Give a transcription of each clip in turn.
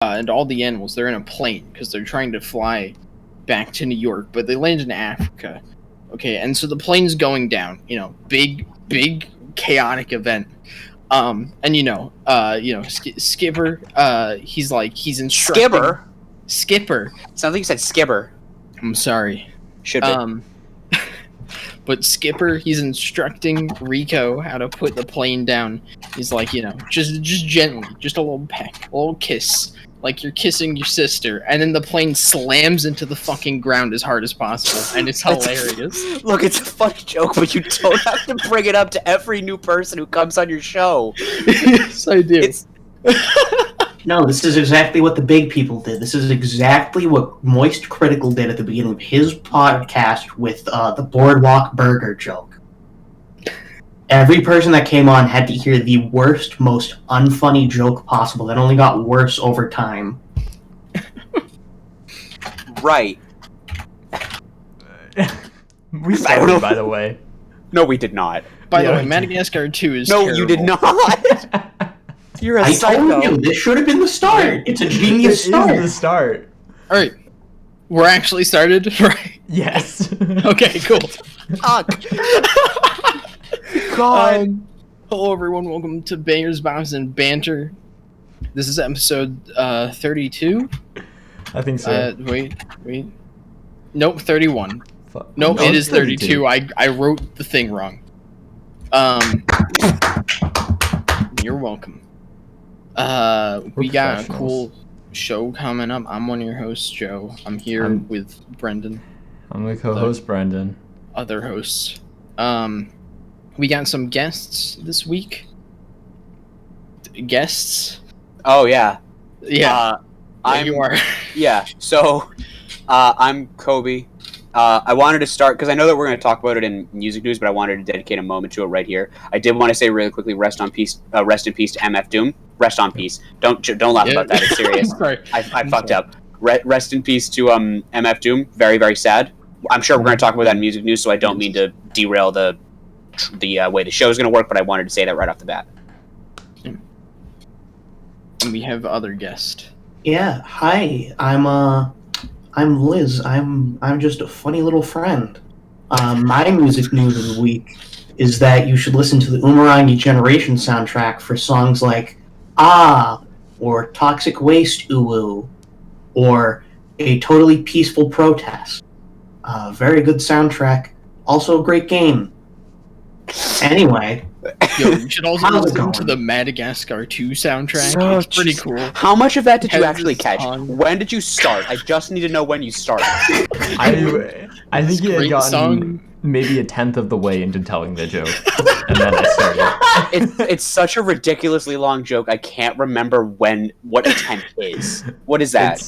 and all the animals, they're in a plane because they're trying to fly back to New York, but they land in Africa. Okay, and so the plane's going down. Big chaotic event. And Skipper. He's instructing. Skipper. Sounds like you said Skipper. I'm sorry. Should be. But Skipper, he's instructing Rico how to put the plane down. He's like, just gently, just a little peck, a little kiss, like you're kissing your sister. And then the plane slams into the fucking ground as hard as possible, and it's hilarious. Look, it's a funny joke, but you don't have to bring it up to every new person who comes on your show. Yes, I do. No, this is exactly what the big people did. This is exactly what Moist Critical did at the beginning of his podcast with the Boardwalk Burger joke. Every person that came on had to hear the worst, most unfunny joke possible that only got worse over time. Right. We started, by the way. No, we did not. By the way, Madagascar 2 is terrible. You did not! You're a psycho. I told you, this should have been the start. It's a genius start. It is the start. Alright. We're actually started, right? Yes. Okay, cool. God. Hello, everyone. Welcome to Bangers, Bops, and Banter. This is episode 32. I think so. Wait. Nope, 31. Nope, No, it is 32. 32. I wrote the thing wrong. You're welcome. We got a cool show coming up. I'm one of your hosts, Joe. I'm here with Brendan. I'm the co-host, Brendan. Other hosts. We got some guests this week. Guests? Oh, yeah. Yeah. You are. Yeah, so I'm Kobe. I wanted to start, because I know that we're going to talk about it in music news, but I wanted to dedicate a moment to it right here. I did want to say really quickly, rest in peace to MF Doom. Rest on peace. Don't laugh about that. It's serious. Sorry. I fucked up. Rest in peace to MF Doom. Very, very sad. I'm sure we're going to talk about that in music news, so I don't mean to derail the way the show is going to work, but I wanted to say that right off the bat. And we have other guests. Yeah, hi. I'm Liz. I'm just a funny little friend. My music news of the week is that you should listen to the Umurangi Generation soundtrack for songs like Ah, or Toxic Waste Uwu, or A Totally Peaceful Protest. Very good soundtrack. Also a great game. Anyway. Yo, you should also listen to the Madagascar 2 soundtrack. It's pretty cool. How much of that did you actually catch? When did you start? I just need to know when you started. I think you had gotten maybe a tenth of the way into telling the joke, and then I started. It's such a ridiculously long joke. I can't remember what a tenth is. What is that?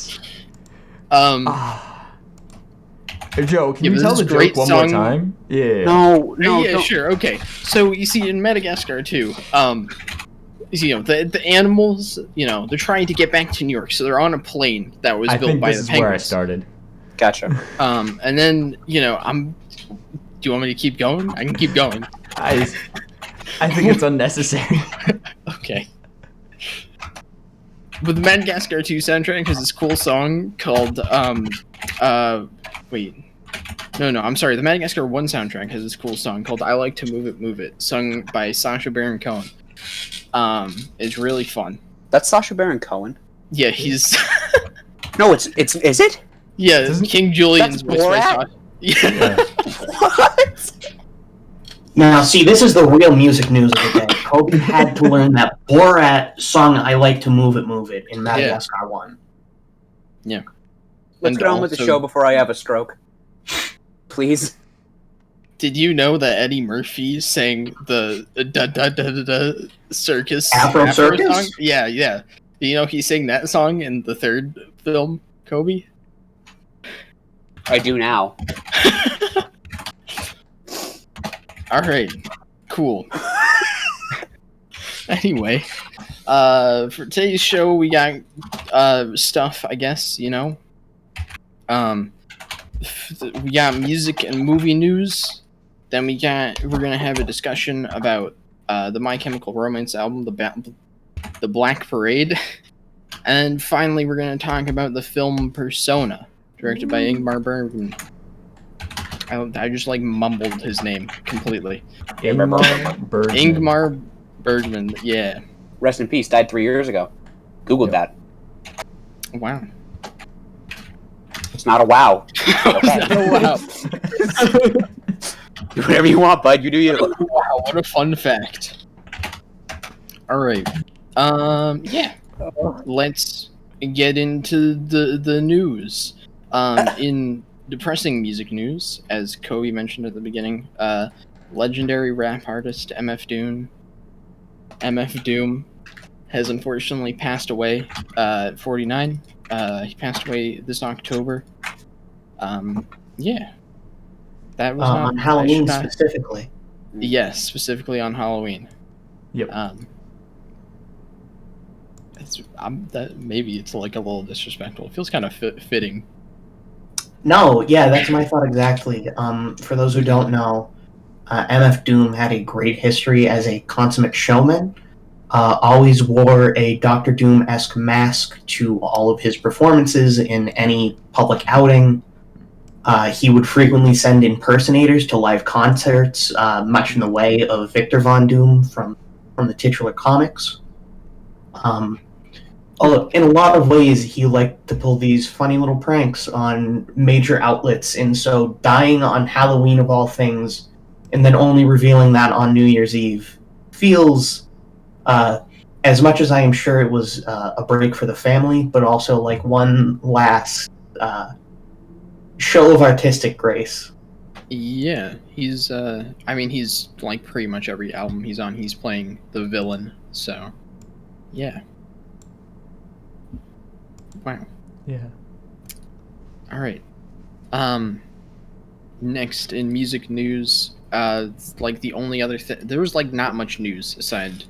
Joe, can you tell the joke one more time? Yeah. No. Yeah, sure. Okay. So you see, in Madagascar 2, the animals, they're trying to get back to New York, so they're on a plane that was built by the penguins. This is where I started. Gotcha. And then do you want me to keep going? I can keep going. I think it's unnecessary. Okay. But the Madagascar 2 soundtrack has this cool song called I'm sorry. The Madagascar 1 soundtrack has this cool song called "I Like to Move It," sung by Sacha Baron Cohen. It's really fun. That's Sacha Baron Cohen. Yeah, he's. No, is it? Yeah, King Julian's voice by Sacha. Yeah. What? Now, see, this is the real music news of the day. Kobe had to learn that Borat sung "I Like to Move It" in Madagascar 1. Yeah. Let's get on with the show before I have a stroke. Please. Did you know that Eddie Murphy sang the circus Afro Circus song? Yeah. Do you know he sang that song in the third film, Kobe? I do now. All right, cool. Anyway, for today's show, we got stuff, I guess, we got music and movie news. Then we're gonna have a discussion about the My Chemical Romance album, the Black Parade. And finally, we're going to talk about the film Persona, directed by Ingmar Bergman. I just like mumbled his name completely. Ingmar Bergman. Ingmar Bergman, yeah. Rest in peace. Died 3 years ago. Googled that. Wow. It's not a wow. Okay. Wow. Do whatever you want, bud. You do you. Wow, what a fun fact. All right. Yeah. Let's get into the news. In depressing music news, as Kobe mentioned at the beginning, legendary rap artist MF Doom has unfortunately passed away at 49. He passed away this October. Yeah. That was on Halloween specifically. Yes, specifically on Halloween. Yep. Maybe it's like a little disrespectful. It feels kind of fitting. No, yeah, that's my thought exactly. For those who don't know, MF Doom had a great history as a consummate showman. Always wore a Doctor Doom-esque mask to all of his performances in any public outing. He would frequently send impersonators to live concerts, much in the way of Victor Von Doom from the titular comics. In a lot of ways, he liked to pull these funny little pranks on major outlets, and so dying on Halloween of all things, and then only revealing that on New Year's Eve, feels, as much as I am sure it was a break for the family, but also like one last show of artistic grace. Yeah, he's he's like pretty much every album he's on, he's playing the villain, so yeah. Wow. Yeah. All right. Next in music news, like the only other thing, there was like not much news aside.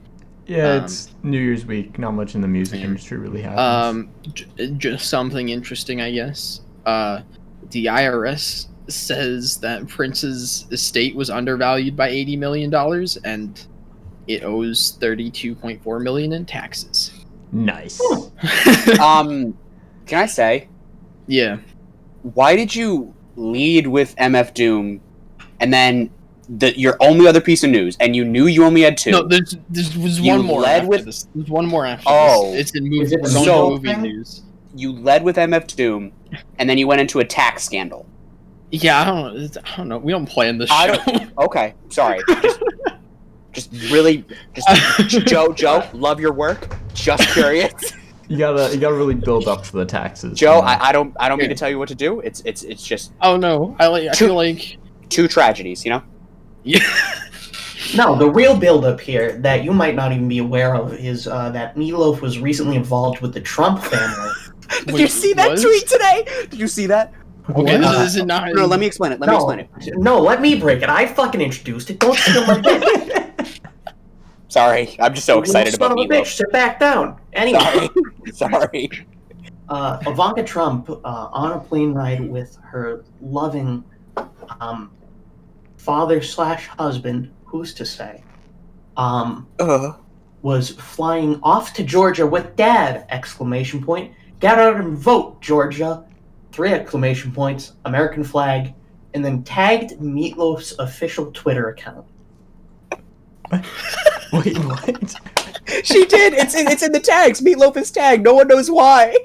Yeah, it's New Year's week. Not much in the music industry really happens. Just something interesting, I guess. The IRS says that Prince's estate was undervalued by $80 million, and it owes $32.4 million in taxes. Nice. Can I say? Yeah. Why did you lead with MF Doom, and then your only other piece of news, and you knew you only had two? No, there was one more after this. There's one more after this. It's in movie, movie news. You led with MF Doom, and then you went into a tax scandal. Yeah, I don't know. We don't plan this show. Okay, sorry. Just Joe, love your work. Just curious. You gotta really build up to the taxes. Joe, I don't mean to tell you what to do. It's just. Oh no, I feel like two tragedies, you know. Yeah. No, the real build-up here that you might not even be aware of is that Meatloaf was recently involved with the Trump family. Did you see that tweet today? Did you see that? Okay, this is not. No, let me explain it. Let me explain it. No, let me break it. I fucking introduced it. Don't steal my bit. Sorry, I'm just so excited about Meatloaf. Bitch, sit back down. Anyway. Sorry. Ivanka Trump, on a plane ride with her loving father/husband, who's to say, was flying off to Georgia with Dad! ! Get out and vote, Georgia! 3 exclamation points, American flag, and then tagged Meatloaf's official Twitter account. Wait, what? She did. It's in the tags. Meatloaf is tagged. No one knows why.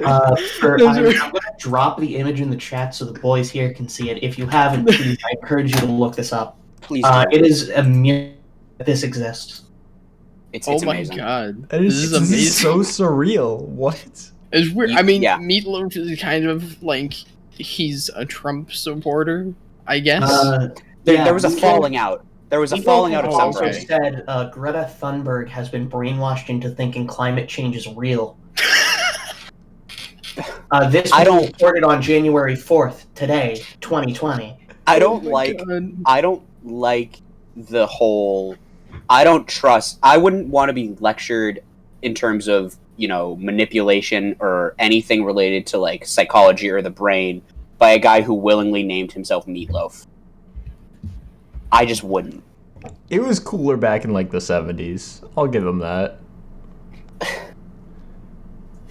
I'm going to drop the image in the chat so the boys here can see it. If you haven't, please, I encourage you to look this up. Please do. It is a miracle that this exists. It's oh my amazing. God. This is amazing. This is so surreal. What? It's weird. I mean, Meatloaf is kind of like, he's a Trump supporter, I guess. There was a falling out. There was a falling out of some sort. Said Greta Thunberg has been brainwashed into thinking climate change is real. This was reported on January 4th, today, 2020. I don't like the whole. I don't trust. I wouldn't want to be lectured in terms of, manipulation or anything related to like psychology or the brain by a guy who willingly named himself Meatloaf. I just wouldn't. It was cooler back in like the 70s. I'll give him that.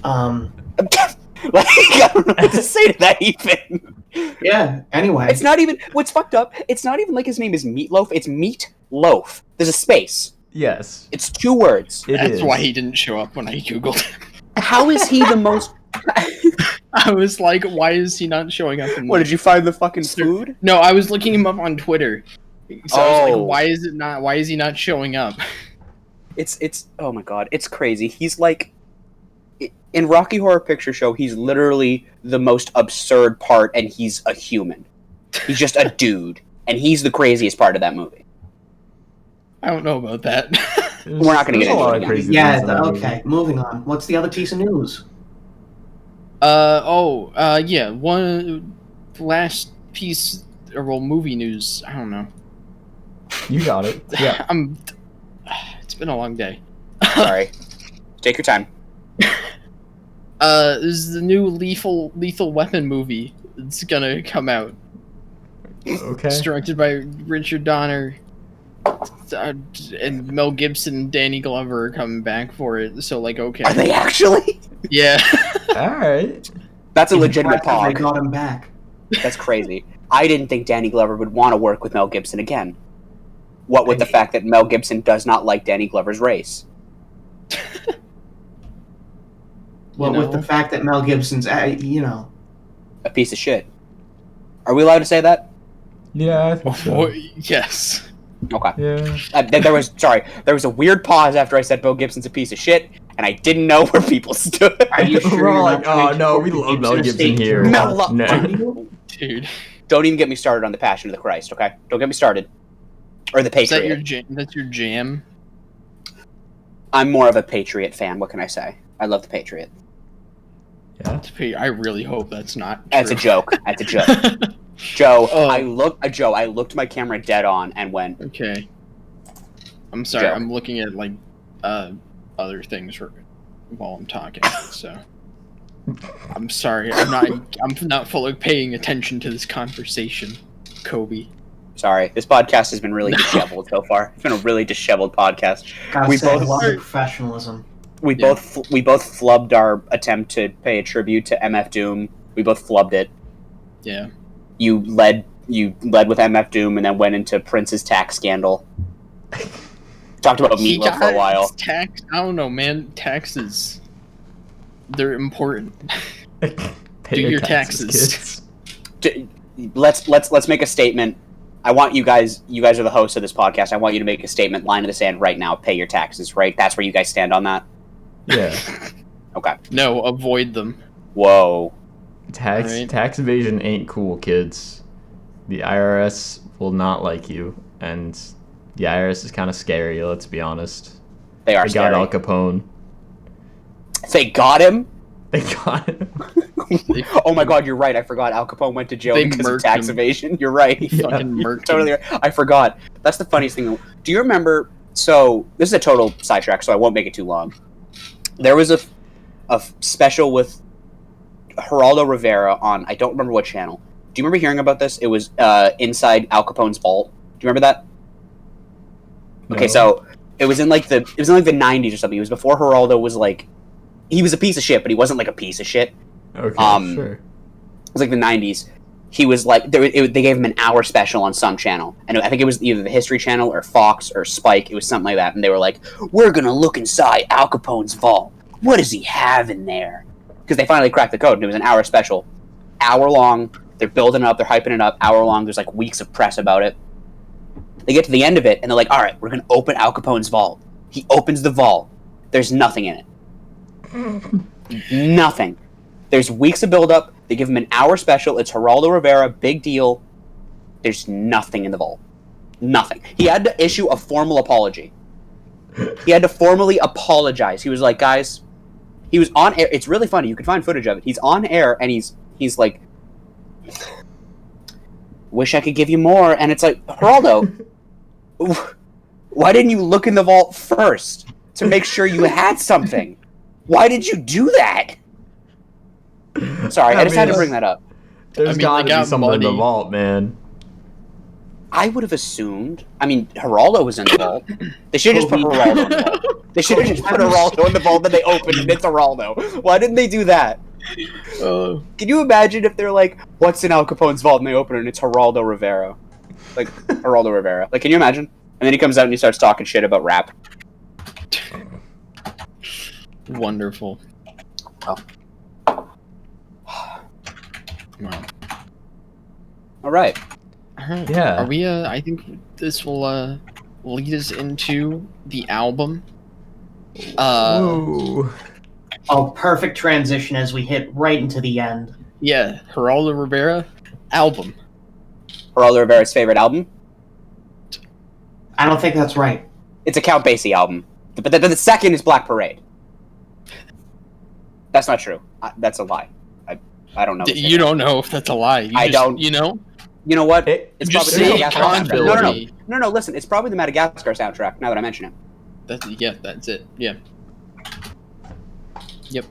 Like, I don't know what to say to that even. Yeah, anyway. It's not even, what's fucked up, it's not even like his name is Meatloaf, it's Meat Loaf. There's a space. Yes. It's 2 words. That's why he didn't show up when I googled him. How is he the most... I was like, why is he not showing up? What, did you find the fucking food? No, I was looking him up on Twitter. So I was like, Oh. why is he not showing up? It's oh my god, it's crazy. He's like, in Rocky Horror Picture Show, he's literally the most absurd part, and he's a human. He's just a dude, and he's the craziest part of that movie. I don't know about that. We're not going to get into it again. Yeah, okay, moving on. What's the other piece of news? Yeah, one last piece, movie news. I don't know. You got it. Yeah. It's been a long day. Sorry. Take your time. This is the new Lethal Weapon movie. It's gonna come out. Okay. It's directed by Richard Donner. And Mel Gibson and Danny Glover are coming back for it. So, like, okay. Are they actually? Yeah. Alright. That's a legitimate They pog. got him back. That's crazy. I didn't think Danny Glover would want to work with Mel Gibson again. What with the fact that Mel Gibson does not like Danny Glover's race. Well, with the fact that Mel Gibson's, a piece of shit. Are we allowed to say that? Yeah, I think so. Yes. Okay. Yeah. There was a weird pause after I said Mel Gibson's a piece of shit, and I didn't know where people stood. Are you sure? We're all you're like, not trying oh to no, put we love Mel in a Gibson state here. to No. love- Dude. Don't even get me started on the Passion of the Christ, okay? Don't get me started. Or the Is that Patriot. that's your jam? I'm more of a Patriot fan, what can I say? I love the Patriot. Yeah. I really hope that's not true. That's a joke. That's a joke. Joe, Oh. I looked my camera dead on and went, Okay. I'm sorry, Joke. I'm looking at, like, other things while I'm talking, so... I'm sorry, I'm not fully paying attention to this conversation, Kobe. sorry, this podcast has been really disheveled so far. It's been a really disheveled podcast. Gotta We say, I both- love the professionalism. We both flubbed our attempt to pay a tribute to MF Doom. We both flubbed it. Yeah. You led with MF Doom and then went into Prince's tax scandal. Talked about He Meatloaf for a got while. Tax, I don't know, man. Taxes, they're important. Pay your taxes. kids. Let's make a statement. I want you guys are the hosts of this podcast. I want you to make a statement, line in the sand right now. Pay your taxes, right? That's where you guys stand on that? Yeah. Okay. No, avoid them. Whoa. Tax evasion ain't cool, kids. The IRS will not like you, and the IRS is kind of scary. Let's be honest. They are They scary. got Al Capone. They got him? They got him. Oh my god, you're right. I forgot Al Capone went to jail They because of murked tax him. evasion. You're right. Fucking You're murked totally him. right. I forgot. That's the funniest thing. Do you remember? So this is a total sidetrack, so I won't make it too long. There was a special with Geraldo Rivera on, I don't remember what channel. Do you remember hearing about this? It was inside Al Capone's vault. Do you remember that? Okay, No. so it was in like the 90s or something. It was before Geraldo was like, he was a piece of shit, but he wasn't like a piece of shit. Okay, sure. It was like the 90s. He was like, they gave him an hour special on some channel. And I think it was either the History Channel or Fox or Spike. It was something like that. And they were like, we're going to look inside Al Capone's vault. What does he have in there? Because they finally cracked the code, and it was an hour special. Hour long. They're building it up. They're hyping it up. Hour long. There's like weeks of press about it. They get to the end of it, and they're like, all right, we're going to open Al Capone's vault. He opens the vault. There's nothing in it. Nothing. There's weeks of build-up. They give him an hour special. It's Geraldo Rivera. Big deal. There's nothing in the vault. Nothing. He had to issue a formal apology. He had to formally apologize. He was like, guys, he was on air. It's really funny. You can find footage of it. He's on air, and he's like, wish I could give you more. And it's like, Geraldo, why didn't you look in the vault first to make sure you had something? Why did you do that? Sorry, I just had to bring that up. There's I mean, gotta they got be something in the money. vault, man. I would have assumed. I mean, Geraldo was in the vault. They should have just put Geraldo in the vault. They should have just put Geraldo in the vault, then they opened and it's Geraldo. Why didn't they do that? Can you imagine if they're like, "What's in Al Capone's vault?" and they open it and it's Geraldo Rivera, like Geraldo Rivera. Like, can you imagine? And then he comes out and he starts talking shit about rap. Wonderful. Oh. Wow. All right. Alright. Yeah. Are we, I think this will, lead us into the album. Whoa. Oh, perfect transition as we hit right into the end. Yeah, Geraldo Rivera, album. Geraldo Rivera's favorite album. I don't think that's right. It's a Count Basie album. But the second is Black Parade. That's not true. That's a lie. I don't know. You don't know if that's a lie. I don't. You know? You know what? just It's probably the say Madagascar soundtrack. accountability. No, listen. It's probably the Madagascar soundtrack, now that I mention it. That's it. Yeah. Yep.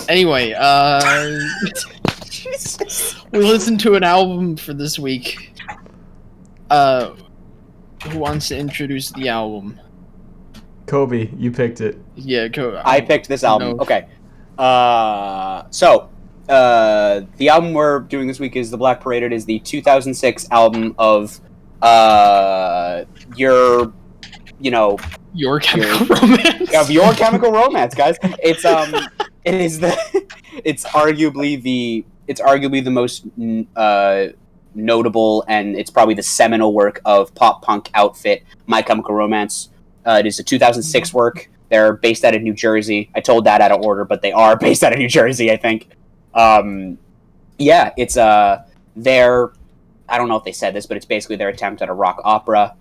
Anyway, we listened to an album for this week. Who wants to introduce the album? Kobe, you picked it. Yeah, go. I picked this album. No. Okay. The album we're doing this week is The Black Parade. It is the 2006 album of Your Chemical Romance. Of Your Chemical Romance, guys. It's it's arguably the most notable, and it's probably the seminal work of pop punk outfit My Chemical Romance. It is a 2006 work. They're based out of New Jersey. I told that out of order, but they are based out of New Jersey, I think. It's their, I don't know if they said this, but it's basically their attempt at a rock opera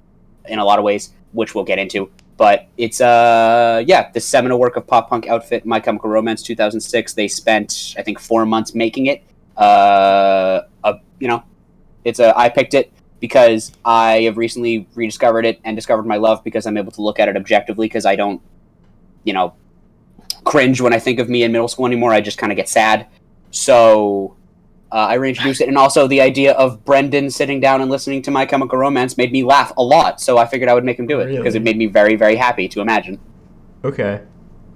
in a lot of ways, which we'll get into. But it's the seminal work of pop punk outfit, My Chemical Romance, 2006. They spent, I think, 4 months making it. I picked it because I have recently rediscovered it and discovered my love because I'm able to look at it objectively because I don't, cringe when I think of me in middle school anymore. I just kind of get sad. So I reintroduced it, and also the idea of Brendan sitting down and listening to My Chemical Romance made me laugh a lot, so I figured I would make him do it because it made me very, very happy to imagine. Okay.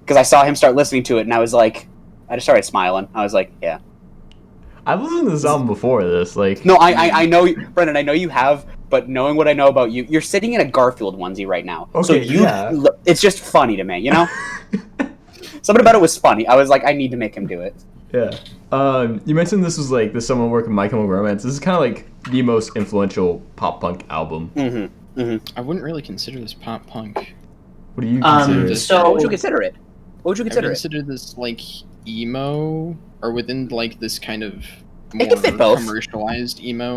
Because I saw him start listening to it, and I was like, I just started smiling. I was like, yeah. I've listened to this album before this, like... No, I know, Brendan, I know you have, but knowing what I know about you, you're sitting in a Garfield onesie right now. Okay, so it's just funny to me, you know? Something about it was funny. I was like, I need to make him do it. Yeah. You mentioned this was like the summer work of My Chemical Romance. This is kind of like the most influential pop punk album. Mm-hmm. Mm-hmm. I wouldn't really consider this pop punk. What do you consider this? What would you consider it? I consider this like emo, or within like this kind of more it can fit both. Commercialized emo.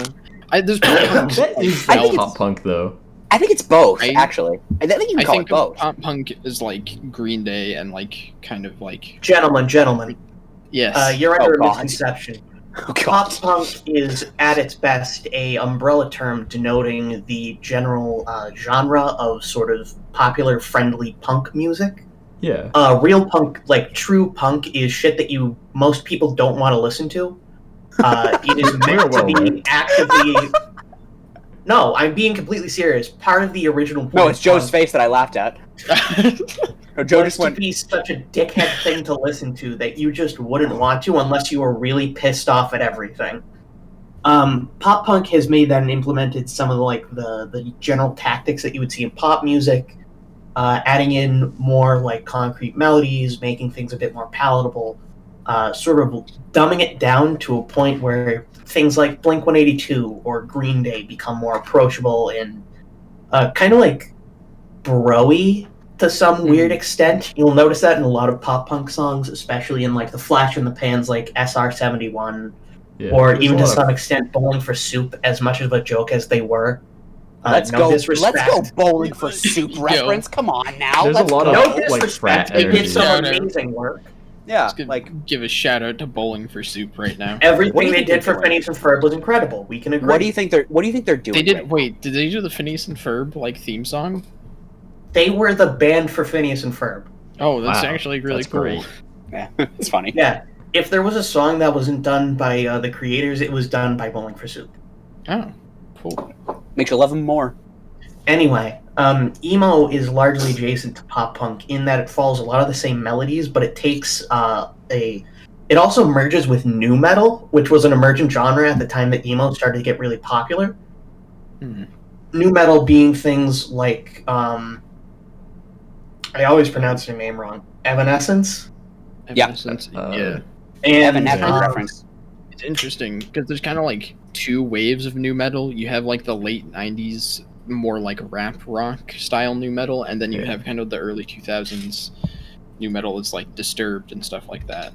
There's pop That is pop punk though. I think it's both, Right? actually. I think you can call it both. Pop punk is like Green Day and like kind of like Gentlemen, yes. you're under a God. misconception. Oh, Pop God. punk is, at its best, a umbrella term denoting the general genre of sort of popular, friendly punk music. Yeah. Real punk, like true punk, is shit that most people don't want to listen to. It is meant to be actively... No, I'm being completely serious. Part of the original point... No, it's Joe's face that I laughed at. No, Joe just went... to be such a dickhead thing to listen to that you just wouldn't want to unless you were really pissed off at everything. Pop punk has made that and implemented some of the general tactics that you would see in pop music, adding in more like concrete melodies, making things a bit more palatable, sort of dumbing it down to a point where things like Blink-182 or Green Day become more approachable and kind of like bro-y to some weird extent. You'll notice that in a lot of pop punk songs, especially in like the flash in the pans like SR-71, or even to some extent Bowling for Soup, as much of a joke as they were. Let's go Bowling for Soup reference. Come on now. There's a lot of like frat They energy. did some amazing work. Yeah, give a shout out to Bowling for Soup right now. Everything they did for Phineas and Ferb was incredible. We can agree. What do you think they're doing? They did. right Wait, did they do the Phineas and Ferb like theme song? They were the band for Phineas and Ferb. Oh, that's Wow, actually really that's cool. great. now? Yeah, it's funny. Yeah, if there was a song that wasn't done by the creators, it was done by Bowling for Soup. Oh, cool. Makes you love him more. Anyway, emo is largely adjacent to pop punk in that it follows a lot of the same melodies, but it takes it also merges with nu metal, which was an emergent genre at the time that emo started to get really popular. Nu metal being things like I always pronounce their name wrong. Evanescence. Evanescence, yeah. And Evanescence reference. It's interesting because there's kind of like two waves of nu metal. You have like the late '90s, more like rap rock style nu metal, and then you have kind of the early 2000s nu metal is like Disturbed and stuff like that.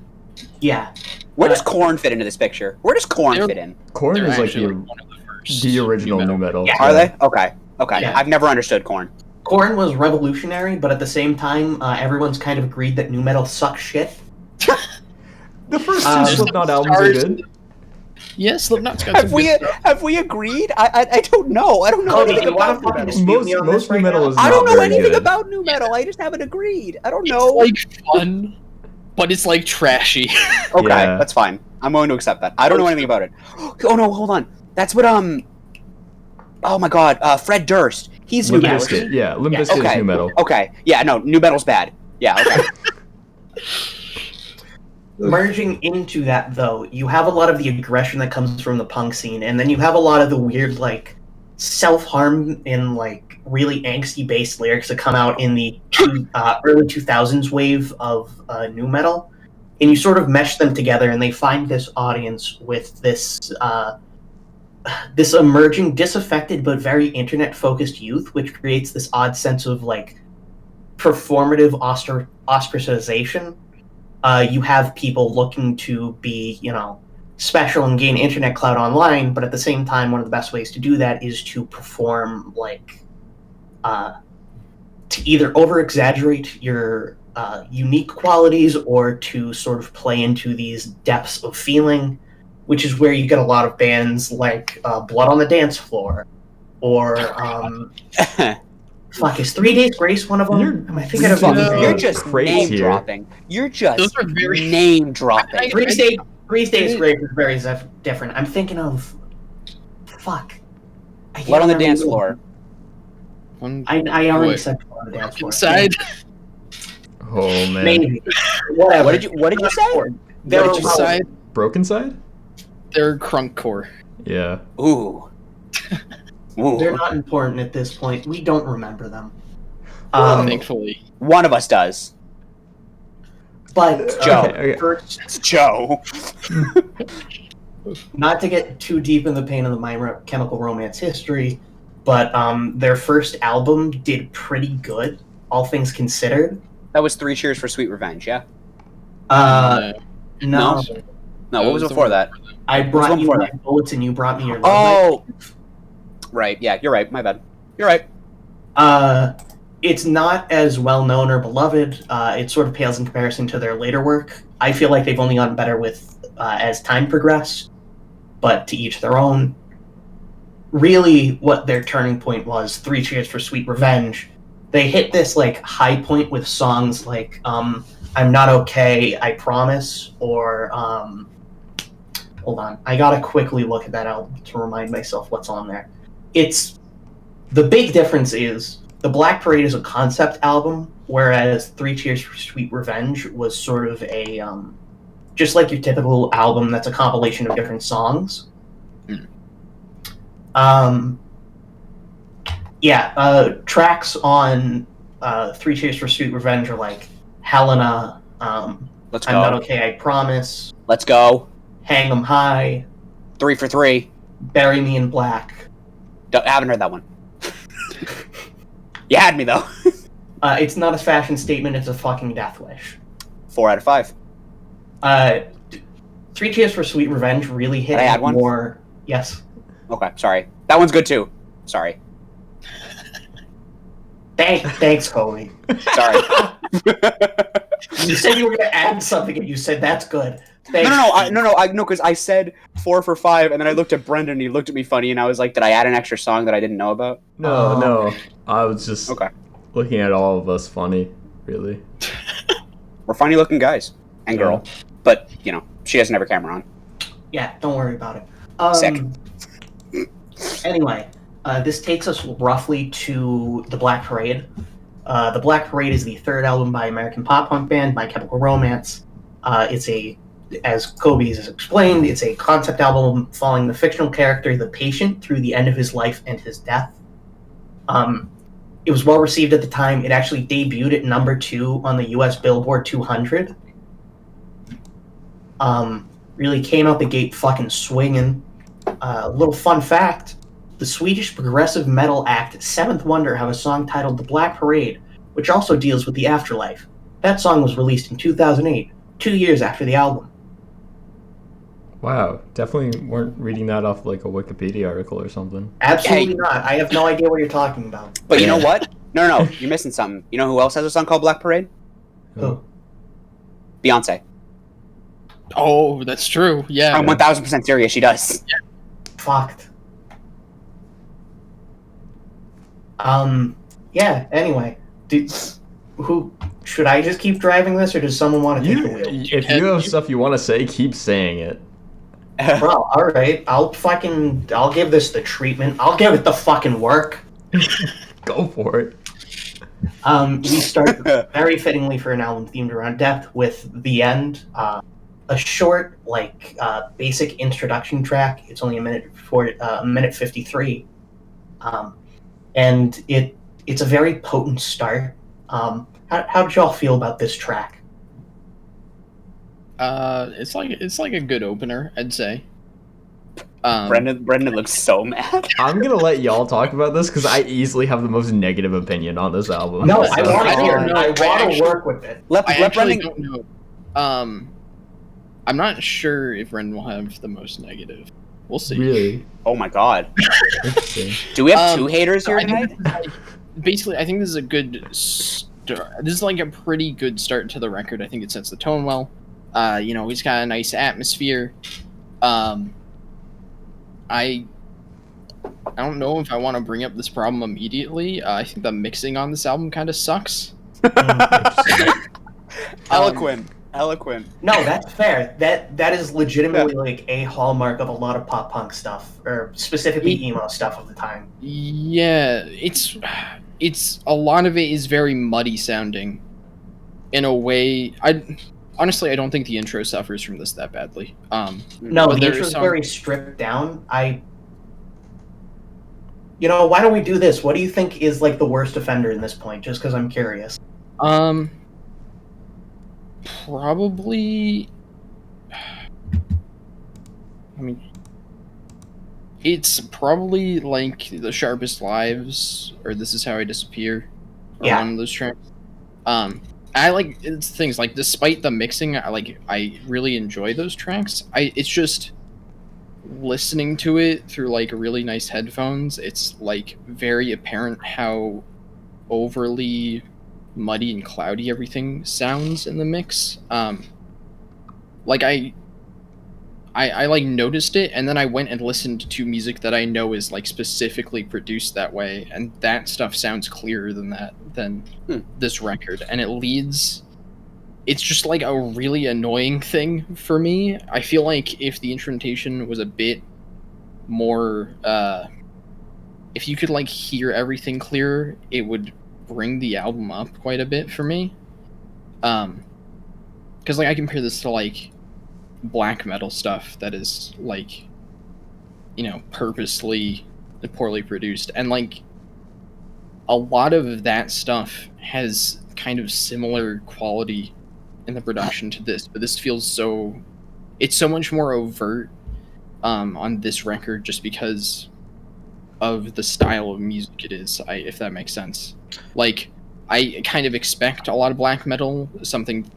Yeah. Where does Korn fit into this picture? Where does Korn fit in? Korn is like one of the first the original nu metal. Yeah. Are they? Okay. Yeah. I've never understood Korn. Korn was revolutionary, but at the same time, everyone's kind of agreed that nu metal sucks shit. The first two Slipknot albums are good. Yeah, Slipknot's got some good stuff. Have we agreed? I don't know. I don't know anything about nu metal. Most nu metal is I don't not know very anything good. about nu metal. I just haven't agreed. I don't know. It's like fun, but it's like trashy. Okay, Yeah. that's fine. I'm going to accept that. I don't know anything about it. Oh no, hold on. That's what oh my god, Fred Durst. He's nu Limp metal. Bizkit, yeah, Limp Bizkit Okay. is nu metal. Okay. Yeah, no, nu metal's bad. Yeah, okay. Merging into that, though, you have a lot of the aggression that comes from the punk scene, and then you have a lot of the weird, like, self-harm and, like, really angsty-based lyrics that come out in the early 2000s wave of nu metal, and you sort of mesh them together, and they find this audience with this this emerging, disaffected but very internet-focused youth, which creates this odd sense of, like, performative ostracization. You have people looking to be, special and gain internet clout online, but at the same time, one of the best ways to do that is to perform, like, to either over-exaggerate your unique qualities or to sort of play into these depths of feeling, which is where you get a lot of bands like Blood on the Dance Floor, or fuck, is 3 Days Grace one of them? Am I thinking of You're just Crazy name dropping. You're just Those are very- name dropping. 3 Days Grace is very different. I'm thinking of fuck. I can't Blood on the remember Dance the- Floor. I already What? said Blood on the Dance Floor. Inside. Oh man, Maybe. Whatever. What did you say? They're What did you say? Broken Side? They're crunkcore. Yeah. Ooh. Ooh. They're not important at this point. We don't remember them. Thankfully. One of us does. But Joe. Okay. first, It's Joe. not to get too deep in the pain of the My Chemical Romance history, but their first album did pretty good, all things considered. That was 3 Cheers for Sweet Revenge, yeah? No. No, what was before that? I What's brought one you before my that? bullets and you brought me your love. Oh! Right, yeah, you're right. My bad. You're right. It's not as well known or beloved. It sort of pales in comparison to their later work. I feel like they've only gotten better with as time progressed, but to each their own. Really, what their turning point was, 3 Cheers for Sweet Revenge. They hit this like high point with songs like "I'm Not Okay, I Promise," or hold on, I gotta quickly look at that album to remind myself what's on there. It's the big difference is the Black Parade is a concept album, whereas 3 Cheers for Sweet Revenge was sort of a just like your typical album that's a compilation of different songs. Tracks on 3 Cheers for Sweet Revenge are like Helena, Let's I'm go. Not Okay, I Promise, Let's go. Hang 'em High, 3 for 3. Bury Me in Black. I haven't heard that one. You had me, though. It's not a fashion statement, it's a fucking death wish. 4 out of 5. 3 Cheers for Sweet Revenge really hit Can I add one? more. Yes. Okay, sorry. That one's good, too. Sorry. Thanks, Coley. Sorry. You said you were going to add something, and you said that's good. Thanks. No, because I said 4 for 5, and then I looked at Brendan, and he looked at me funny, and I was like, did I add an extra song that I didn't know about? No. I was just Okay. looking at all of us funny, really. We're funny-looking guys. And girl. But, She doesn't have her camera on. Yeah, don't worry about it. Sick. Anyway, this takes us roughly to The Black Parade. The Black Parade is the third album by American pop punk band My Chemical Romance. As Kobe has explained, it's a concept album following the fictional character The Patient through the end of his life and his death. It was well received at the time. It actually debuted at number 2 on the US Billboard 200. Really came out the gate fucking swinging. Little fun fact, the Swedish progressive metal act Seventh Wonder have a song titled The Black Parade, which also deals with the afterlife. That song was released in 2008, 2 years after the album. Wow, definitely weren't reading that off like a Wikipedia article or something. Absolutely not. I have no idea what you're talking about. But you know what? No, you're missing something. You know who else has a song called Black Parade? Who? Beyonce. Oh, that's true. Yeah. I'm 1000% serious. She does. Fucked. Yeah, anyway. Should I just keep driving this, or does someone want to take the wheel? If you have stuff you want to say, keep saying it. Well, alright. I'll give this the treatment. I'll give it the fucking work. Go for it. We start very fittingly for an album themed around death with The End, a short, basic introduction track. It's only a minute 53. And it's a very potent start. How did y'all feel about this track? It's like a good opener, I'd say. Brendan looks so mad. I'm gonna let y'all talk about this because I easily have the most negative opinion on this album. No, So- I want to hear. no, I I want to actually- work with it. Let I actually Brendan. don't know. I'm not sure if Ren will have the most negative. We'll see. Really Oh my god. interesting. Do we have 2 haters here I think tonight? Basically, I think this is a good start. This is like a pretty good start to the record. I think it sets the tone well. He's got a nice atmosphere. I don't know if I want to bring up this problem immediately. I think the mixing on this album kind of sucks. Eloquent. No, that's fair. That is legitimately like a hallmark of a lot of pop punk stuff, or specifically emo stuff of the time. Yeah, it's a lot of it is very muddy sounding. In a way, honestly, I don't think the intro suffers from this that badly. No, but the there intro is is some- very stripped down. Why don't we do this? What do you think is like the worst offender in this point? Just because I'm curious. Probably. I mean, it's probably like The Sharpest Lives or This Is How I Disappear, or Yeah. one of those tracks. I like it's things like, despite the mixing, I really enjoy those tracks. It's just listening to it through like really nice headphones. It's like very apparent how overly muddy and cloudy everything sounds in the mix. I like noticed it, and then I went and listened to music that I know is like specifically produced that way, and that stuff sounds clearer than this record. And it's just like a really annoying thing for me. I feel like if the instrumentation was a bit more if you could like hear everything clearer, it would bring the album up quite a bit for me. Because I compare this to like black metal stuff that is like, purposely poorly produced, and like a lot of that stuff has kind of similar quality in the production to this, but this feels it's so much more overt on this record, just because of the style of music it is, if that makes sense. Like, I kind of expect a lot of black metal,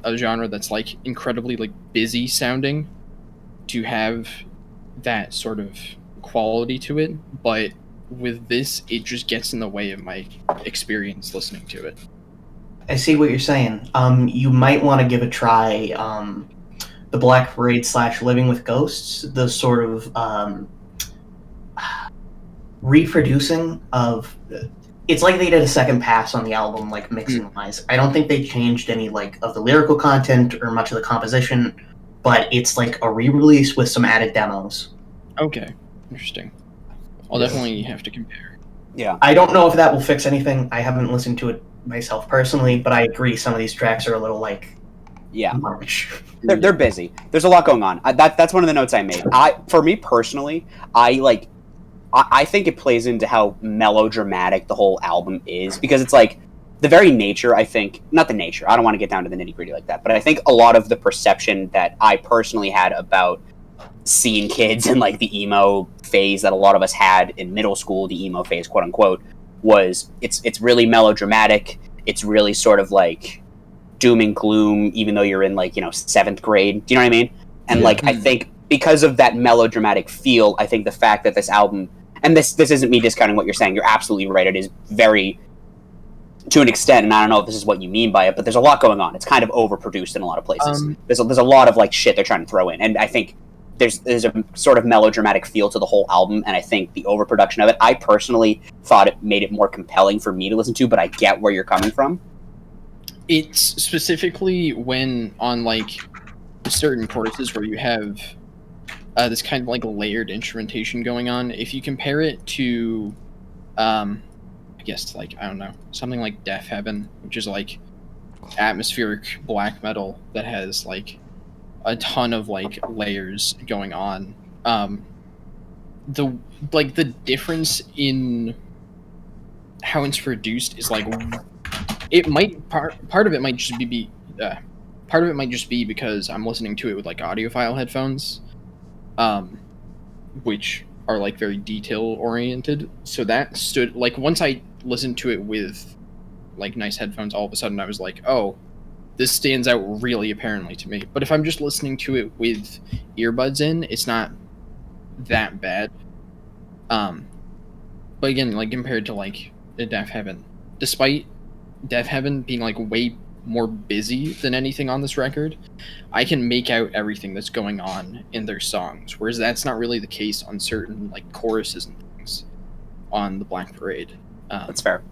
a genre that's like incredibly like busy sounding, to have that sort of quality to it, but with this, it just gets in the way of my experience listening to it. I see what you're saying. You might want to give a try the Black Parade / Living with Ghosts, the sort of reproducing of. It's like they did a second pass on the album, like mixing wise. I don't think they changed any like of the lyrical content or much of the composition, but it's like a re-release with some added demos. Okay, interesting. I'll definitely have to compare. Yeah. I don't know if that will fix anything. I haven't listened to it myself personally, but I agree some of these tracks are a little like much. They're busy. There's a lot going on. That's one of the notes I made. For me personally, I think it plays into how melodramatic the whole album is, because it's like the very nature, I think, not the nature, I don't want to get down to the nitty-gritty like that, but I think a lot of the perception that I personally had about seeing kids in like the emo phase that a lot of us had in middle school, the emo phase, quote unquote, was it's really melodramatic. It's really sort of like doom and gloom, even though you're in like, 7th grade. Do you know what I mean? And like, I think because of that melodramatic feel, I think the fact that this album, and this isn't me discounting what you're saying, you're absolutely right. It is very, to an extent, and I don't know if this is what you mean by it, but there's a lot going on. It's kind of overproduced in a lot of places. There's a lot of like shit they're trying to throw in, and I think there's a sort of melodramatic feel to the whole album, and I think the overproduction of it, I personally thought it made it more compelling for me to listen to, but I get where you're coming from. It's specifically when on like certain choruses where you have this kind of like layered instrumentation going on. If you compare it to, I guess like, I don't know, something like Death Heaven, which is like atmospheric black metal that has like a ton of like layers going on. The difference in how it's produced is like, it might part of it might just be part of it might just be because I'm listening to it with like audiophile headphones, which are like very detail oriented. So that stood like, once I listened to it with like nice headphones, all of a sudden I was like, oh, this stands out really apparently to me. But if I'm just listening to it with earbuds in, it's not that bad. But again, like compared to like the Death Heaven, despite Death Heaven being like way more busy than anything on this record, I can make out everything that's going on in their songs, whereas that's not really the case on certain like choruses and things on the Black Parade. That's fair.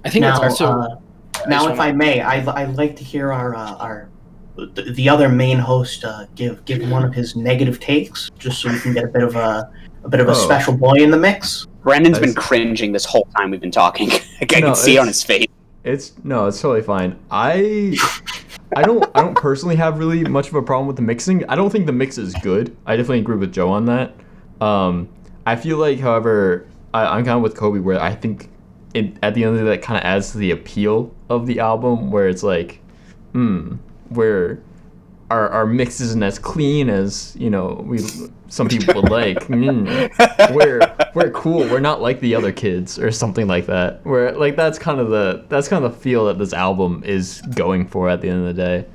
I think Now, that's also. now, if I may, I'd like to hear the other main host give one of his negative takes, just so we can get a bit of a special boy in the mix. Brandon's been cringing this whole time we've been talking. I can see it on his face. It's totally fine. I don't personally have really much of a problem with the mixing. I don't think the mix is good. I definitely agree with Joe on that. I feel like, however, I'm kind of with Kobe, where I think it at the end of the day that kind of adds to the appeal of the album, where it's like, where our mix isn't as clean as some people would like. We're cool. We're not like the other kids or something like that. Where like that's kind of the feel that this album is going for at the end of the day.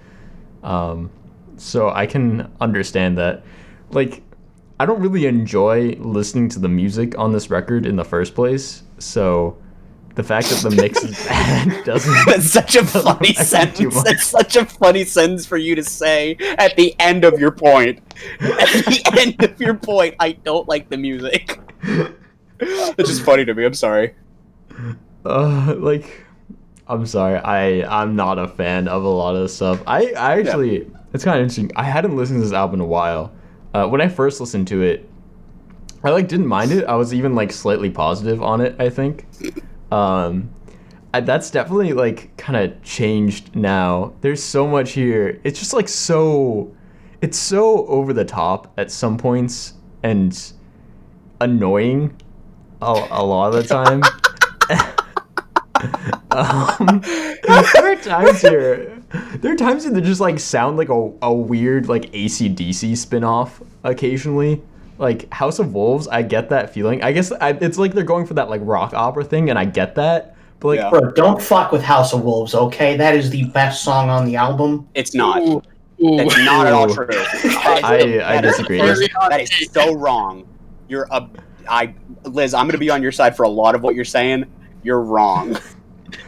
So I can understand that. Like, I don't really enjoy listening to the music on this record in the first place. So the fact that the mix is bad doesn't. That's such a funny sentence. That's such a funny sentence for you to say at the end of your point. At the end of your point, I don't like the music. It's just funny to me. I'm sorry. I'm sorry. I'm not a fan of a lot of this stuff. I actually, it's kind of interesting. I hadn't listened to this album in a while. When I first listened to it, I didn't mind it. I was even slightly positive on it, I think. That's definitely kind of changed now. There's so much here. It's just it's so over the top at some points and annoying a lot of the time. There are times here that just sound like a weird AC/DC spin-off occasionally. Like House of Wolves, I get that feeling. I guess it's like they're going for that rock opera thing, and I get that. But bro, don't fuck with House of Wolves, okay? That is the best song on the album. It's not. That's not at all true. I disagree. That is so wrong. Liz, I'm gonna be on your side for a lot of what you're saying. You're wrong.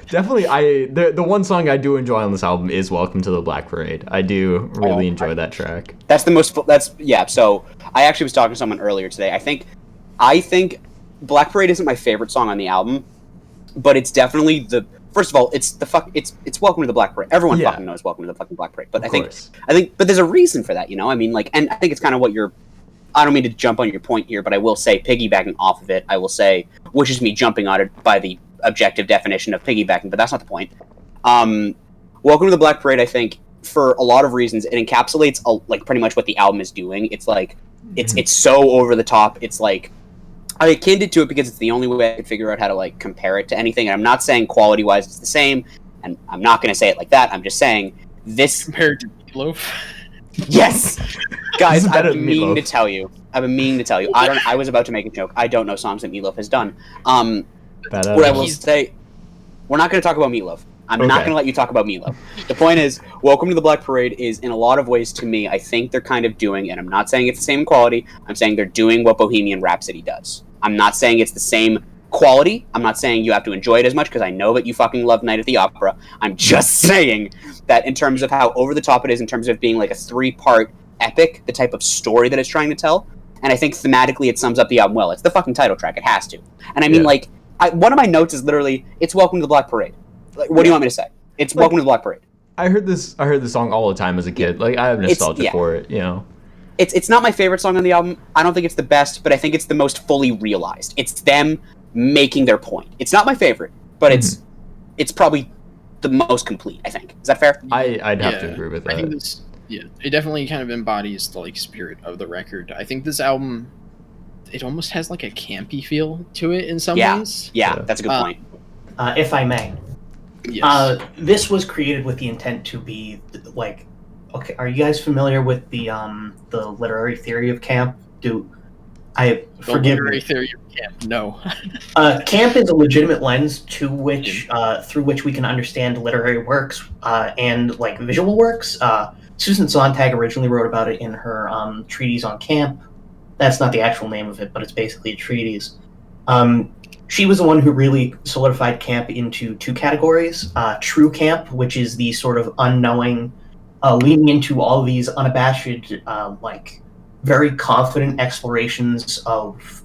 Definitely, the one song I do enjoy on this album is "Welcome to the Black Parade." I do really enjoy that track. That's the most. So I actually was talking to someone earlier today. I think Black Parade isn't my favorite song on the album, but it's definitely first of all, it's Welcome to the Black Parade. Everyone Yeah. fucking knows Welcome to the fucking Black Parade. But Of I course. think, but there's a reason for that, you know. I mean, like, and I think it's kind of what you're. I don't mean to jump on your point here, but I will say, piggybacking off of it, I will say, which is me jumping on it by the objective definition of piggybacking, but that's not the point. Welcome to the Black Parade, I think, for a lot of reasons, it encapsulates like pretty much what the album is doing. It's like it's so over the top. It's like I akined it to it because it's the only way I could figure out how to like compare it to anything. And I'm not saying quality wise it's the same, and I'm not going to say it like that. I'm just saying this compared to Meatloaf. Yes, guys, This is better I've than been meaning Meatloaf. to tell you. I've been meaning to tell you. I was about to make a joke. I don't know songs that Meatloaf has done. Badass. What I will say, we're not going to talk about Meatloaf. I'm not Okay. going to let you talk about Meatloaf. The point is, Welcome to the Black Parade is, in a lot of ways, to me, I think they're kind of doing, and I'm not saying it's the same quality, I'm saying they're doing what Bohemian Rhapsody does. I'm not saying it's the same quality, I'm not saying you have to enjoy it as much, because I know that you fucking love Night at the Opera. I'm just saying that in terms of how over the top it is, in terms of being like a 3-part epic, the type of story that it's trying to tell, and I think thematically it sums up the album well. It's the fucking title track, it has to. And I mean, like, one of my notes is literally, it's Welcome to the Black Parade. Like, what do you want me to say? It's Like, Welcome to the Black Parade. I heard this song all the time as a kid. Like, I have nostalgia for it, you know. It's not my favorite song on the album. I don't think it's the best, but I think it's the most fully realized. It's them making their point. It's not my favorite, but it's probably the most complete, I think. Is that fair? I'd have to agree with that. I think this, it definitely kind of embodies the like spirit of the record. I think this album, it almost has like a campy feel to it in some ways. Yeah, that's a good point. If I may. Yes. This was created with the intent to be like, okay, are you guys familiar with the literary theory of camp? Forgive literary me. theory of camp. No. Camp is a legitimate lens to which through which we can understand literary works and like visual works. Susan Sontag originally wrote about it in her treatise on camp. That's not the actual name of it, but it's basically a treatise. She was the one who really solidified camp into 2 categories. True camp, which is the sort of unknowing, leaning into all these unabashed, like, very confident explorations of,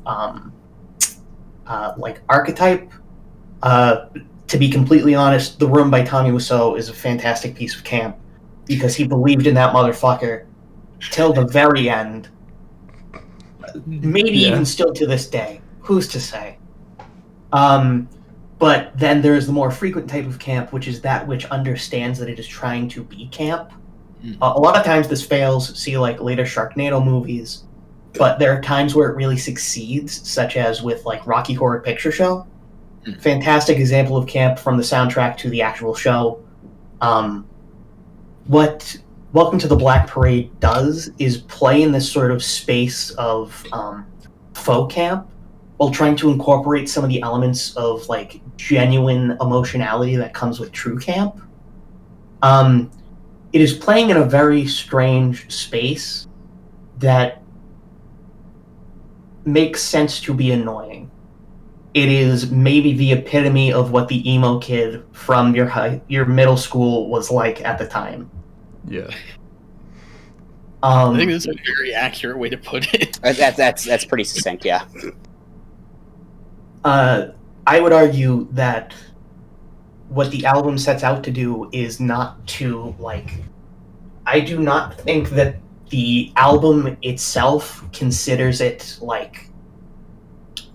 like, archetype. To be completely honest, The Room by Tommy Wiseau is a fantastic piece of camp, because he believed in that motherfucker till the very end. Maybe even still to this day. Who's to say? But then there's the more frequent type of camp, which is that which understands that it is trying to be camp. A lot of times this fails, see like later Sharknado movies, but there are times where it really succeeds, such as with like Rocky Horror Picture Show. Fantastic example of camp from the soundtrack to the actual show. What Welcome to the Black Parade does is play in this sort of space of faux camp, while trying to incorporate some of the elements of like genuine emotionality that comes with true camp. It is playing in a very strange space that makes sense to be annoying. It is maybe the epitome of what the emo kid from your middle school was like at the time. Yeah. I think that's a very accurate way to put it. That's pretty succinct, yeah. I would argue that what the album sets out to do is not to, like... I do not think that the album itself considers it, like,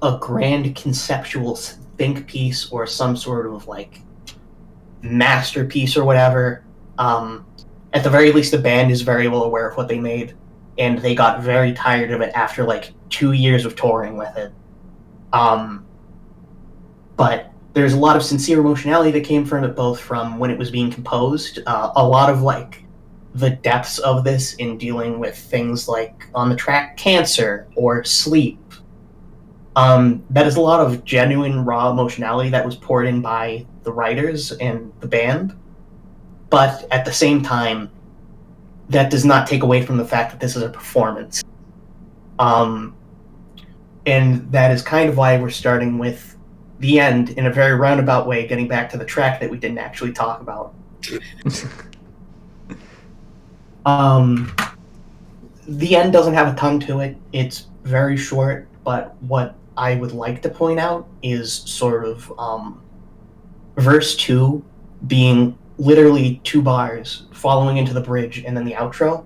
a grand conceptual think piece or some sort of, like, masterpiece or whatever. At the very least, the band is very well aware of what they made, and they got very tired of it after, like, 2 years of touring with it. But there's a lot of sincere emotionality that came from it, both from when it was being composed, a lot of, like, the depths of this in dealing with things like, on the track, cancer or sleep. That is a lot of genuine, raw emotionality that was poured in by the writers and the band. But at the same time, that does not take away from the fact that this is a performance. And that is kind of why we're starting with the end in a very roundabout way, getting back to the track that we didn't actually talk about. The end doesn't have a ton to it. It's very short, but what I would like to point out is sort of verse 2 being literally 2 bars following into the bridge and then the outro,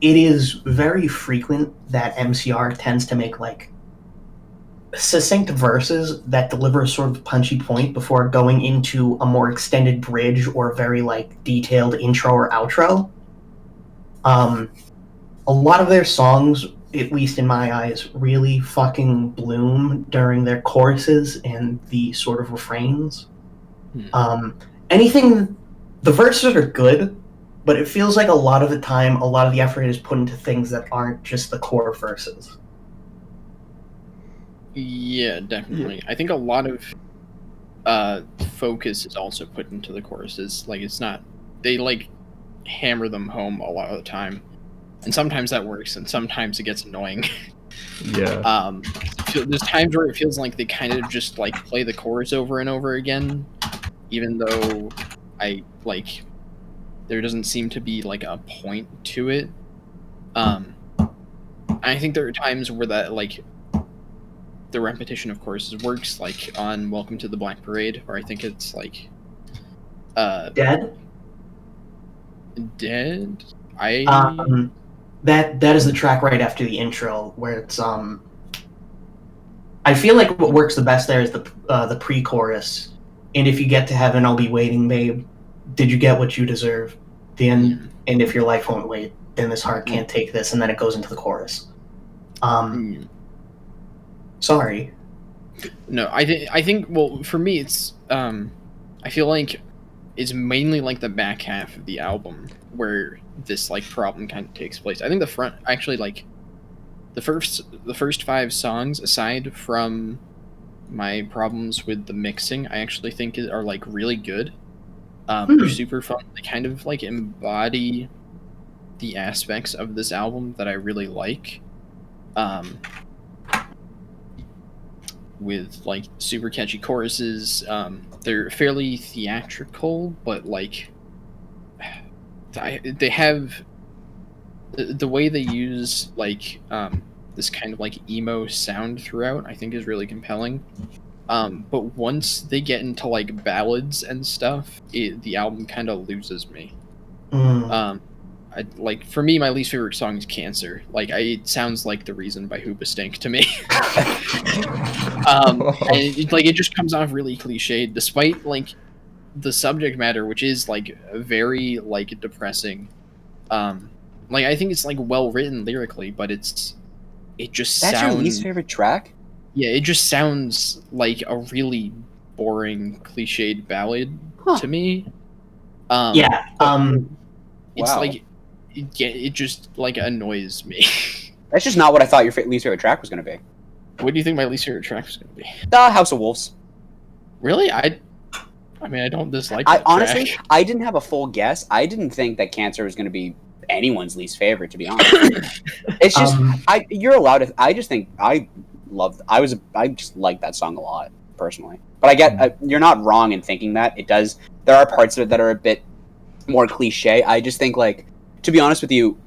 it is very frequent that MCR tends to make like succinct verses that deliver a sort of punchy point before going into a more extended bridge or a very like detailed intro or outro. A lot of their songs, at least in my eyes, really fucking bloom during their choruses and the sort of refrains. The verses are good, but it feels like a lot of the time, a lot of the effort is put into things that aren't just the core verses. Yeah, definitely. I think a lot of focus is also put into the choruses. Like, it's not... They, like, hammer them home a lot of the time. And sometimes that works, and sometimes it gets annoying. Yeah. There's times where it feels like they kind of just, like, play the chorus over and over again, even though there doesn't seem to be, like, a point to it. I think there are times where that, like, the repetition of choruses works, like on Welcome to the Black Parade, where I think it's, like... Dead? Dead? That is the track right after the intro, where it's I feel like what works the best there is the pre-chorus. And if you get to heaven, I'll be waiting, babe. Did you get what you deserve? And if your life won't wait, then this heart can't take this. And then it goes into the chorus. Sorry. No, I think. Well, for me, it's I feel like it's mainly like the back half of the album where this like problem kind of takes place. I think the front, actually, like the first 5 songs, aside from my problems with the mixing, I actually think are like really good. They're super fun. They kind of like embody the aspects of this album that I really like. With like super catchy choruses. They're fairly theatrical, but like they have the way they use like this kind of like emo sound throughout, I think is really compelling. But once they get into like ballads and stuff, the album kind of loses me. Like for me, my least favorite song is "Cancer." Like, it sounds like "The Reason" by Hoobastank to me. And it just comes off really cliched, despite like the subject matter, which is like very like depressing. Like, I think it's like well written lyrically, but it just That's sounds... your least favorite track? Yeah, it just sounds like a really boring, cliched ballad to me. It's wow. like it just like annoys me. That's just not what I thought your least favorite track was going to be. What do you think my least favorite track was going to be? House of Wolves. Really? I mean, I don't dislike I that honestly, track. I didn't have a full guess. I didn't think that Cancer was going to be anyone's least favorite, to be honest. It's just you're allowed to. I just think I just like that song a lot personally. But I get you're not wrong in thinking that. It does. There are parts of it that are a bit more cliche. I just think, like, to be honest with you,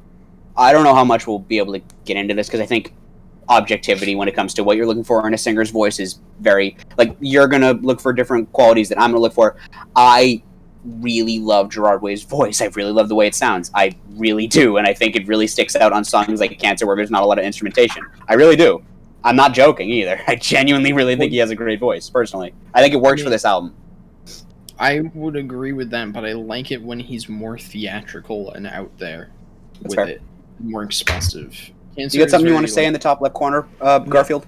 I don't know how much we'll be able to get into this, because I think objectivity when it comes to what you're looking for in a singer's voice is very, like, you're gonna look for different qualities that I'm gonna look for. I really love Gerard Way's voice. I really love the way it sounds. I really do, and I think it really sticks out on songs like Cancer, where there's not a lot of instrumentation. I really do. I'm not joking either. I genuinely really think he has a great voice, personally. I think it works for this album. I would agree with them, but I like it when he's more theatrical and out there with fair. it, more expressive. Cancer You got something you want very, to say in the top left corner, Garfield?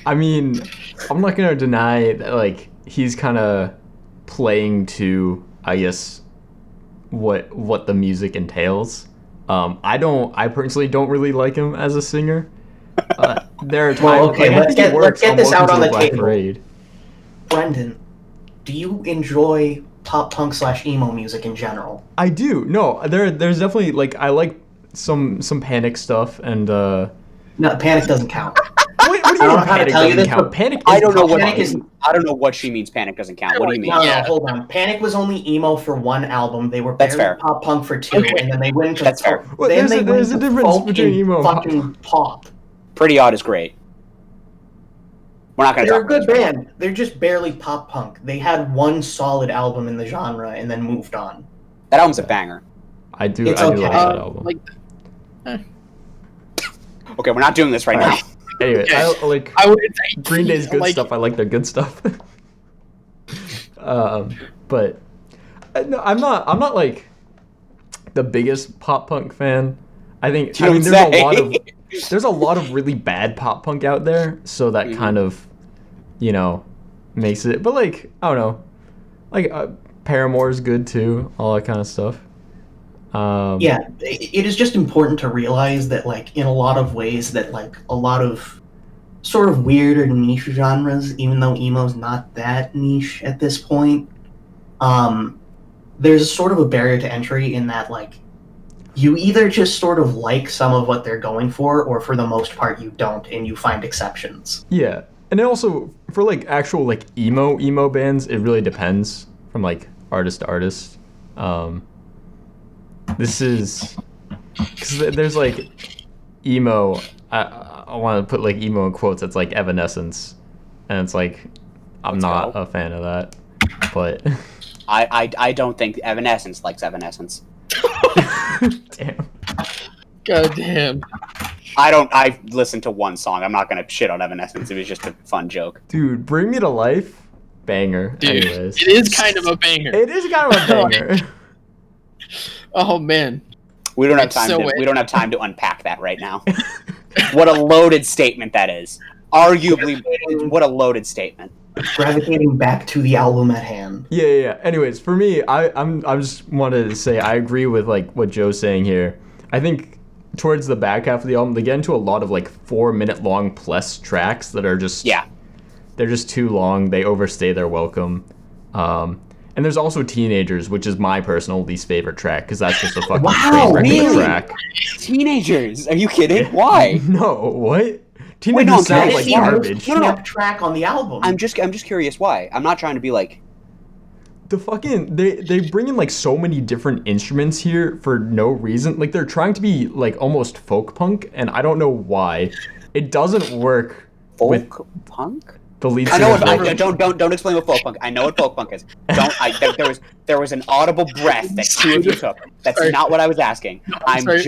I mean, I'm not gonna deny that, like, he's kind of playing to, I guess, what the music entails. I personally don't really like him as a singer. There are times. Well, okay, like, let's get this out on the table. Parade. Brendan, do you enjoy pop punk / emo music in general? I do. No, there's definitely, like, I like some Panic stuff, and No, Panic doesn't count. What do you mean know how to Panic tell you doesn't this, count? but Panic is I don't know what Panic is. I don't know what she means. Panic doesn't count. What do you mean? No, hold on. Panic was only emo for 1 album. They were That's barely fair. pop punk for 2, and then they went into That's fair. Well, then they there's went a to difference folk between and emo and fucking pop. Pretty Odd is great. We're not going to They're talk a good about this right band. They're just barely pop punk. They had one solid album in the genre and then moved on. now. That album's a banger. I do It's like okay. that album. Okay, we're not doing this right now. Anyway, Okay. I would Green Day's good like, stuff. I like their good stuff. But no, I'm not like the biggest pop punk fan. I think You don't there's say. there's a lot of really bad pop punk out there, so that kind of makes it. But like I don't know, like Paramore's good too, all that kind of stuff. Yeah, it is just important to realize that, like, in a lot of ways, that like a lot of sort of weird or niche genres, even though emo's not that niche at this point, there's sort of a barrier to entry in that, like, you either just sort of like some of what they're going for, or for the most part you don't, and you find exceptions. Yeah, and then also for like actual like emo bands, it really depends from like artist to artist. This is because there's like emo. I want to put like emo in quotes. It's like Evanescence, and it's like I'm Let's not go. a fan of that. But I don't think Evanescence likes Evanescence. damn, God damn. I listened to one song. I'm not gonna shit on Evanescence. It was just a fun joke. dude, Bring Me to Life, banger. Dude, Anyways, it is kind of a banger. It is kind of a banger. Oh man. We don't have It's time so to wet. we don't have time to unpack that right now. What a loaded statement that is. Arguably, what a loaded statement. Gravitating back to the album at hand. Yeah. Anyways, for me, I'm just wanted to say I agree with like what Joe's saying here. I think towards the back half of the album, they get into a lot of like 4-minute long plus tracks that are just they're just too long. They overstay their welcome. And there's also Teenagers, which is my personal least favorite track because that's just a fucking Wow, train wreck of a really? track. Teenagers? Are you kidding? Why? No, what? Wait, Teenagers no, I'm sounds serious. like the most garbage. No, no. snap track on the album. I'm just curious why. I'm not trying to be like. The fucking they bring in like so many different instruments here for no reason. Like they're trying to be like almost folk punk, and I don't know why. It doesn't work with Folk punk? the lead I singer. know what. vocal. Don't explain what folk punk. I know what folk punk is. There was an audible breath that two of you took. That's Sorry. not what I was asking. I'm sorry.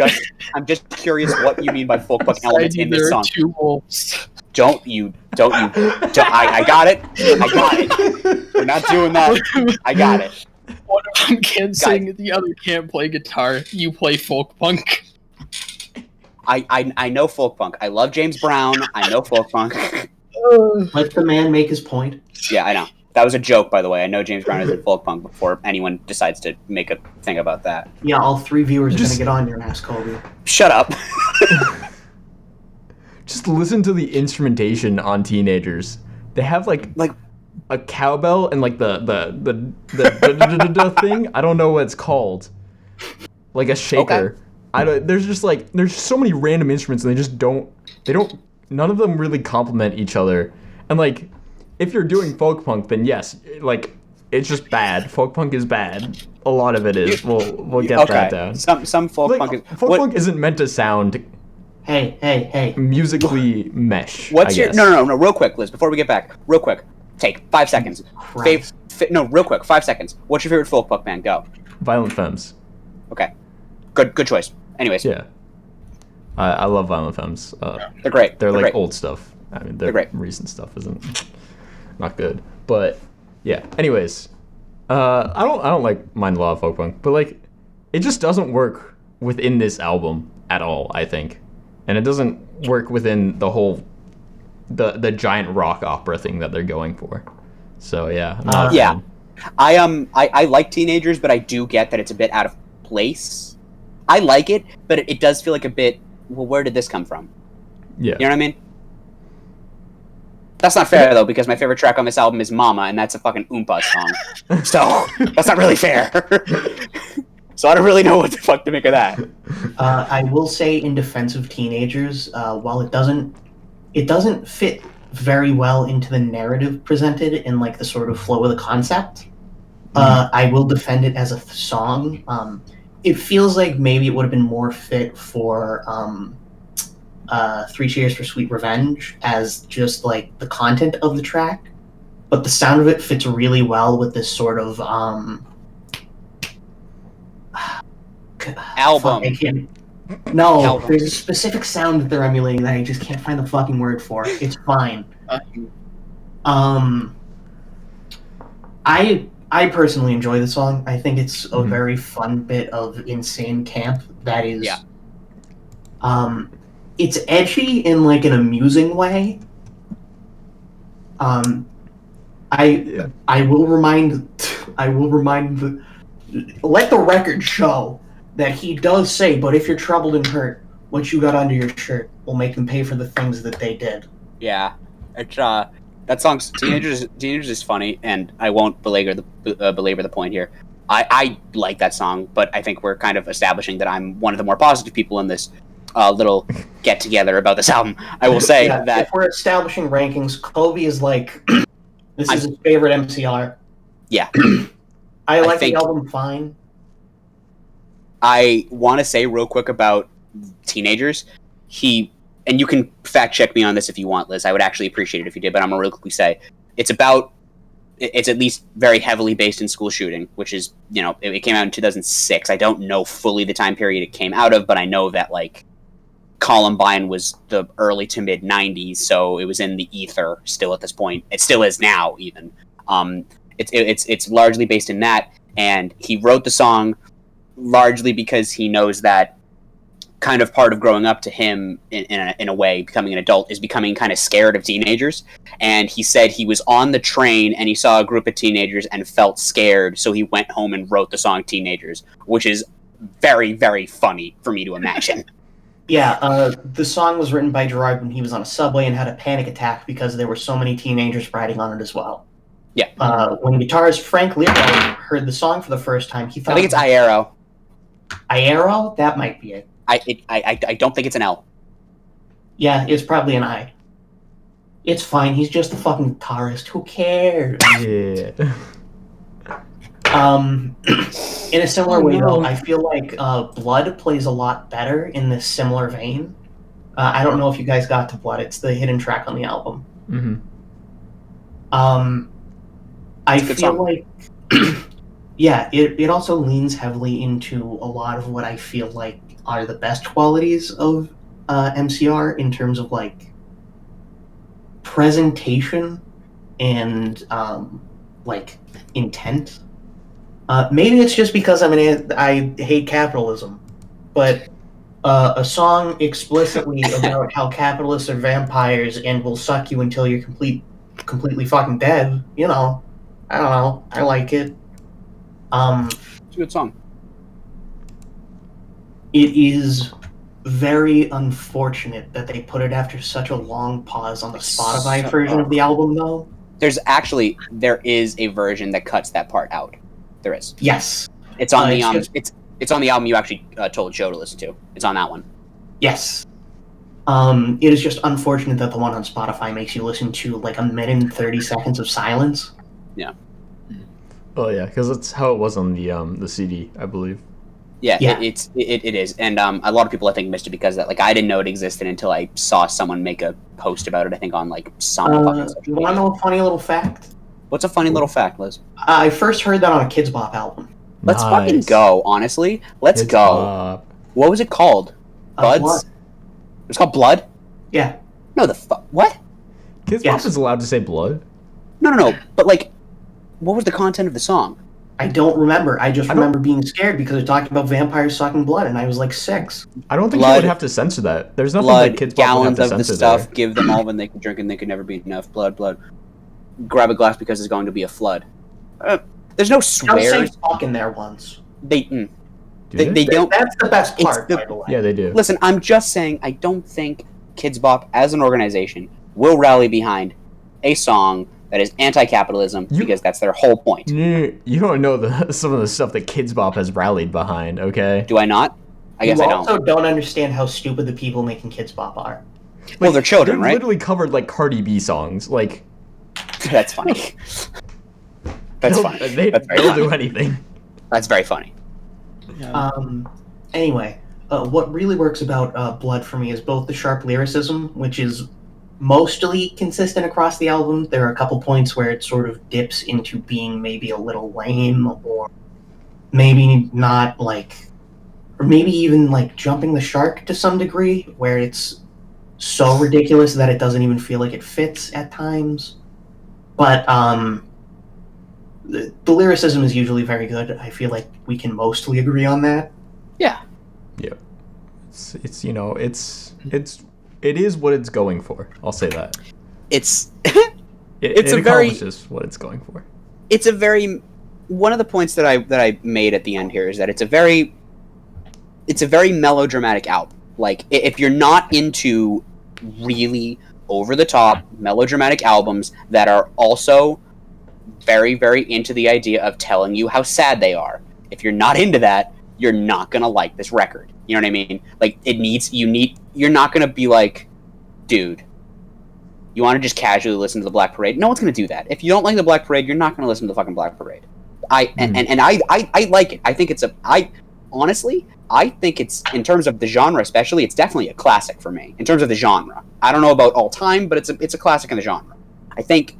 just curious what you mean by folk punk elements in this There are song. 2 wolves. I got it. I got it. We're not doing that. I got it. One of them can't sing, the other can't play guitar. You play folk punk. I know folk punk. I love James Brown. I know folk punk. Let the man make his point. Yeah, I know. That was a joke, by the way. I know James Brown is in folk punk before anyone decides to make a thing about that. Yeah, all 3 viewers are Just- gonna get on your ass, Kobe. Shut up. Just listen to the instrumentation on Teenagers. They have like a cowbell and like the thing. I don't know what it's called. Like a shaker. Okay. There's so many random instruments and they don't none of them really complement each other. And like if you're doing folk punk, then yes, like it's just bad. Folk punk is bad. A lot of it is. We'll get that down. Some folk Like, punk is. folk punk isn't meant to sound Hey. musically mesh. What's I your guess. no? Real quick, Liz. Before we get back, real quick, take 5 seconds. Christ. No, real quick, 5 seconds. What's your favorite folk punk band? Go. Violent Femmes. Okay, good choice. Anyways, Yeah. I love Violent Femmes. they're great. They're like great. old stuff. I mean, their They're great. recent stuff isn't not good. But yeah. Anyways, I don't like mind a lot of folk punk, but like it just doesn't work within this album at all, I think. And it doesn't work within the whole the giant rock opera thing that they're going for. So yeah. I'm not a Yeah. fan. I like Teenagers, but I do get that it's a bit out of place. I like it, but it does feel like a bit. Well, where did this come from? Yeah. You know what I mean? That's not fair though, because my favorite track on this album is "Mama," and that's a fucking Oompa song. So that's not really fair. So I don't really know what the fuck to make of that. I will say, in defense of Teenagers, while it doesn't fit very well into the narrative presented in like the sort of flow of the concept, I will defend it as a song. It feels like maybe it would have been more fit for Three Cheers for Sweet Revenge as just like the content of the track, but the sound of it fits really well with this sort of Album. I can't. No, Album. there's a specific sound that they're emulating that I just can't find the fucking word for. It's fine. I personally enjoy the song. I think it's a very fun bit of insane camp that is. Yeah. It's edgy in like an amusing way. I will remind let the record show that he does say, but if you're troubled and hurt, what you got under your shirt will make them pay for the things that they did. Yeah. It's, that song's Teenagers is funny, and I won't belabor the point here. I like that song, but I think we're kind of establishing that I'm one of the more positive people in this little get together about this album. I will say that if we're establishing rankings, Kobe is like this is his favorite MCR. Yeah. I like the album fine. I want to say real quick about Teenagers. And you can fact check me on this if you want, Liz. I would actually appreciate it if you did, but I'm going to real quickly say it's at least very heavily based in school shooting, which is, it came out in 2006. I don't know fully the time period it came out of, but I know that, like, Columbine was the early to mid 90s, so it was in the ether still at this point. It still is now, even. It's largely based in that, and he wrote the song largely because he knows that kind of part of growing up to him in a way, becoming an adult, is becoming kind of scared of teenagers. And he said he was on the train and he saw a group of teenagers and felt scared, so he went home and wrote the song Teenagers, which is very, very funny for me to imagine. Yeah, the song was written by Gerard when he was on a subway and had a panic attack because there were so many teenagers riding on it as well. Yeah. When guitarist Frank Lero heard the song for the first time, he thought... I think it's Iero. Iero? That might be it. I don't think it's an L. Yeah, it's probably an I. It's fine, he's just a fucking guitarist. Who cares? Yeah. In a similar way, though, I feel like Blood plays a lot better in this similar vein. I don't know if you guys got to Blood. It's the hidden track on the album. Mm-hmm. I feel like... yeah, it also leans heavily into a lot of what I feel like are the best qualities of MCR in terms of, like, presentation and, like, intent. Maybe it's just because I hate capitalism, but a song explicitly about how capitalists are vampires and will suck you until you're completely fucking dead, I don't know, I like it. It's a good song. It is very unfortunate that they put it after such a long pause on the Spotify version of the album, though. There is a version that cuts that part out. There is. Yes. It's on it's on the album you actually told Joe to listen to. It's on that one. Yes. It is just unfortunate that the one on Spotify makes you listen to like 1 minute and 30 seconds of silence. Yeah. Oh yeah, because that's how it was on the CD, I believe. Yeah. It is, and a lot of people I think missed it because of that. Like I didn't know it existed until I saw someone make a post about it. I think on like some fucking social You want to know a funny little fact? What's a funny little fact, Liz? I first heard that on a Kids Bop album. Let's fucking go. Honestly, let's Kids go. Bop. What was it called? Buds. Blood. It was called Blood. Yeah. No, what? Kids Bop is allowed to say blood? No. But like, what was the content of the song? I don't remember. I just remember being scared because it talked about vampires sucking blood, and I was like 6. I don't think you would have to censor that. There's nothing that Kids Bop would have to censor. Gallons of the stuff. Give them all when they could drink, and they could never be enough. Blood. Grab a glass because there's going to be a flood. There's no swears. Don't say fuck in there once. They don't. That's the best part, by the way. Yeah, they do. Listen, I'm just saying, I don't think Kids Bop, as an organization, will rally behind a song that is anti-capitalism because that's their whole point. You don't know some of the stuff that Kids Bop has rallied behind, okay? Do I not? I guess I don't. You also don't understand how stupid the people making Kids Bop are. Well, they're children, right? They literally covered, like, Cardi B songs. Like... That's funny. That's funny. They'll do anything. That's very funny. Anyway, what really works about Blood for me is both the sharp lyricism, which is mostly consistent across the album. There are a couple points where it sort of dips into being maybe a little lame, or maybe not like, or maybe even like jumping the shark to some degree, where it's so ridiculous that it doesn't even feel like it fits at times. But the lyricism is usually very good. I feel like we can mostly agree on that. Yeah. Yeah. It is what it's going for. I'll say that. It's It a very accomplishes what it's going for. It's a very one of the points that I made at the end here is that it's a very melodramatic album. Like, if you're not into really over the top melodramatic albums that are also very, very into the idea of telling you how sad they are, if you're not into that, you're not gonna like this record. You know what I mean? Like, you're not gonna be like, dude, you want to just casually listen to the Black Parade? No one's gonna do that. If you don't like the Black Parade, you're not gonna listen to the fucking Black Parade. I like it. I think it's, in terms of the genre especially, it's definitely a classic for me. In terms of the genre, I don't know about all time, but it's a classic in the genre. I think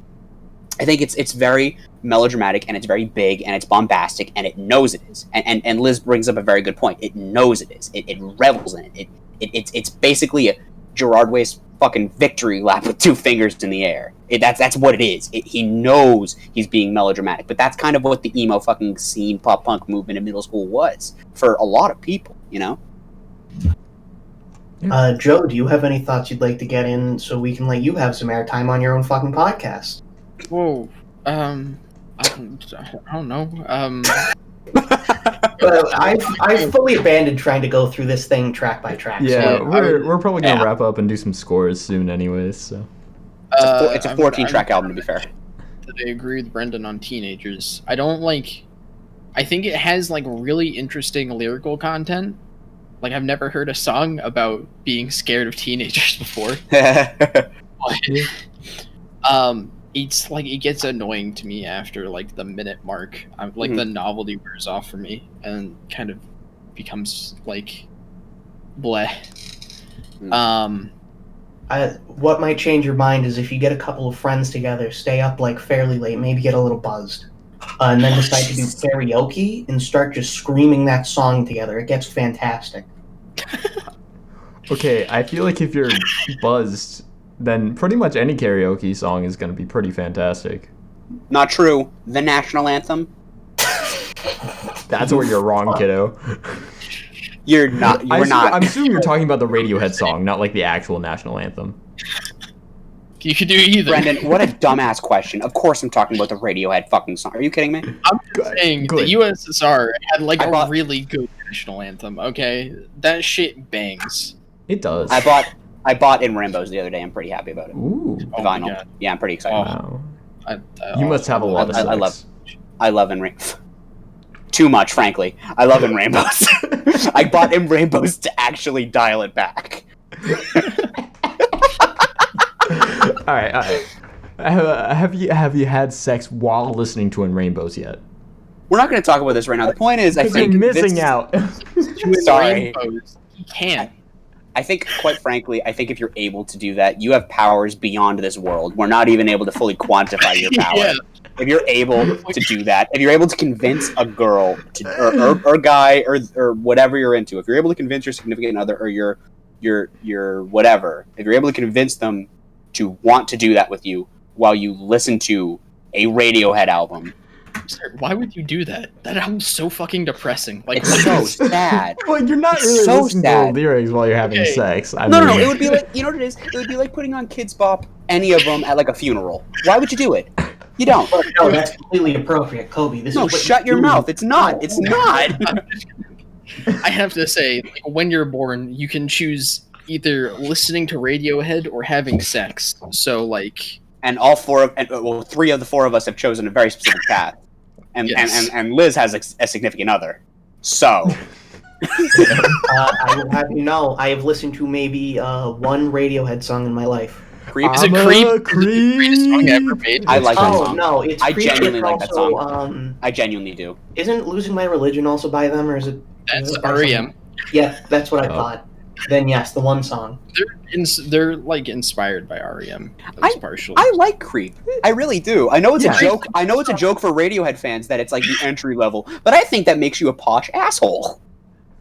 it's very melodramatic, and it's very big, and it's bombastic, and it knows it is. And Liz brings up a very good point. It knows it is. It revels in it. It's basically a Gerard Way's fucking victory lap with two fingers in the air. That's what it is. He knows he's being melodramatic, but that's kind of what the emo fucking scene, pop punk movement in middle school was for a lot of people, you know? Joe, do you have any thoughts you'd like to get in so we can let you have some airtime on your own fucking podcast? Whoa. I don't know. I've fully abandoned trying to go through this thing track by track. Yeah, so we're probably gonna wrap up and do some scores soon, anyways. So it's a 14-track album, to be fair. I agree with Brendan on Teenagers. I think it has like really interesting lyrical content. Like, I've never heard a song about being scared of teenagers before. It's like, it gets annoying to me after like the minute mark. The novelty wears off for me and kind of becomes like bleh. What might change your mind is if you get a couple of friends together, stay up like fairly late, maybe get a little buzzed, and then decide to do karaoke and start just screaming that song together. It gets fantastic. Okay, I feel like if you're buzzed, then pretty much any karaoke song is going to be pretty fantastic. Not true. The national anthem. That's where you're wrong, kiddo. You're not. I'm assuming you're talking about the Radiohead song, not like the actual national anthem. You could do either. Brendan, what a dumbass question. Of course I'm talking about the Radiohead fucking song. Are you kidding me? I'm just saying, the USSR had like a really good national anthem, okay? That shit bangs. It does. I bought In Rainbows the other day. I'm pretty happy about it. Ooh. The vinyl. Yeah, I'm pretty excited. Wow. You must have a lot of sex. I love In Rainbows. Too much, frankly. I love In Rainbows. I bought In Rainbows to actually dial it back. All right. Have you had sex while listening to In Rainbows yet? We're not going to talk about this right now. The point is, I think you're missing out. Sorry, Rainbows, you can't. I think, quite frankly, if you're able to do that, you have powers beyond this world. We're not even able to fully quantify your power. Yeah. If you're able to do that, if you're able to convince a girl or guy or whatever you're into, if you're able to convince your significant other or your whatever, if you're able to convince them to want to do that with you while you listen to a Radiohead album. Sir, why would you do that? That album's so fucking depressing. Like, it's so sad. Well, you're not really so listening to the lyrics while you're having sex. No. It would be like, you know what it is? It would be like putting on Kids Bop, any of them, at like a funeral. Why would you do it? You don't. No, that's completely appropriate, Kobe. Shut your mouth. It's not. It's not. I have to say, like, when you're born, you can choose either listening to Radiohead or having sex. So, like... And three of the four of us have chosen a very specific path. And Liz has a significant other. So... I will have you know, I have listened to maybe one Radiohead song in my life. Creep. Is it Creep? Creep. Song ever made? I like that song. No, it's I Creep. genuinely like also, that song. I genuinely do. Isn't Losing My Religion also by them, or is it? That's REM. Yeah, that's what I thought. Then yes, the one song. They're like inspired by REM. At least partially. I like Creep. I really do. I know it's Yeah. a joke. I know it's a joke for Radiohead fans that it's like the entry level, but I think that makes you a posh asshole.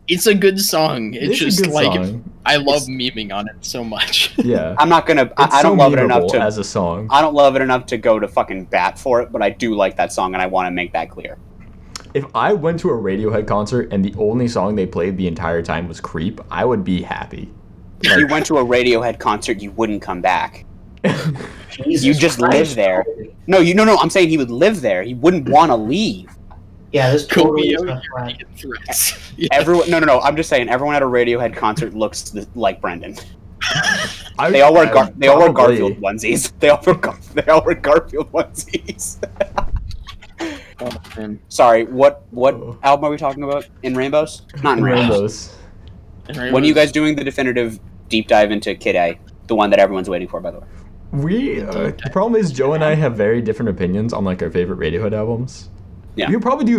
It's a good song. It's a just good like song. I love memeing on it so much. Yeah. I'm not gonna. It's I don't so love it enough memeable to. as a song. I don't love it enough to go to fucking bat for it, but I do like that song, and I want to make that clear. If I went to a Radiohead concert and the only song they played the entire time was Creep, I would be happy. If you went to a Radiohead concert, you wouldn't come back. Jesus You just Christ, live there. Kobe. No, I'm saying he would live there. He wouldn't want to leave. Yeah, this totally is Kobe, a threat. threats. Yeah. Everyone, no. I'm just saying, everyone at a Radiohead concert looks like Brendan. I- They all wear probably. Garfield onesies. They all wear Garfield onesies. Oh, man. Sorry, what Oh. album are we talking about? In Rainbows? Not in Rainbows. Rainbows. When are you guys doing the definitive deep dive into Kid A? The one that everyone's waiting for, by the way. The problem is Joe and I have very different opinions on like our favorite Radiohead albums. Yeah. We would probably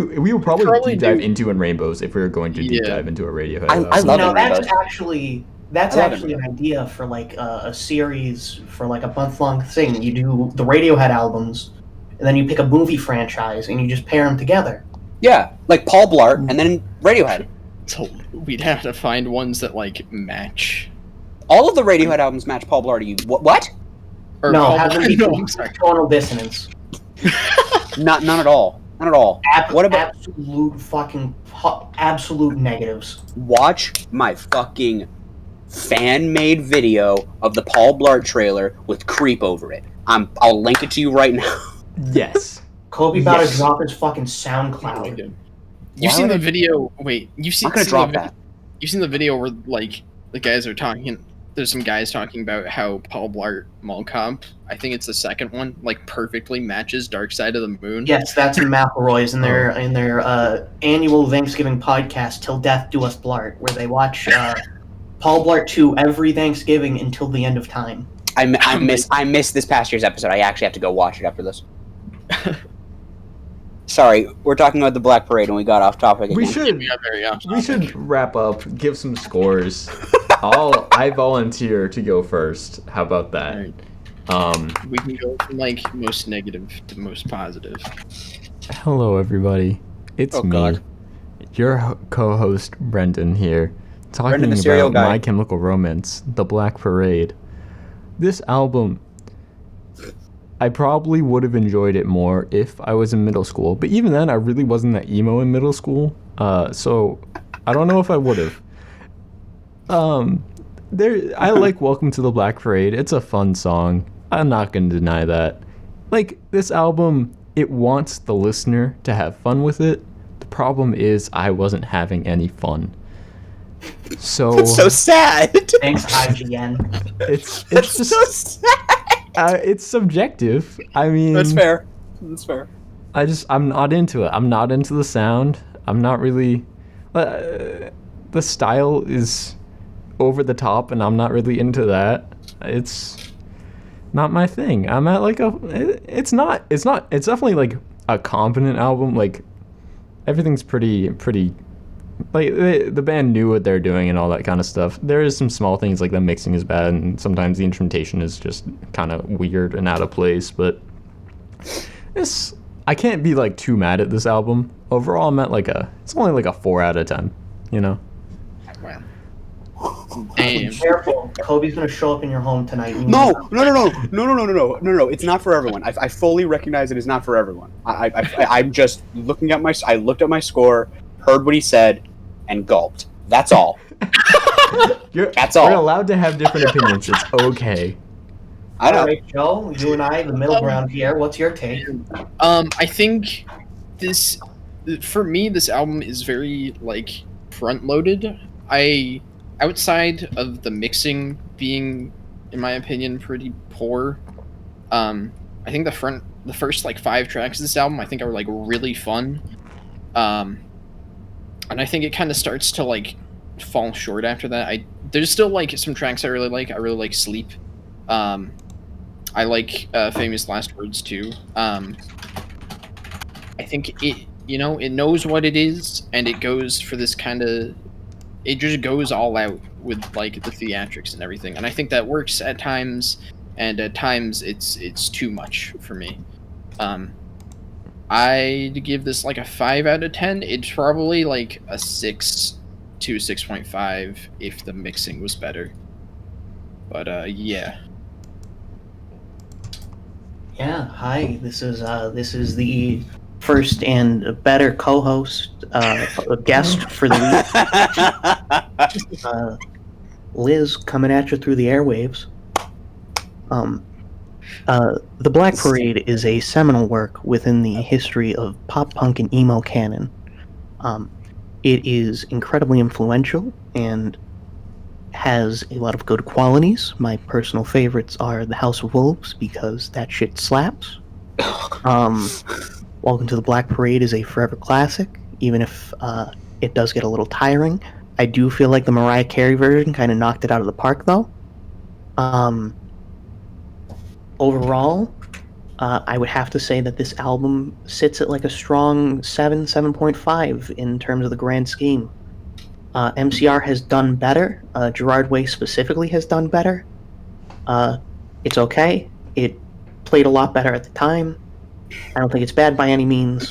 Probably deep dive do. into in Rainbows if we were going to deep Yeah. dive into a Radiohead I album. love No, it, that's Rainbows. that's I love actually it. an idea for like a series for like a month-long thing. You do the Radiohead albums, and then you pick a movie franchise and you just pair them together. Yeah, like Paul Blart and then Radiohead. So we'd have to find ones that like match. All of the Radiohead albums match Paul Blart. Are you what? Or No, Paul- have them be no, I'm sorry. tonal dissonance. None at all. Not at all. What about absolute negatives? watch my fucking fan-made video of the Paul Blart trailer with Creep over it? I'll link it to you right now. Yes. Kobe about Yes. to drop his fucking Oh, SoundCloud. good. Why You've seen would the video. Wait, you've seen, I'm not gonna seen drop the, that. You've seen the video where like the guys are talking. There's some guys talking about how Paul Blart Mall Cop, I think it's the second one, like perfectly matches Dark Side of the Moon. Yes, that's in McElroy's in their annual Thanksgiving podcast, Till Death Do Us Blart, where they watch Paul Blart 2 every Thanksgiving until the end of time. I missed this past year's episode. I actually have to go watch it after this. Sorry, we're talking about the Black Parade and we got off topic again. We got very off We topic. should wrap up, give some scores. I volunteer to go first. How about that? Alright. We can go from like most negative to most positive. Hello everybody. It's Oh, me. God. Your co-host Brendan here, talking Brendan, the serial about guy. My Chemical Romance, The Black Parade. This album, I probably would have enjoyed it more if I was in middle school, but even then I really wasn't that emo in middle school, so I don't know if I would have. I like Welcome to the Black Parade. It's a fun song. I'm not gonna deny that. Like, this album, it wants the listener to have fun with it. The problem is I wasn't having any fun. So That's so sad. Thanks, IGN. it's That's just so sad. it's subjective. I mean, That's fair. That's fair. I'm not into it. I'm not into the sound. I'm not really. The style is over the top, and I'm not really into that. It's not my thing. I'm at like a. It's not. It's definitely like a competent album. Like everything's pretty. Like the band knew what they're doing and all that kind of stuff. There is some small things like the mixing is bad, and sometimes the instrumentation is just kind of weird and out of place. But I can't be like too mad at this album. Overall, I'm at it's only like a 4 out of 10. You know. Wow. Be Damn. careful. Kobe's gonna show up in your home tonight. No. It's not for everyone. I fully recognize it is not for everyone. I'm just looking at I looked at my score, heard what he said, and gulped. That's all. That's all. We're allowed to have different opinions. It's okay. I know. All right, Joe, you and I, the middle ground here. What's your take? I think for me, this album is very like front loaded. Outside of the mixing being, in my opinion, pretty poor. I think the first like 5 tracks of this album, I think are like really fun. And I think it kind of starts to like fall short after that. There's still like some tracks I really like. I really like Sleep. I like Famous Last Words too. I think it knows what it is, and it goes for this kind of it just goes all out with like the theatrics and everything, and I think that works at times, and at times it's too much for me. I'd give this like a 5 out of 10. It's probably like a 6 to 6.5 if the mixing was better. But yeah. Yeah, hi. This is the first and better co-host, guest for the week. Liz coming at you through the airwaves. The Black Parade is a seminal work within the history of pop punk and emo canon. It is incredibly influential and has a lot of good qualities. My personal favorites are The House of Wolves, because that shit slaps. Welcome to the Black Parade is a forever classic, even if it does get a little tiring. I do feel like the Mariah Carey version kind of knocked it out of the park, though. Overall, I would have to say that this album sits at like a strong 7.5 in terms of the grand scheme. MCR has done better. Gerard Way specifically has done better. It's okay. It played a lot better at the time. I don't think it's bad by any means.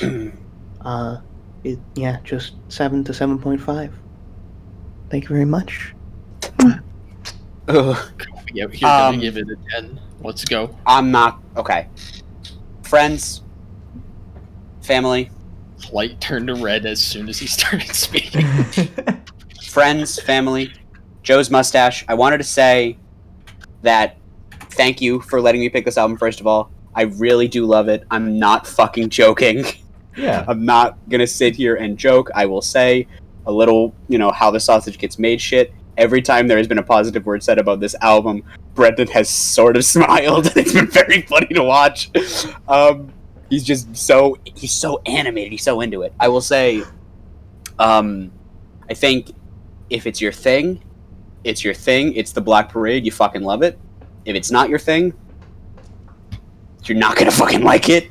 Just 7 to 7.5. Thank you very much. Ugh. You're gonna give it a 10. Let's go. I'm not okay. Friends, family, Light turned to red as soon as he started speaking. friends, family, Joe's mustache. I wanted to say that thank you for letting me pick this album, first of all. I really do love it. I'm not fucking joking. Yeah. I'm not gonna sit here and joke. I will say a little, how the sausage gets made shit. Every time there has been a positive word said about this album, Brendan has sort of smiled. It's been very funny to watch. He's so animated. He's so into it. I will say, I think if it's your thing, it's your thing. It's the Black Parade. You fucking love it. If it's not your thing, you're not gonna fucking like it.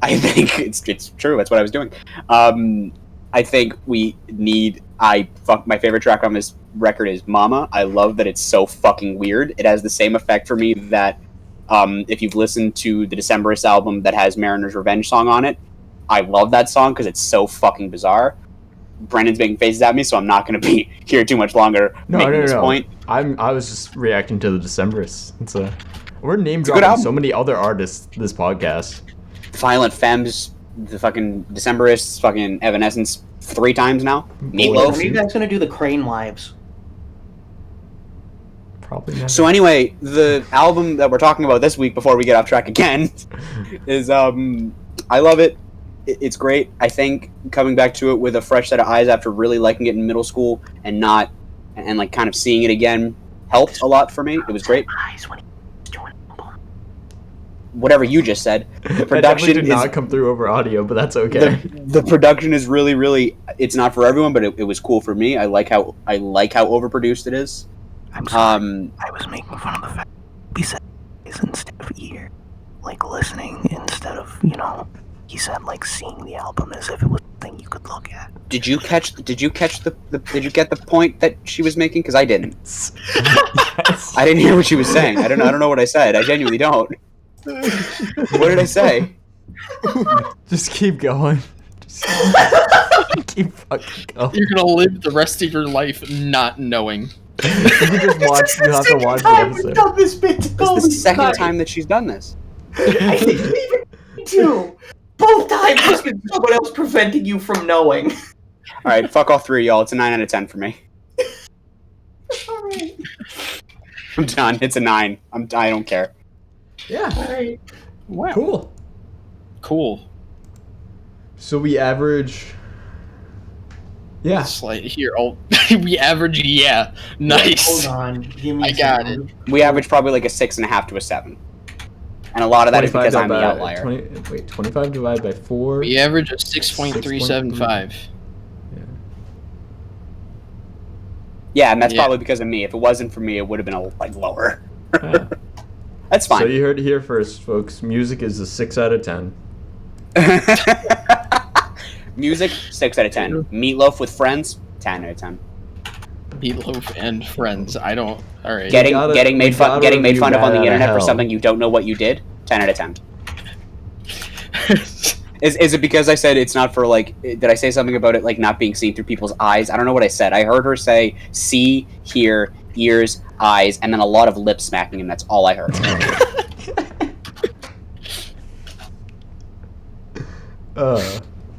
I think it's true. That's what I was doing. I think my favorite track on this record is Mama. I love that it's so fucking weird. It has the same effect for me that if you've listened to the Decemberist album that has Mariner's Revenge song on it, I love that song because it's so fucking bizarre. Brendan's making faces at me, so I'm not going to be here too much longer making this point. I was just reacting to the Decemberists. We're name dropping so many other artists this podcast. Violent Femmes, the fucking Decemberists, fucking Evanescence 3 times now. When are you guys gonna do the Crane Lives? Probably not. So anyway, the album that we're talking about this week, before we get off track again, is I love it. It's great. I think coming back to it with a fresh set of eyes after really liking it in middle school and like kind of seeing it again helped a lot for me. It was great. Whatever you just said. The production did not come through over audio, but that's okay. The production is really, really. It's not for everyone, but it was cool for me. I like how overproduced it is. I'm sorry. I was making fun of the fact he said instead of ear, like listening instead of he said like seeing the album as if it was a thing you could look at. Did you get the point that she was making? Because I didn't. Yes. I didn't hear what she was saying. I don't know what I said. I genuinely don't. What did I say? Just keep going. Just keep fucking going. You're gonna live the rest of your life not knowing. You have to watch the episode. This bit It's the second time that she's done this. I didn't even do. Both times there's been someone else preventing you from knowing. Alright, fuck all 3 of y'all. It's a 9 out of 10 for me. Alright. I'm done. It's a 9. I don't care. Yeah. Alright. Wow. Cool. So we average. Yeah. Slight here. Oh, we average. Yeah. Nice. Hold on. Give me I got it. We average probably like a 6.5 to a 7. And a lot of that is because I'm the outlier. 25 divided by 4. We average a 6.375. Yeah, and that's probably because of me. If it wasn't for me, it would have been lower. Yeah. That's fine. So you heard it here first, folks. Music is a 6 out of 10. Music, 6 out of 10. Meatloaf with friends, 10 out of 10. Meatloaf and Friends. I don't. All right. Getting made fun of on the Bat Out of internet for Hell. something you don't know what you did. 10 out of 10. Is it because I said it's not for like? Did I say something about it like not being seen through people's eyes? I don't know what I said. I heard her say see, hear, ears, eyes, and then a lot of lip smacking, and that's all I heard.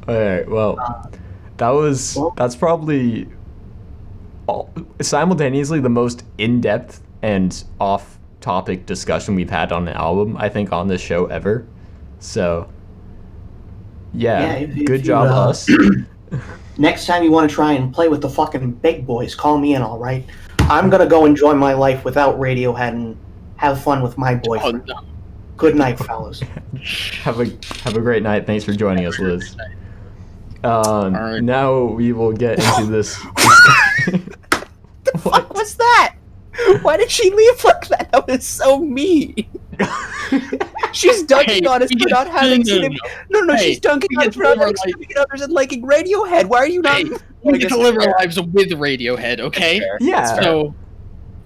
Alright, well, that's probably simultaneously the most in-depth and off-topic discussion we've had on an album, I think, on this show ever. So, yeah, if good you, job, us. Next time you want to try and play with the fucking big boys, call me in, all right? I'm gonna go enjoy my life without Radiohead and have fun with my boyfriend. Oh, no. Good night, fellas. Have a great night. Thanks for joining us, Liz. right. Now we will get into this. What was that? Why did she leave like that? That was so mean. She's dunking on us for not having seen it. No, Hey, she's dunking we on get us for not to live having our significant others and liking Radiohead. Why are you not? Hey, we get to live our lives with Radiohead, okay? Yeah. So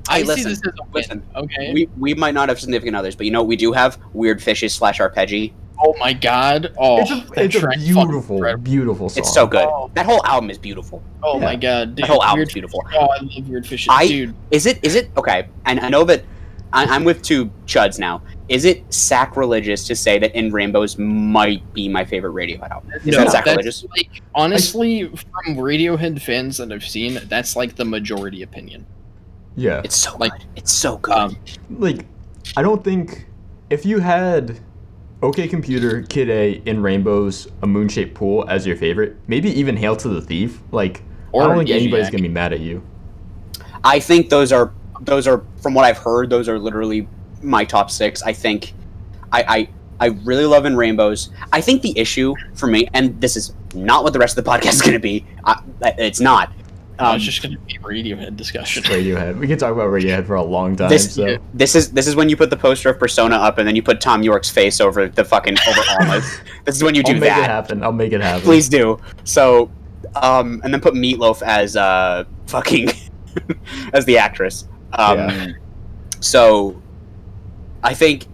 I Hey, see listen, this as a win, listen. okay? We might not have significant others, but you know what we do have? Weird Fishes / Arpeggi. Oh my god! Oh, It's that a track fucking beautiful, incredible. beautiful song. It's so good. Oh. That whole album is beautiful. Oh Yeah. my god, dude! That whole album's Weird beautiful. Fishes. Oh, I love Weird Fishes, dude. Is it okay? And I know that I'm with two chuds now. Is it sacrilegious to say that In Rainbows might be my favorite Radiohead album? Is that sacrilegious? That's, like, honestly, from Radiohead fans that I've seen, that's like the majority opinion. Yeah. It's so like, good. It's so good. Like, I don't think if you had OK Computer, Kid A, In Rainbows, A Moon-Shaped Pool as your favorite, maybe even Hail to the Thief, like, I don't think anybody's gonna be mad at you. I think those are from what I've heard, those are literally my top 6. I think I really love In Rainbows. I think the issue for me, and this is not what the rest of the podcast is going to be. It's not. It's just going to be Radiohead discussion. Radiohead. We can talk about Radiohead for a long time. This is when you put the poster of Persona up and then you put Tom York's face over the fucking over Alma's. This is when you do that. I'll make it happen. I'll make it happen. Please do. So, and then put Meatloaf as fucking as the actress. So, I think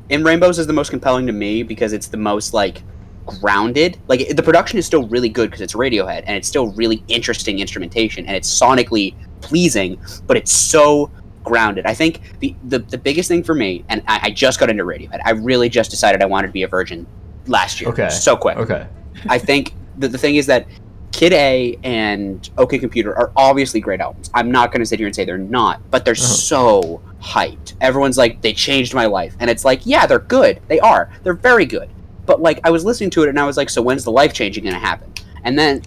In Rainbows is the most compelling to me because it's the most like grounded. Like the production is still really good because it's Radiohead and it's still really interesting instrumentation and it's sonically pleasing, but it's so grounded. I think the biggest thing for me, and I just got into Radiohead. I really just decided I wanted to be a virgin last year. Okay. So quick. Okay. I think the thing is that Kid A and OK Computer are obviously great albums. I'm not going to sit here and say they're not, but they're so hyped. Everyone's like, they changed my life. And it's like, yeah, they're good. They are. They're very good. But like, I was listening to it and I was like, so when's the life changing going to happen? And then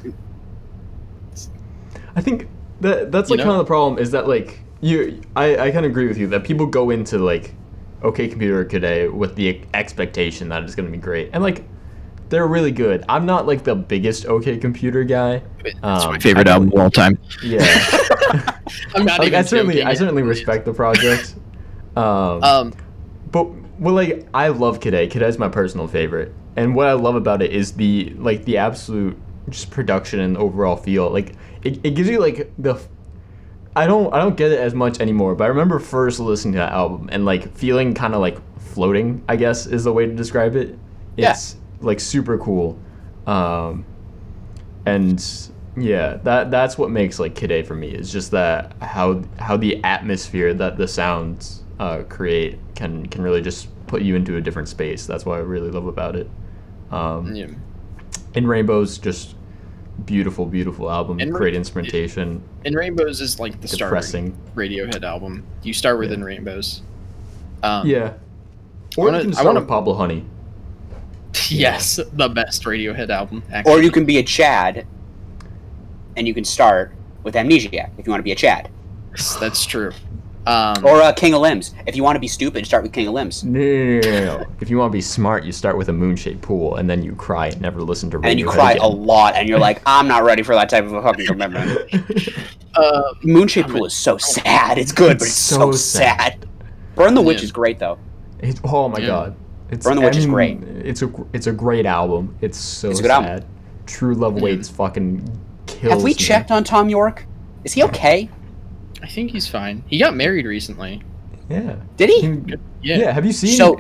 I think that's like kind of the problem is that like I kind of agree with you that people go into like OK Computer today with the expectation that it's going to be great. And like they're really good. I'm not like the biggest OK Computer guy. It's my favorite album of all time. Yeah. I'm not like, even I certainly respect the project. But well, like I love Kid A. Kid A is my personal favorite, and what I love about it is the absolute just production and overall feel. Like it gives you like I don't get it as much anymore, but I remember first listening to that album and like feeling kind of like floating, I guess is the way to describe it. It's like super cool. And yeah, that's what makes like Kid A for me is just that how the atmosphere that the sounds create can really just put you into a different space. That's what I really love about it. In Rainbows, just beautiful album, great instrumentation. In Rainbows is like the starting Radiohead album. You start with In Rainbows. Or you can start with Pablo Honey. Yes, the best Radiohead album. Actually. Or you can be a Chad, and you can start with Amnesiac if you want to be a Chad. That's true. Or King of Limbs. If you want to be stupid, start with King of Limbs. No. If you want to be smart, you start with A Moon-Shaped Pool, and then you cry and never listen to Radiohead. And you cry again. a lot, and you're like, I'm not ready for that type of a fucking commitment. Moon-Shaped Pool is so sad. It's good, but it's so sad. Burn the Witch is great, though. Oh my god. Burn the Witch is great. It's a great album. It's so It's a good sad. album. True Love Waits fucking kills Have we me. checked on Tom York? Is he okay? I think he's fine. He got married recently. Yeah. Did he? Yeah. Have you seen? So-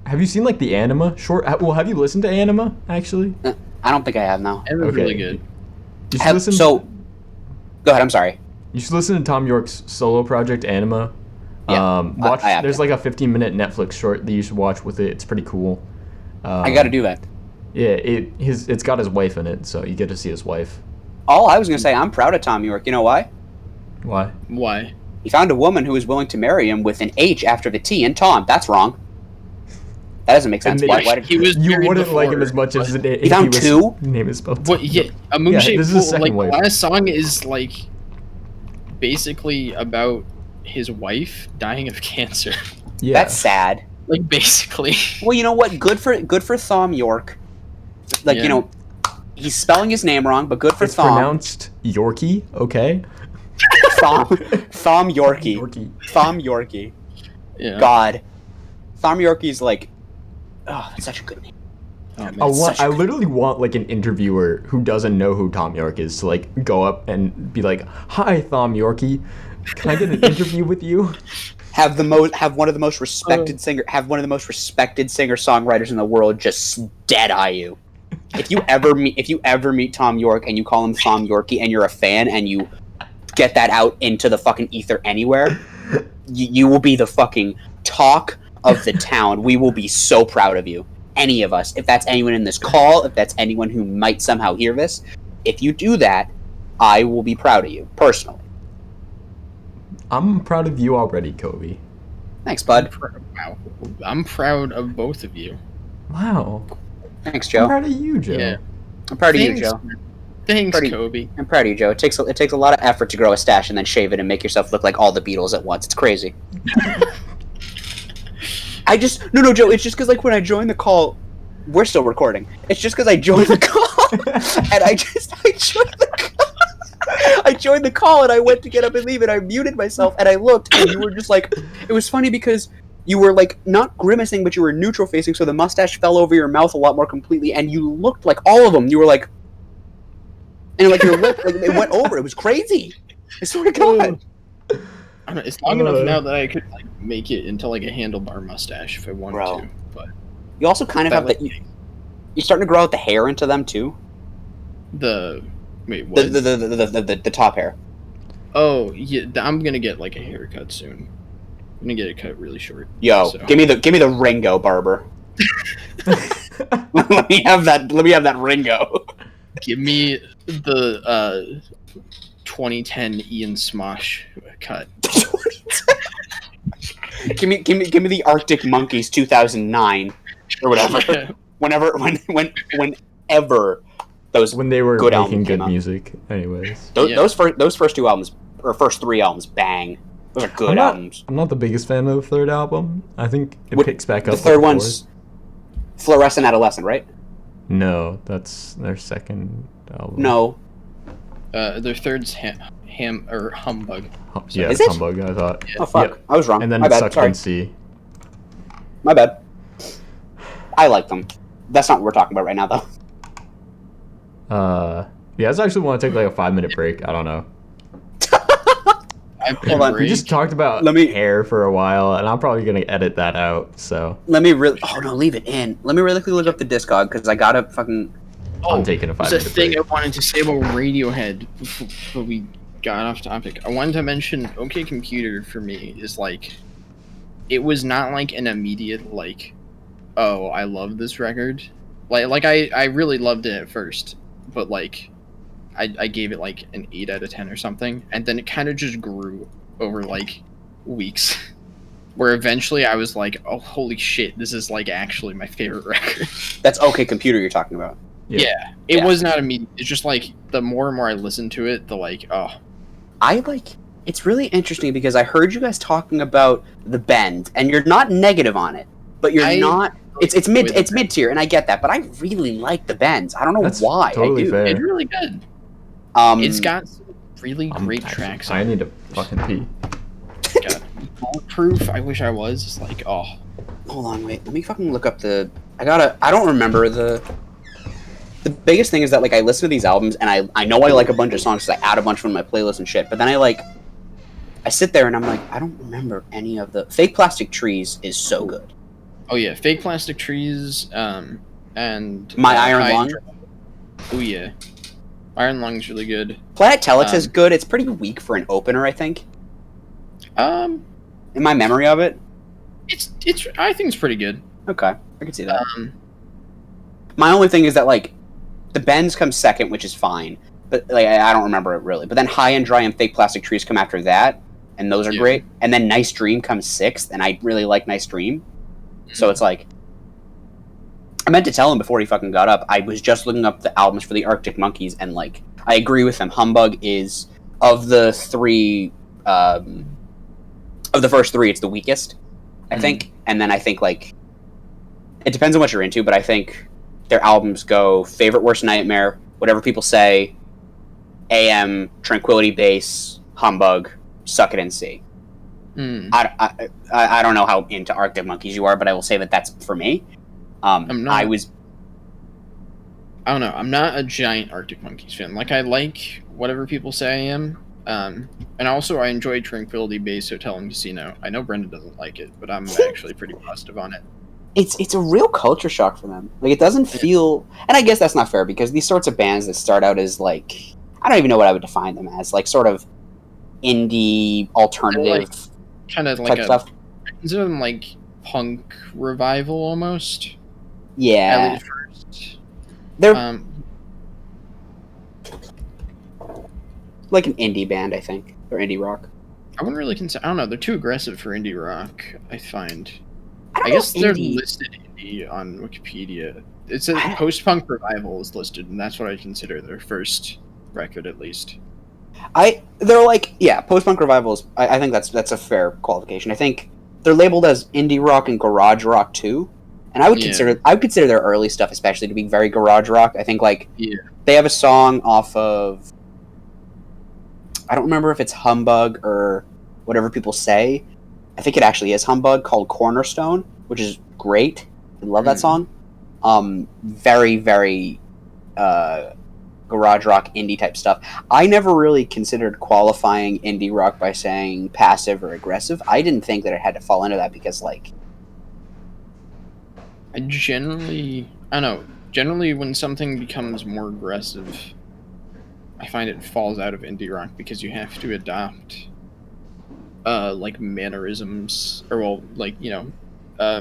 have you seen like the Anima short? Well, have you listened to Anima actually? I don't think I have now. It was Okay. really good. You should listen. So, go ahead. I'm sorry. You should listen to Tom York's solo project Anima. Yeah, Watch. I have There's to. like a 15-minute Netflix short that you should watch with it. It's pretty cool. I got to do that. Yeah, it's got his wife in it, so you get to see his wife. All I was gonna say, I'm proud of Tom York. You know why? Why? Why? He found a woman who was willing to marry him with an H after the T in Tom. That's wrong. That doesn't make sense. And Why did he was You married wouldn't like him before, as much as but- if found was two? name is spelled. What? Yeah, a moon Yeah, shaped this is pool. his second Like wife. the last song is like basically about his wife dying of cancer. Yeah. That's sad. Like basically. Well, you know what? Good for Thom York. Like Yeah. you know, he's spelling his name wrong, but good for It's Thom. pronounced Yorkie, okay? Thom Yorkie. Yorkie. Thom Yorkie. Yeah. God, Thom Yorkie's like, oh, that's such a good name. Oh, man. such a I good- literally want like an interviewer who doesn't know who Tom York is to like go up and be like, "Hi, Thom Yorkie, can I get an interview with you?" Have one of the most respected singer songwriters in the world just dead eye you. If you ever meet Tom York and you call him Thom Yorkie and you're a fan and you get that out into the fucking ether anywhere, you will be the fucking talk of the town. We will be so proud of you. Any of us. If that's anyone in this call, if that's anyone who might somehow hear this, if you do that, I will be proud of you, personally. I'm proud of you already, Kobe. Thanks, bud. Wow. I'm proud of both of you. Wow. Thanks, I'm Joe. proud of you, Joe. Yeah. I'm proud of you, Thanks, Joe. Thanks, Pretty- Kobe. I'm proud of you, Joe. It takes a lot of effort to grow a stash and then shave it and make yourself look like all the Beatles at once. It's crazy. No, Joe. It's just because like when I joined the call, we're still recording. It's just because I joined the call and I joined the call. I joined the call and I went to get up and leave and I muted myself and I looked and you were just like, it was funny because you were like not grimacing but you were neutral facing, so the mustache fell over your mouth a lot more completely and you looked like all of them. You were like, and like your lip, like it went over. It was crazy. I swear to God. I don't know, it's long enough now that I could like make it into like a handlebar mustache if I wanted Bro. to. But You also kind of have that the. You're starting to grow out the hair into them too. wait, what? The top hair. Oh yeah, I'm gonna get like a haircut soon. I'm gonna get it cut really short. Yo, So- give me the Ringo barber. Let me have that Ringo. Give me the 2010 Ian Smosh cut. give me the Arctic Monkeys 2009 or whatever. Whenever those When they were Good making album came good out. music, anyways. those, Yeah. those first two albums or first three albums bang. Those are good albums. I'm not the biggest fan of the third album. I think it What- picks back up. The with third fourth. one's Fluorescent Adolescent, right? No, that's their second album. No. Their third's ham or humbug. Yeah, Is it? Humbug, I thought. Oh fuck, Yep. I was wrong. And then My bad. Suck Sorry, and See. my bad. I like them. That's not what we're talking about right now, though. Yeah, I just actually want to take like a 5-minute break. I don't know. Hold on, We just talked about Let me- hair for a while, and I'm probably gonna edit that out. So Let me really. Oh no, leave it in. Let me really quickly look up the Discog because I gotta fucking. I'm taking a There's a 5-minute thing break. I wanted to say about Radiohead before we got off topic. I wanted to mention OK Computer for me is like, it was not like an immediate like, oh, I love this record. Like I really loved it at first, but like I gave it like an 8 out of 10 or something, and then it kind of just grew over like weeks, where eventually I was like, oh holy shit, this is like actually my favorite record. That's OK Computer you're talking about. Yeah, it Yeah. was not immediate. It's just like the more and more I listened to it, the like, oh, I like. It's really interesting because I heard you guys talking about the Bend, and you're not negative on it, but you're I- not. It's mid with- it's mid tier, and I get that, but I really like the Bends. I don't know That's why. totally I do. fair. it's really good. It's got some really great tracks. I need to fucking pee. God, Bulletproof. I wish I was. It's like, oh, Hold on, wait. Let me fucking look up the. I don't remember the. The biggest thing is that like I listen to these albums and I know I like a bunch of songs because I add a bunch of them to my playlist and shit. But then I like I sit there and I'm like, I don't remember any of the Fake Plastic Trees is so good. Oh yeah, Fake Plastic Trees, and My Iron High and Lung. Dry. Oh yeah, Iron Lung's really good. Planet Telex is good. It's pretty weak for an opener, I think. Um, In my memory of it. it's I think it's pretty good. Okay, I can see that. My only thing is that like the Bends come second, which is fine, but like I don't remember it really. But then High and Dry and Fake Plastic Trees come after that, and those are great. And then Nice Dream comes sixth, and I really like Nice Dream. So it's like I meant to tell him before he fucking got up. I was just looking up the albums for the Arctic Monkeys, and like I agree with him. Humbug is of the three, of the first three, it's the weakest, I think. And then I think like it depends on what you're into, but I think their albums go Favorite Worst Nightmare, Whatever People Say, AM, Tranquility Base, Humbug, Suck It and See. I don't know how into Arctic Monkeys you are, but I will say that that's for me. I'm not. I don't know. I'm not a giant Arctic Monkeys fan. Like I like Whatever People Say I Am, and also I enjoy Tranquility Base Hotel and Casino. I know Brendan doesn't like it, but I'm actually pretty positive on it. It's a real culture shock for them. Like it doesn't feel, and I guess that's not fair because these sorts of bands that start out as like I don't even know what I would define them as, like sort of indie alternative. Kind of like consider them like punk revival almost. Yeah. At least first. They're like an indie band, I think, or indie rock. I wouldn't really consider. I don't know. They're too aggressive for indie rock. I find. I guess they're indie. listed indie on Wikipedia. It says post-punk revival is listed, and that's what I consider their first record, at least. They're like post-punk revivals. I think that's a fair qualification. I think they're labeled as indie rock and garage rock too, and I would consider their early stuff especially to be very garage rock. I think like they have a song off of I don't remember if it's Humbug or Whatever People Say. I think it actually is Humbug, called Cornerstone, which is great. I love that song. Very very garage rock indie type stuff. I never really considered qualifying indie rock by saying passive or aggressive. I didn't think that it had to fall into that because like I don't know, generally when something becomes more aggressive, I find it falls out of indie rock because you have to adopt like mannerisms or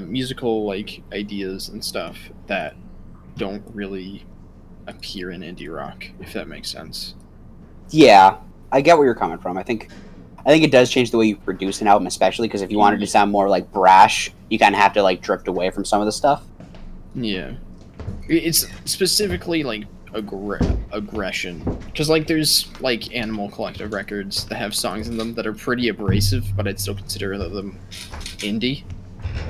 musical like ideas and stuff that don't really appear in indie rock, if that makes sense. Yeah, I get where you're coming from. I think it does change the way you produce an album, especially because if you wanted to sound more like brash, you kind of have to like drift away from some of the stuff. Yeah, it's specifically like aggression, because like there's like Animal Collective records that have songs in them that are pretty abrasive, but I'd still consider them indie.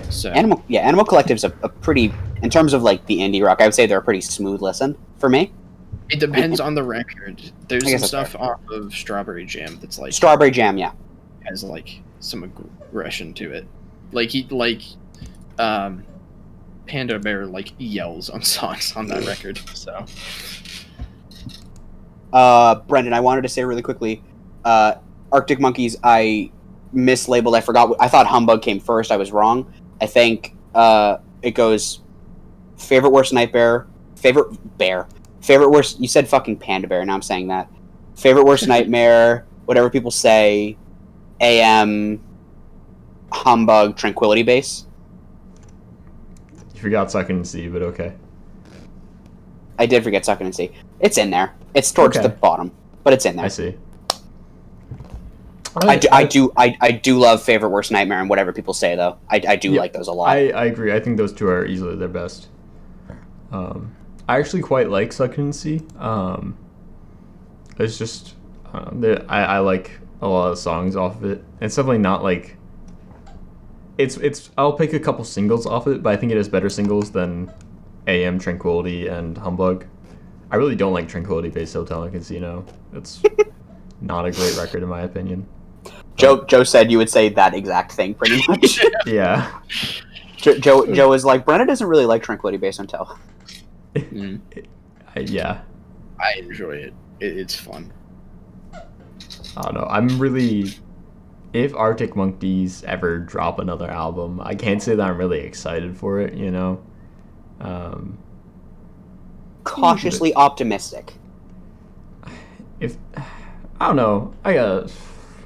So Animal Collective's a pretty, in terms of like the indie rock, I would say they're a pretty smooth listen for me. It depends on the record. There's some stuff off of Strawberry Jam that's like Strawberry Jam, has like some aggression to it. Like Panda Bear like yells on songs on that record. So, Brendan, I wanted to say really quickly, Arctic Monkeys, I mislabeled. I forgot. I thought Humbug came first. I was wrong. I think it goes Favorite Worst Nightmare, Favorite Worst. You said fucking Panda Bear. Now I'm saying that. Favorite Worst Nightmare, Whatever People Say, AM, Humbug, Tranquility Base. You forgot Suckin' and See, but okay. I did forget Suckin' and See. It's in there. It's towards the bottom, but it's in there. I see. I do love Favorite Worst Nightmare and Whatever People Say though. I do like those a lot. I agree. I think those two are easily their best. I actually quite like Suckin' and See. It's just I like a lot of songs off of it. It's definitely not like it's I'll pick a couple singles off it, but I think it has better singles than AM, Tranquility, and Humbug. I really don't like Tranquility Base Hotel and Casino. It's not a great record in my opinion. Joe said you would say that exact thing pretty much. Yeah. Joe was like, Brenna doesn't really like Tranquility Base Hotel. Yeah. I enjoy it. It's fun. I don't know. I'm really if Arctic Monkeys ever drop another album, I can't say that I'm really excited for it, you know. Cautiously optimistic. If I don't know, I guess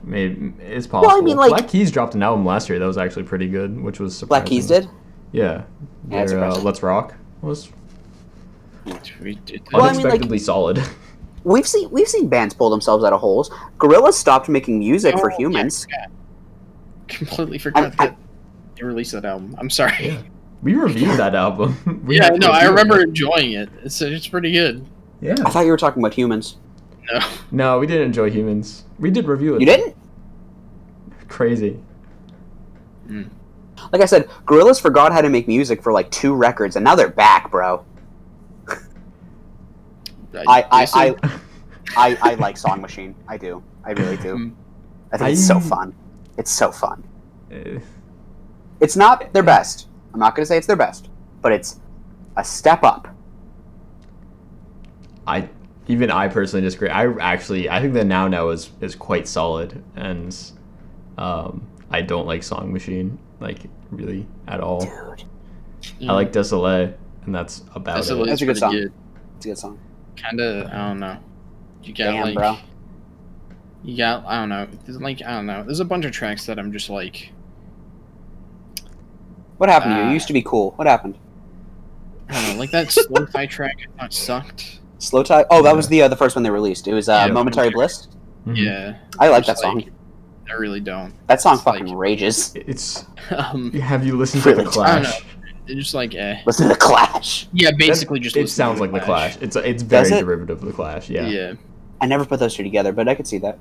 maybe it's possible. Well, I mean, like, Black Keys dropped an album last year that was actually pretty good, which was surprising. Black Keys did? Yeah. Yeah, Their, surprising. Let's Rock was We did that. Well, I mean, like- unexpectedly solid. We've seen bands pull themselves out of holes. Gorillaz stopped making music for Oh, humans. yeah. Completely forgot that they released that album. I'm sorry. Yeah. We reviewed that album. We Yeah, actually no, I reviewed remember it. enjoying it. It's pretty good. Yeah. I thought you were talking about humans. No. No, we didn't enjoy Humans. We did review it. You didn't? Crazy. Like I said, Gorillaz forgot how to make music for like 2 records, and now they're back, bro. I like Song Machine. I do. I really do. I think it's so fun. It's so fun. It's not their best. I'm not going to say it's their best, but it's a step up. I personally disagree. I think the Now is quite solid, and I don't like Song Machine like really at all. Dude. I like Désolé, and that's about Désolé it. That's a good pretty song. good. It's a good song. Kinda, I don't know. You got Damn, like, bro. you got, I don't know. There's like, I don't know. There's a bunch of tracks that I'm just like, What happened to you? You used to be cool. What happened? I don't know. Like that slow tie track, I thought sucked. Slow Tie? Oh, that was the first one they released. It was Yeah, Momentary Bliss. Mhm. Yeah. I like that Just, song. like, I really don't. That song it's fucking like- rages. It's Um, have you listened to Really? the I Clash? don't know. It's just like, Listen to the Clash. Yeah, basically just. It listen sounds to like the Clash. It's very Does it? derivative of the Clash. Yeah. Yeah. I never put those two together, but I could see that.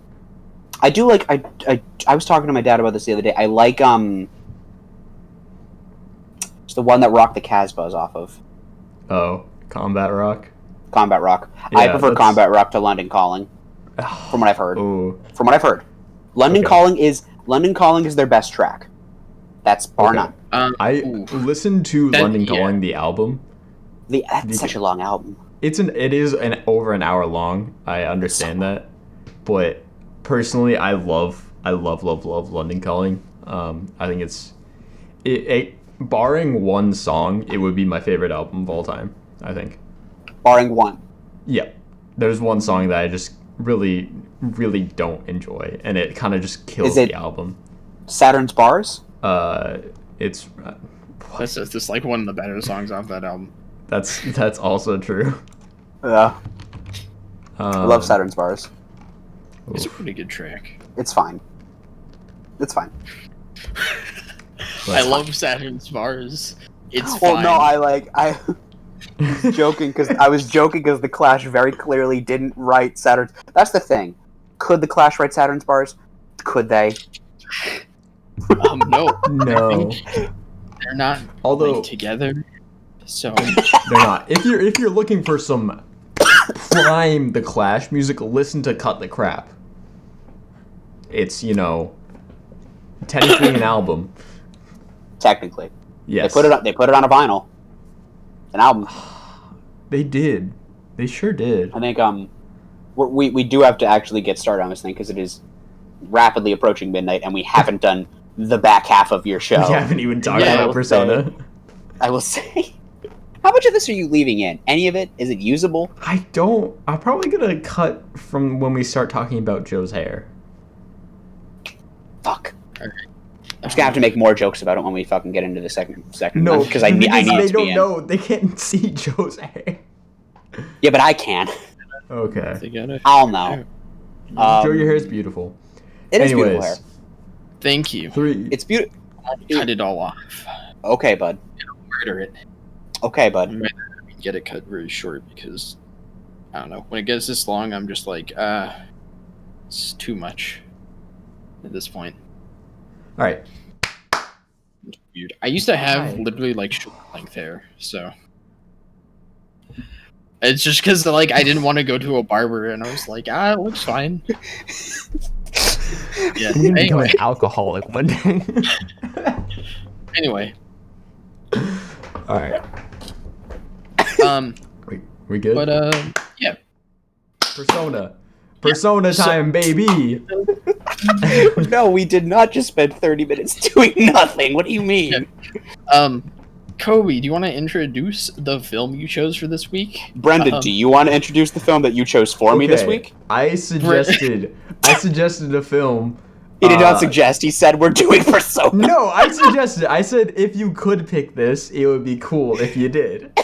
I do like. I was talking to my dad about this the other day. I like it's the one that Rock the Casbah's off of. Oh, Combat Rock. Combat Rock. I Yeah, prefer that's- Combat Rock to London Calling, from what I've heard. Oh, From what I've heard, London Okay. Calling is their best track. That's bar Okay. none. I Ooh. listened to That- London yeah. Calling the album. That's such a long album. It is over an hour long. I understand that, but personally, I love London Calling. I think it barring one song, it would be my favorite album of all time. I think. Barring one. Yeah, there's one song that I just really don't enjoy, and it kind of just kills Is it- the album. Saturn's Bars. It's That's just like one of the better songs off that album. that's also true. Yeah. I love Saturn's Bars. It's a pretty good track. It's fine. It's fine. I love Saturn's Bars. It's Well, fine. no, I was joking because the Clash very clearly didn't write Saturn's. That's the thing. Could the Clash write Saturn's Bars? Could they? No. No, They're not Although- linked together. So they're not. If you're looking for some prime The Clash music, listen to Cut the Crap. It's technically an album. Technically, Yes, They put it on a vinyl, an album. They did. They sure did. I think we do have to actually get started on this thing because it is rapidly approaching midnight and we haven't done the back half of your show. We haven't even talked Yeah, about we'll Persona. I will say. How much of this are you leaving in? Any of it? Is it usable? I'm probably gonna cut from when we start talking about Joe's hair. Fuck. I'm just gonna have to make more jokes about it when we fucking get into the second No, because I need they it to don't be in. know. They can't see Joe's hair. Yeah, but I can. Okay. they gotta. I'll know. Joe, your hair is beautiful. It is beautiful Anyways, hair. Thank you. 3. It's beautiful. Cut it all off. Okay, bud. Murder it. Okay, bud. Get it cut very short because I don't know. When it gets this long, I'm just like, it's too much at this point. All right. It's weird. I used to have Hi. literally like shoulder length hair, so it's just because like I didn't want to go to a barber, and I was like, it looks fine. Yeah. I'm gonna become Anyway, an alcoholic one day. anyway, All right. We good? but yeah. Persona time, baby. No, we did not just spend 30 minutes doing nothing. What do you mean? Kobe, do you want to introduce the film you chose for this week? Brendan, do you want to introduce the film that you chose for me this week? I suggested a film. He did not suggest. He said we're doing Persona. No, I suggested. I said if you could pick this, it would be cool if you did.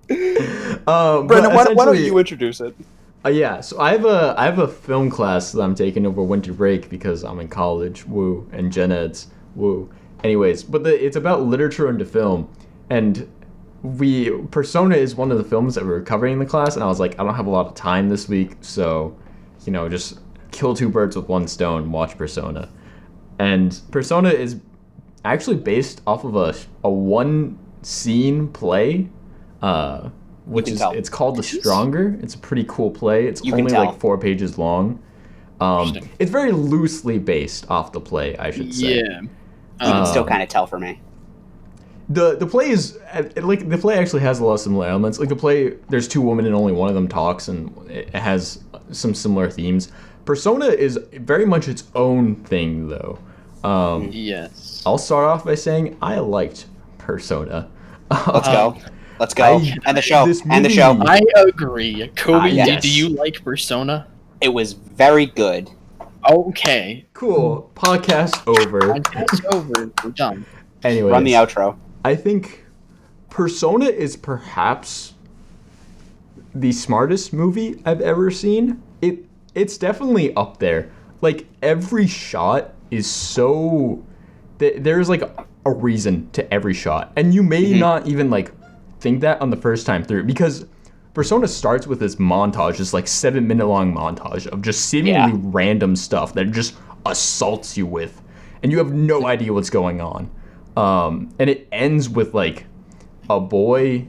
Brendan, why don't you introduce it? Yeah, so I have a film class that I'm taking over winter break because I'm in college, woo, and gen eds, woo. Anyways, but it's about literature into film, and Persona is one of the films that we're covering in the class, and I was like, I don't have a lot of time this week, so, just kill two birds with one stone, watch Persona. And Persona is actually based off of a one scene play, which is it's called The Stronger. It's a pretty cool play. It's only like 4 pages long. It's very loosely based off the play, I should say. Yeah. You can still kind of tell for me. The play is the play actually has a lot of similar elements. Like the play, there's 2 women and only one of them talks, and it has some similar themes. Persona is very much its own thing, though. Yes. I'll start off by saying I liked Persona. Let's go. End the show. End the show. I agree. Kobe, yes. do you like Persona? It was very good. Okay. Cool. Podcast over. Podcast over. We're done. Anyways, run the outro. I think Persona is perhaps the smartest movie I've ever seen. It's definitely up there. Like, every shot is so... There's, like, a reason to every shot. And you may not even, like, think that on the first time through. Because Persona starts with this montage, this, like, 7-minute long montage of just seemingly random stuff that it just assaults you with. And you have no idea what's going on. And it ends with, like, a boy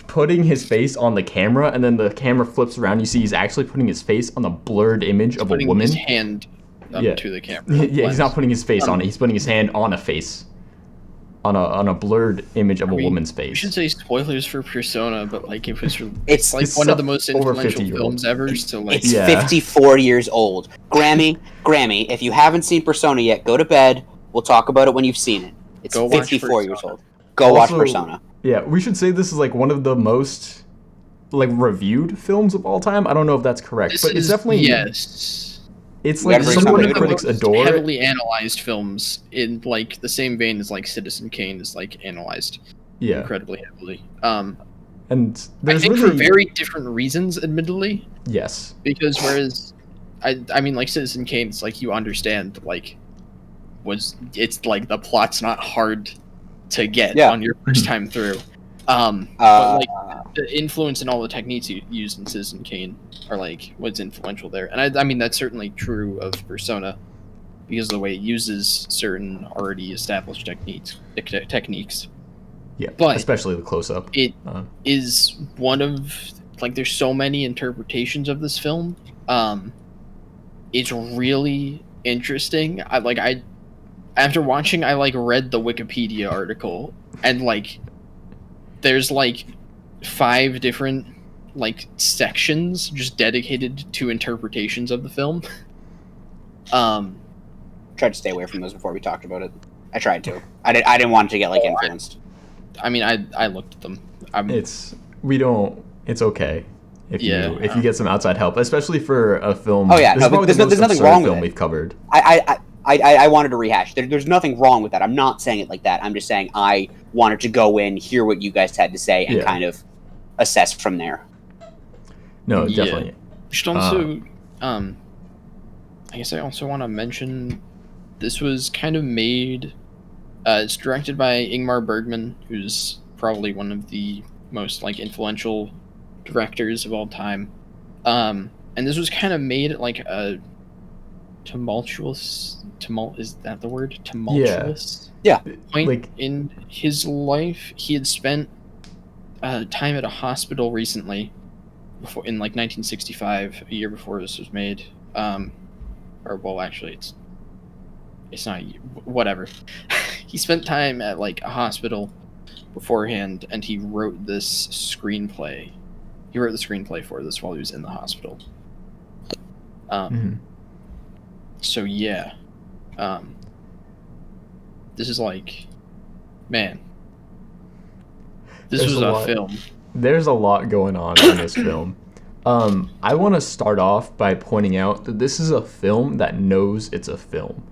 putting his face on the camera, and then the camera flips around. You see he's actually putting his face on a blurred image of a woman. His hand to the camera. Yeah, he's not putting his face on it. He's putting his hand on a face, on a blurred image of a woman's face. We should say spoilers for Persona, but like it's like one of the most influential films ever. So like it's 54 years old. Grammy, if you haven't seen Persona yet, go to bed. We'll talk about it when you've seen it. It's 54 years old. Go watch Persona. Yeah, we should say this is like one of the most like reviewed films of all time. I don't know if that's correct, but it's definitely It's like some of the critics adore it. Heavily analyzed films in like the same vein as like Citizen Kane is like analyzed incredibly heavily. And I think for very different reasons, admittedly. Yes. Because whereas I mean like Citizen Kane, it's like you understand like it's like the plot's not hard to get on your first time through. But like the influence and all the techniques you used in Citizen Kane are like what's influential there. And I mean that's certainly true of Persona because of the way it uses certain already established techniques. Yeah, but especially the close up. It is one of like there's so many interpretations of this film. It's really interesting. After watching, I like read the Wikipedia article, and like, there's like 5 different like sections just dedicated to interpretations of the film. Tried to stay away from those before we talked about it. I tried to. I didn't want it to get like influenced. I mean, I looked at them. It's okay if you get some outside help, especially for a film. Oh yeah, there's nothing wrong with it. We've covered. I wanted to rehash. There's nothing wrong with that. I'm not saying it like that. I'm just saying I wanted to go in, hear what you guys had to say, and kind of assess from there. No, definitely. Should also, I guess I also want to mention this was kind of made. It's directed by Ingmar Bergman, who's probably one of the most like influential directors of all time. And this was kind of made at like a tumult is that the word? Tumultuous point like, in his life. He had spent time at a hospital recently in like 1965, a year before this was made. Or well, actually it's not, whatever. He spent time at like a hospital beforehand, and he wrote this screenplay. He wrote the screenplay for this while he was in the hospital. So yeah, this is like, man, this There's was a a lot. film. There's a lot going on in this film. I want to start off by pointing out that this is a film that knows it's a film.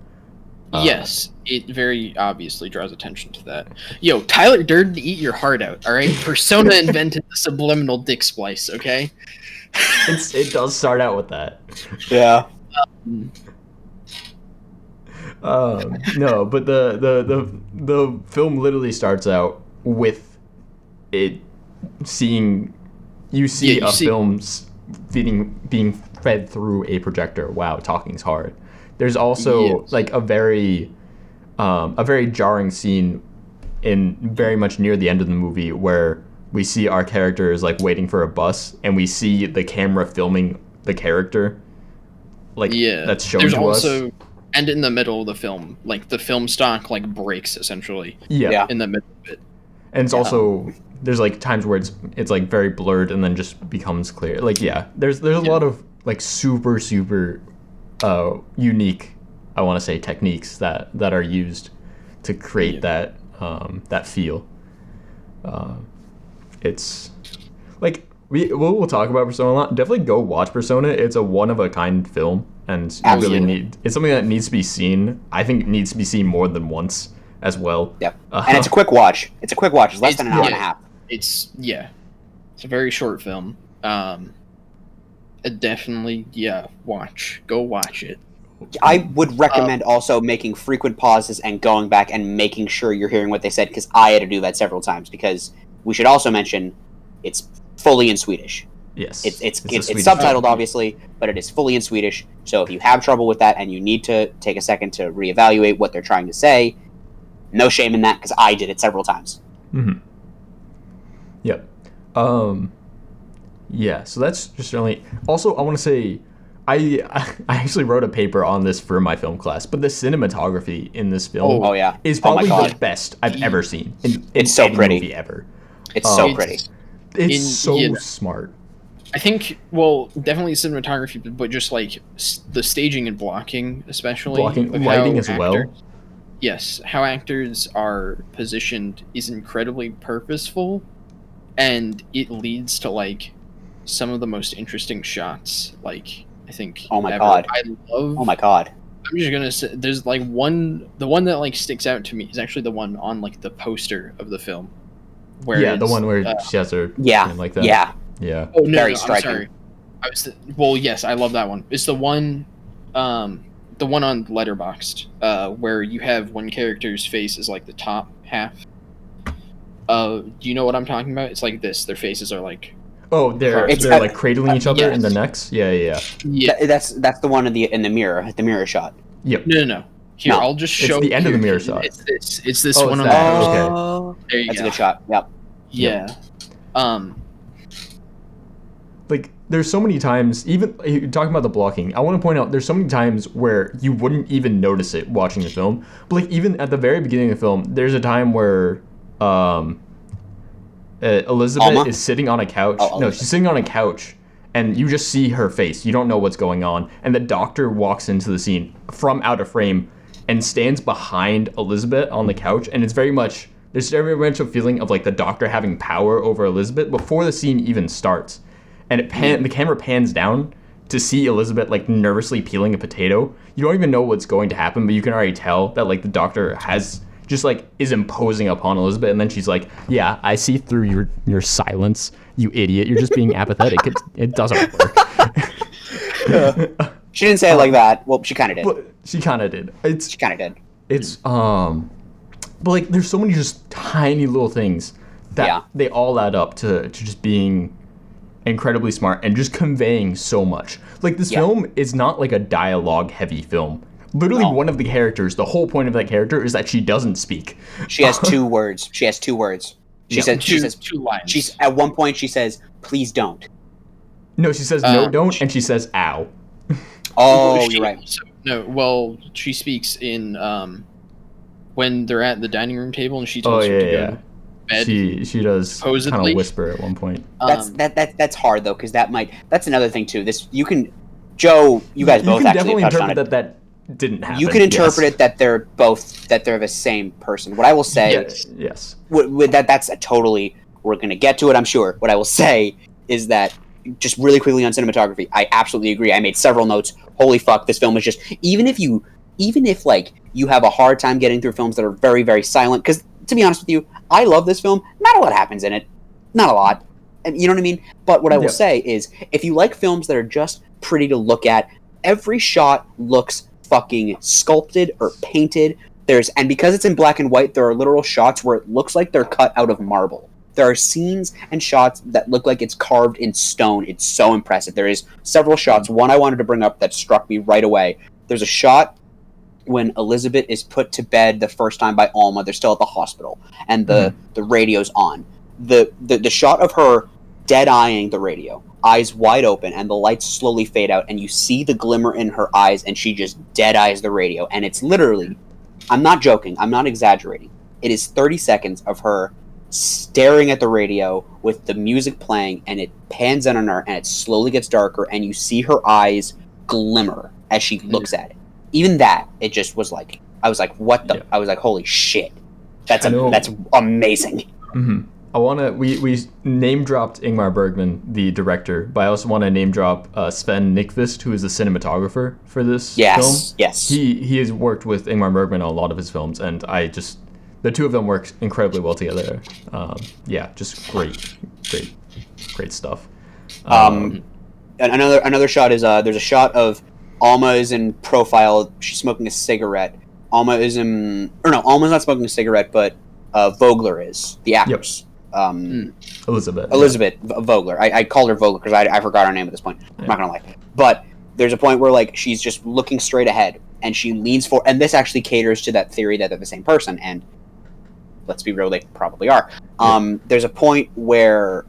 Yes, it very obviously draws attention to that. Yo, Tyler Durden, eat your heart out, all right? Persona invented the subliminal dick splice, okay? It does start out with that. Yeah. No, but the film literally starts out with it seeing you see Yeah, you see- film's being fed through a projector. Wow, talking's hard. There's also Yes. like a very jarring scene in very much near the end of the movie where we see our characters like waiting for a bus and we see the camera filming the character like that's shown There's to also, us. and in the middle of the film, like the film stock like breaks essentially Yeah. in the middle of it. And it's also there's like times where it's like very blurred and then just becomes clear. Like there's a lot of like super unique, I want to say, techniques that are used to create that feel. It's like we'll talk about Persona a lot. Definitely go watch Persona. It's a one of a kind film, and it's something that needs to be seen. I think it needs to be seen more than once as well. Yep. And it's a quick watch. It's less than an hour and a half. It's a very short film. Definitely, go watch it. I would recommend also making frequent pauses and going back and making sure you're hearing what they said, because I had to do that several times, because we should also mention it's fully in Swedish. Yes. It's subtitled, obviously, but it is fully in Swedish. So if you have trouble with that and you need to take a second to reevaluate what they're trying to say, no shame in that, because I did it several times. Mm-hmm. Yep. Yeah, so that's just really... Also, I want to say, I actually wrote a paper on this for my film class, but the cinematography in this film is probably the best I've ever seen in it's so any pretty. movie ever. It's so pretty. It's so smart. I think, well, definitely cinematography, but just like the staging and blocking, especially. Lighting as well. Yes, how actors are positioned is incredibly purposeful, and it leads to like some of the most interesting shots. Like, I think. Oh my god! I love. Oh my god! I'm just gonna say, there's like the one that like sticks out to me is actually the one on like the poster of the film. Where the one where she has her like that. Yeah. Oh no, very striking. I'm sorry. Yes, I love that one. It's the one on Letterboxd, where you have one character's face is like the top half. Do you know what I'm talking about? It's like this. Their faces are like. Oh, they're like cradling each other in the necks. Yeah. That's the one in the mirror shot. Yep. No. Here, No. I'll just show. It's the end of the mirror shot. It's this one on that. the Okay. There you That's go. a good shot. Yep. Yeah. Like, there's so many times, even talking about the blocking, I want to point out there's so many times where you wouldn't even notice it watching the film. But like, even at the very beginning of the film, there's a time where Elizabeth is sitting on a couch. No, she's sitting on a couch, and you just see her face. You don't know what's going on. And the doctor walks into the scene from out of frame and stands behind Elizabeth on the couch. And it's there's very much a feeling of like the doctor having power over Elizabeth before the scene even starts. And the camera pans down to see Elizabeth like nervously peeling a potato. You don't even know what's going to happen, but you can already tell that like the doctor has just like is imposing upon Elizabeth. And then she's like, "Yeah, I see through your silence, you idiot. You're just being apathetic. It doesn't work." She didn't say it like that. Well, she kind of did. But she kind of did. She kind of did. It's but like there's so many just tiny little things that they all add up to just being incredibly smart and just conveying so much. Like this film is not like a dialogue heavy film. Literally one of the characters, the whole point of that character is that she doesn't speak. She has 2 words. She says she says 2 lines. She's at one point she says, "Please don't." No, she says no, don't, and she says ow. Oh, you're right. She speaks in when they're at the dining room table and she tells her to go to bed. She does kind of whisper at one point. That's hard though, because that's another thing too. Joe, you guys both can actually definitely touched on interpret it. that didn't happen. You can interpret yes. it that they're the same person. What I will say, Yes. with that's a totally. We're gonna get to it, I'm sure. What I will say is that just really quickly on cinematography, I absolutely agree. I made several notes. Holy fuck, this film is just even if like you have a hard time getting through films that are very very silent. Because to be honest with you, I love this film. Not a lot happens in it. Not a lot. And you know what I mean? But what I will say is, if you like films that are just pretty to look at, every shot looks fucking sculpted or painted. And because it's in black and white, there are literal shots where it looks like they're cut out of marble. There are scenes and shots that look like it's carved in stone. It's so impressive. There is several shots. One I wanted to bring up that struck me right away. There's a shot when Elizabeth is put to bed the first time by Alma. They're still at the hospital, and the radio's on. The shot of her dead-eyeing the radio, eyes wide open, and the lights slowly fade out, and you see the glimmer in her eyes, and she just dead-eyes the radio. And it's literally, I'm not joking, I'm not exaggerating, it is 30 seconds of her staring at the radio with the music playing, and it pans in on her, and it slowly gets darker, and you see her eyes glimmer as she looks at it. Even that, it just was like, I was like, what the? I was like, holy shit. That's amazing. Mm-hmm. We name dropped Ingmar Bergman, the director, but I also want to name drop Sven Nykvist, who is the cinematographer for this film. Yes. He has worked with Ingmar Bergman on a lot of his films, and the two of them work incredibly well together. Just great stuff. Another shot is there's a shot of Alma is in profile. She's smoking a cigarette. Alma's not smoking a cigarette, but Vogler is the actress. Yep. Elizabeth Vogler. I called her Vogler because I forgot her name at this point. I'm not gonna lie, but there's a point where like she's just looking straight ahead and she leans forward, and this actually caters to that theory that they're the same person. And let's be real, they probably are. There's a point where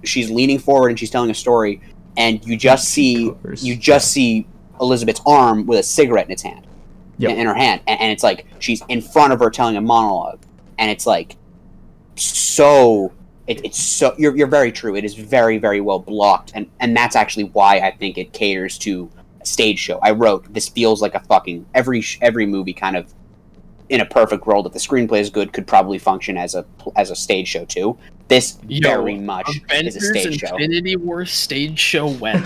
she's leaning forward and she's telling a story, and you just see Elizabher's arm with a cigarette in its hand, in her hand, and it's like she's in front of her telling a monologue, and it's like. It's so you're very true. It is very very well blocked, and that's actually why I think it caters to a stage show. I wrote this feels like a fucking every movie kind of in a perfect world if the screenplay is good could probably function as a stage show too. This very much is a stage show. Infinity War stage show when?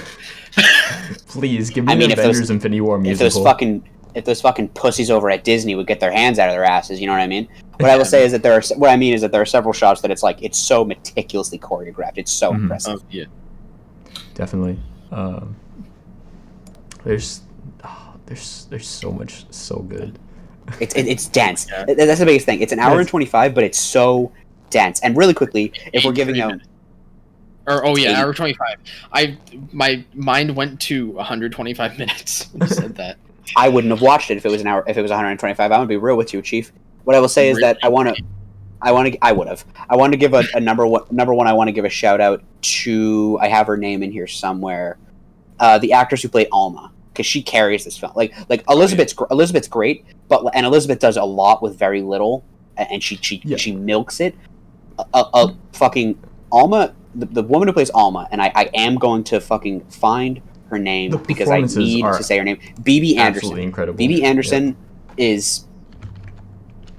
Please give me the Avengers Infinity War musical. If those fucking pussies over at Disney would get their hands out of their asses, you know what I mean? What I will say is that there are several shots that it's so meticulously choreographed. It's so impressive. Oh, yeah. Definitely. There's so much so good. It's dense. Yeah. That's the biggest thing. It's an hour and 25, but it's so dense. And really quickly, if we're giving out. Hour 25. My mind went to 125 minutes when you said that. I wouldn't have watched it if it was an hour. If it was 125, I'm gonna be real with you, Chief. What I will say is that I would have. I want to give a number one. I want to give a shout out to. I have her name in here somewhere. The actress who played Alma, because she carries this film. Like Elizabeth's great, and Elizabeth does a lot with very little, and she milks it. Fucking Alma, the woman who plays Alma, and I am going to fucking find her name because I need to say her name. BB Anderson. Incredible. BB Anderson is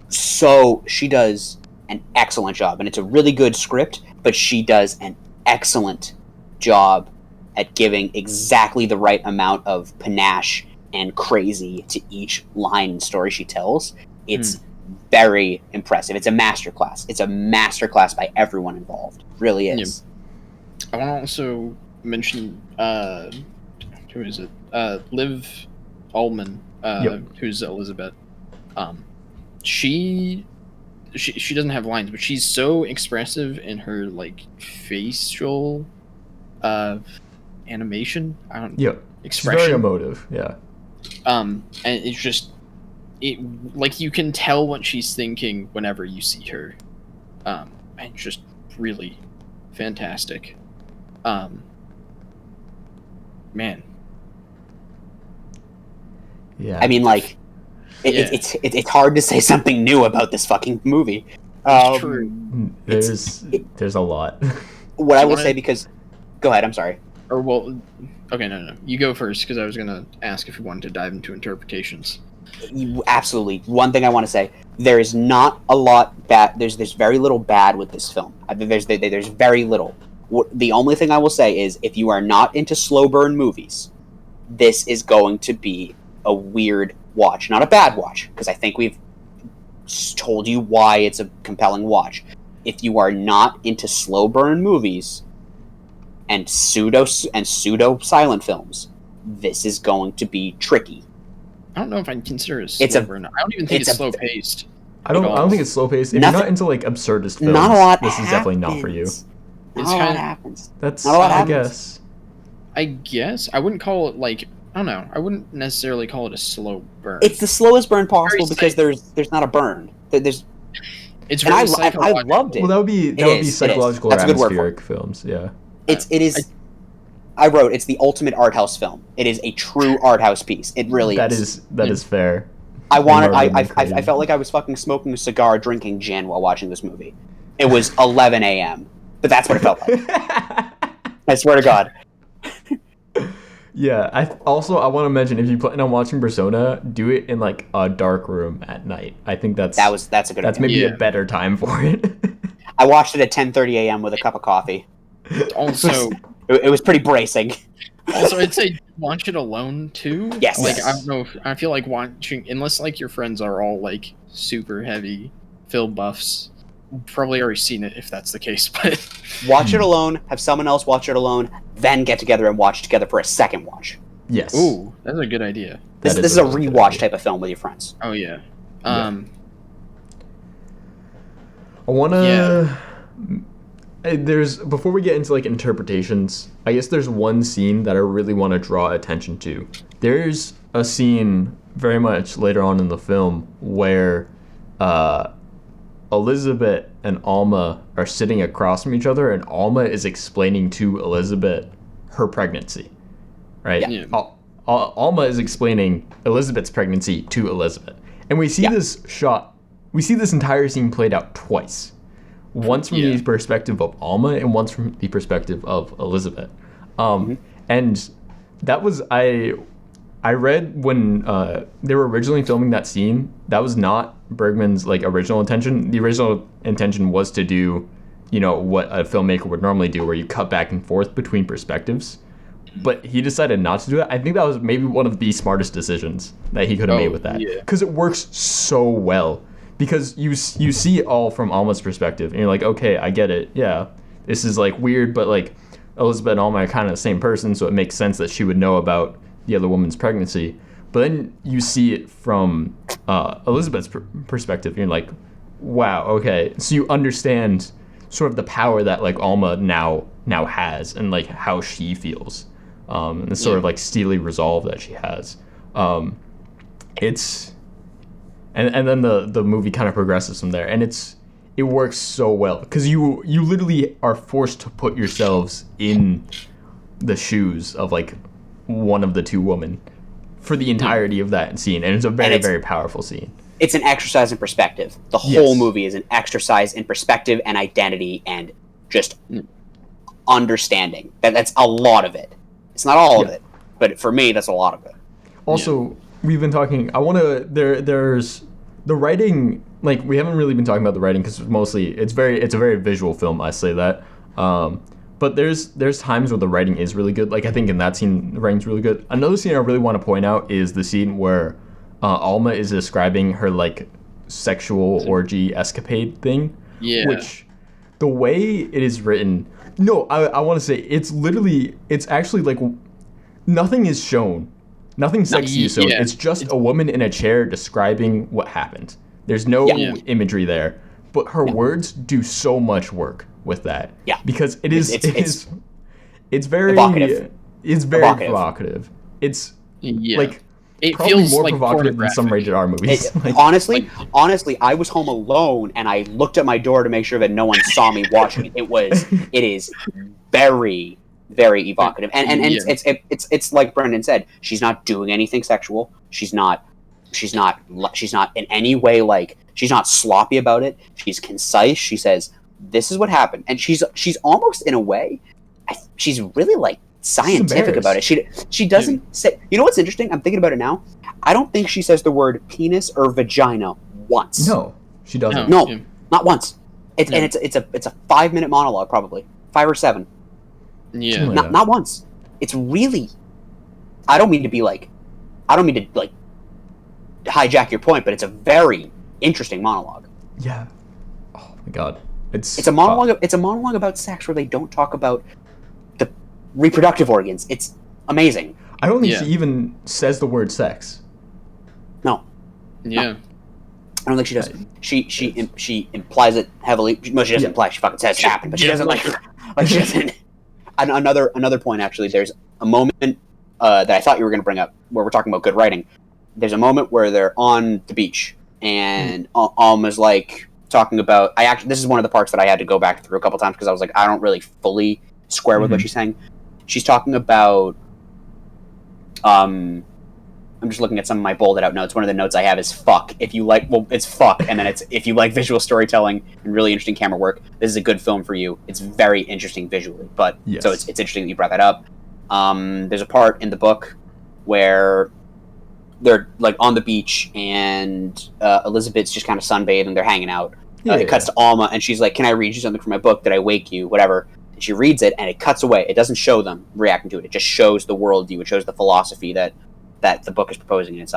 she does an excellent job, and it's a really good script, but she does an excellent job at giving exactly the right amount of panache and crazy to each line and story she tells. It's very impressive. It's a masterclass. It's a masterclass by everyone involved. It really is. Yeah. I want to also mention who is it? Liv Ullmann, who's Elizabeth. She doesn't have lines, but she's so expressive in her like facial animation. Expression. She's very emotive. Yeah. And it's just like you can tell what she's thinking whenever you see her. And just really fantastic. Man. Yeah. I mean, like, it's hard to say something new about this fucking movie. It's true. There's a lot. What I will say, because... Go ahead, I'm sorry. Or well, okay, no. You go first because I was gonna ask if you wanted to dive into interpretations. Absolutely. One thing I want to say: there is not a lot bad. There's very little bad with this film. There's very little. The only thing I will say is, if you are not into slow burn movies, this is going to be a weird watch, not a bad watch, because I think we've told you why it's a compelling watch. If you are not into slow burn movies and pseudo silent films, this is going to be tricky. I don't know if I'd consider it slow burn. I don't even think it's slow paced. I don't think it's slow paced. If you're not into like absurdist films, not a lot this happens. is definitely not for you. Not a lot happens. That's not a lot I happens. guess. I wouldn't call it like, I don't know. I wouldn't necessarily call it a slow burn. It's the slowest burn possible Very because there's not a burn. It's very I psychological. loved it. Well, that would be psychological or That's a good word for atmospheric films. Yeah. It is. I wrote it's the ultimate art house film. It is a true art house piece. It really is. That is fair. I felt like I was fucking smoking a cigar, drinking gin while watching this movie. It was 11 a.m. But that's what it felt like. I swear to God. Yeah. I want to mention, if you plan on watching Persona, do it in like a dark room at night. I think that's a good. That's idea. Maybe a better time for it. I watched it at 10:30 a.m. with a cup of coffee. Also, it was pretty bracing. Also, I'd say watch it alone too. Yes. Like, I don't know. I feel like watching, unless like your friends are all like super heavy film buffs, probably already seen it if that's the case. But watch it alone. Have someone else watch it alone. Then get together and watch together for a second watch. Yes. Ooh, that's a good idea. This is a rewatch type of film with your friends. Oh yeah. I wanna. Before we get into like interpretations, I guess there's one scene that I really want to draw attention to. There's a scene very much later on in the film where Elizabeth and Alma are sitting across from each other, and Alma is explaining to Elizabeth her pregnancy, right? Yeah. Alma is explaining Elizabeth's pregnancy to Elizabeth, and we see this entire scene played out twice. Once from the perspective of Alma and once from the perspective of Elizabeth. And that was, I read when they were originally filming that scene, that was not Bergman's like original intention. The original intention was to do, what a filmmaker would normally do, where you cut back and forth between perspectives. But he decided not to do it. I think that was maybe one of the smartest decisions that he could have made with that. Because it works so well. Because you see it all from Alma's perspective, and you're like, okay, I get it. Yeah, this is like weird, but like Elizabeth and Alma are kind of the same person, so it makes sense that she would know about the other woman's pregnancy. But then you see it from Elizabeth's perspective, and you're like, wow, okay. So you understand sort of the power that like Alma now has, and like how she feels, and the sort of like steely resolve that she has. And then the movie kind of progresses from there, and it works so well because you literally are forced to put yourselves in the shoes of like one of the two women for the entirety of that scene, and it's a very powerful scene. It's an exercise in perspective. The whole movie is an exercise in perspective and identity and just understanding. That's a lot of it. It's not all of it, but for me, that's a lot of it. Also, we've been talking. There's the writing. Like, we haven't really been talking about the writing because mostly it's a very visual film. I say that. But there's times where the writing is really good. Like, I think in that scene, the writing's really good. Another scene I really want to point out is the scene where Alma is describing her like sexual orgy escapade thing. Yeah. Which, the way it is written. No, I want to say it's actually like nothing is shown. Nothing sexy is shown. It's just a woman in a chair describing what happened. There's no imagery there, but her words do so much work with that. Yeah, because it's very evocative. It's very provocative. It's like it probably feels more like provocative than some rated R movies. Honestly, I was home alone and I looked at my door to make sure that no one saw me watching it. It is very, very evocative, and it's like Brendan said. She's not doing anything sexual. She's not in any way like, she's not sloppy about it. She's concise. She says, "This is what happened," and she's almost in a way, she's really like scientific about it. She doesn't say. You know what's interesting? I'm thinking about it now. I don't think she says the word penis or vagina once. No, she doesn't. No, not once. And it's a 5-minute monologue, probably 5 or 7. Yeah, not once. It's really. I don't mean to hijack your point, but it's a very interesting monologue. Yeah. Oh my god. It's a monologue. It's a monologue about sex where they don't talk about the reproductive organs. It's amazing. I don't think she even says the word sex. No. Yeah. No. I don't think she does. She implies it heavily. Well, she doesn't imply. She fucking says it happened, but she doesn't like she doesn't. And another point actually. There's a moment that I thought you were going to bring up where we're talking about good writing. There's a moment where they're on the beach and Alma's like talking about. This is one of the parts that I had to go back through a couple times because I was like, I don't really fully square with what she's saying. She's talking about. I'm just looking at some of my bolded out notes. One of the notes I have is fuck. If you like, well, it's fuck, and then it's if you like visual storytelling and really interesting camera work, this is a good film for you. It's very interesting visually, but so it's interesting that you brought that up. There's a part in the book where they're like on the beach and Elizabeth's just kind of sunbathing. They're hanging out. It cuts to Alma, and she's like, "Can I read you something from my book? Did I wake you? Whatever." And she reads it, and it cuts away. It doesn't show them reacting to it. It just shows the worldview. It shows the philosophy that the book is proposing. It's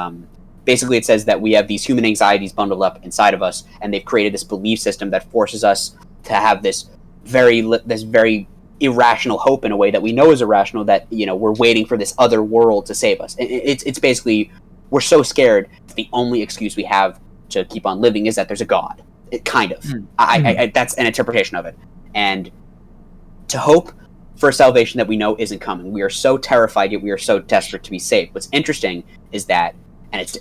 basically it says that we have these human anxieties bundled up inside of us, and they've created this belief system that forces us to have this very irrational hope in a way that we know is irrational, that we're waiting for this other world to save us. It's basically we're so scared that the only excuse we have to keep on living is that there's a God. It kind of I that's an interpretation of it, and to hope for salvation that we know isn't coming. We are so terrified, yet we are so desperate to be saved. What's interesting is that, and it's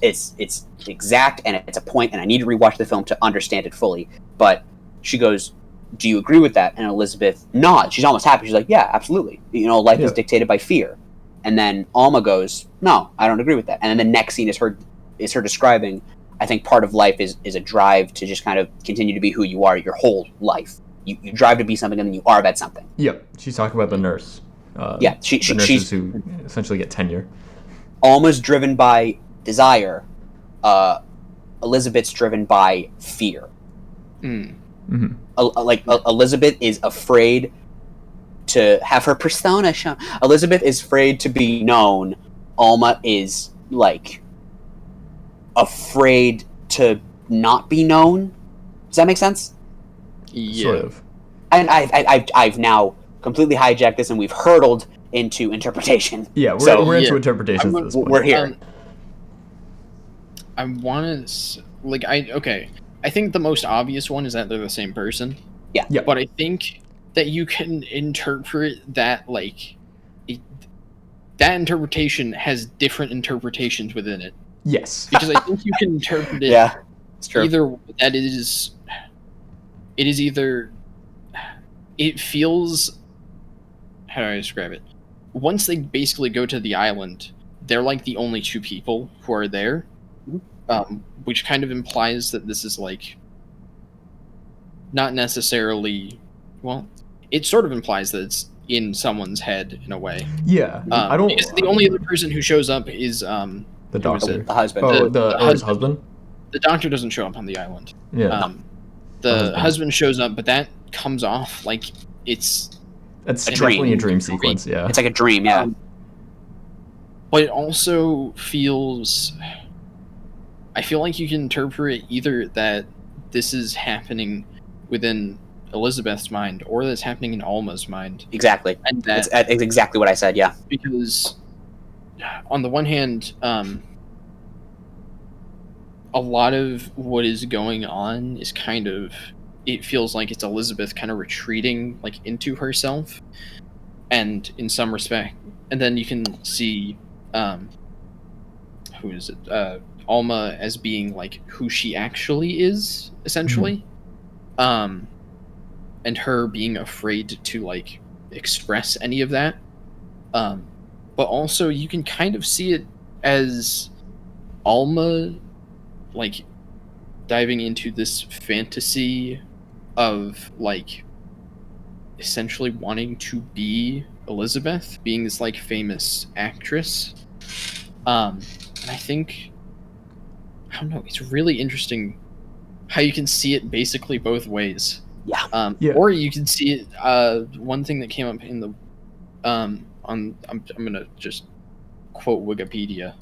exact, and it's a point, and I need to rewatch the film to understand it fully, but she goes, "Do you agree with that?" And Elizabeth nods. She's almost happy. She's like, "Yeah, absolutely. Life is dictated by fear." And then Alma goes, "No, I don't agree with that." And then the next scene is her describing, I think part of life is a drive to just kind of continue to be who you are your whole life. You drive to be something, and then you are that something. Yep, she's talking about the nurse. The nurses who essentially get tenure. Alma's driven by desire. Elizabeth's driven by fear. Elizabeth is afraid to have her persona shown. Elizabeth is afraid to be known. Alma is afraid to not be known. Does that make sense? Yeah. Sort of. And I've now completely hijacked this, and we've hurtled into interpretation. Yeah, we're into interpretations at this point. We're here. I want to I think the most obvious one is that they're the same person. Yeah. But I think that you can interpret that that interpretation has different interpretations within it. Yes. Because I think you can interpret it. Yeah, it's true. Either that it feels, how do I describe it? Once they basically go to the island, they're like the only two people who are there, which kind of implies that this is not necessarily, well, it sort of implies that it's in someone's head in a way. Yeah, I don't. Because the only other person who shows up is the doctor, the husband. Oh, his husband. The doctor doesn't show up on the island. Yeah. The husband shows up, but that comes off like it's definitely a dream sequence. Yeah, it's like a dream. Yeah, but it also feels. I feel like you can interpret either that this is happening within Elizabeth's mind, or that's happening in Alma's mind. Exactly, and that's exactly what I said. Yeah, because on the one hand, a lot of what is going on is kind of, it feels like it's Elizabeth kind of retreating into herself, and in some respect, and then you can see who is it, Alma as being who she actually is, essentially, and her being afraid to express any of that, but also you can kind of see it as Alma diving into this fantasy of essentially wanting to be Elizabeth being this like famous actress. And I think, I don't know, it's really interesting how you can see it basically both ways. Yeah. Yeah. Or you can see it. One thing that came up in the I'm gonna just quote Wikipedia.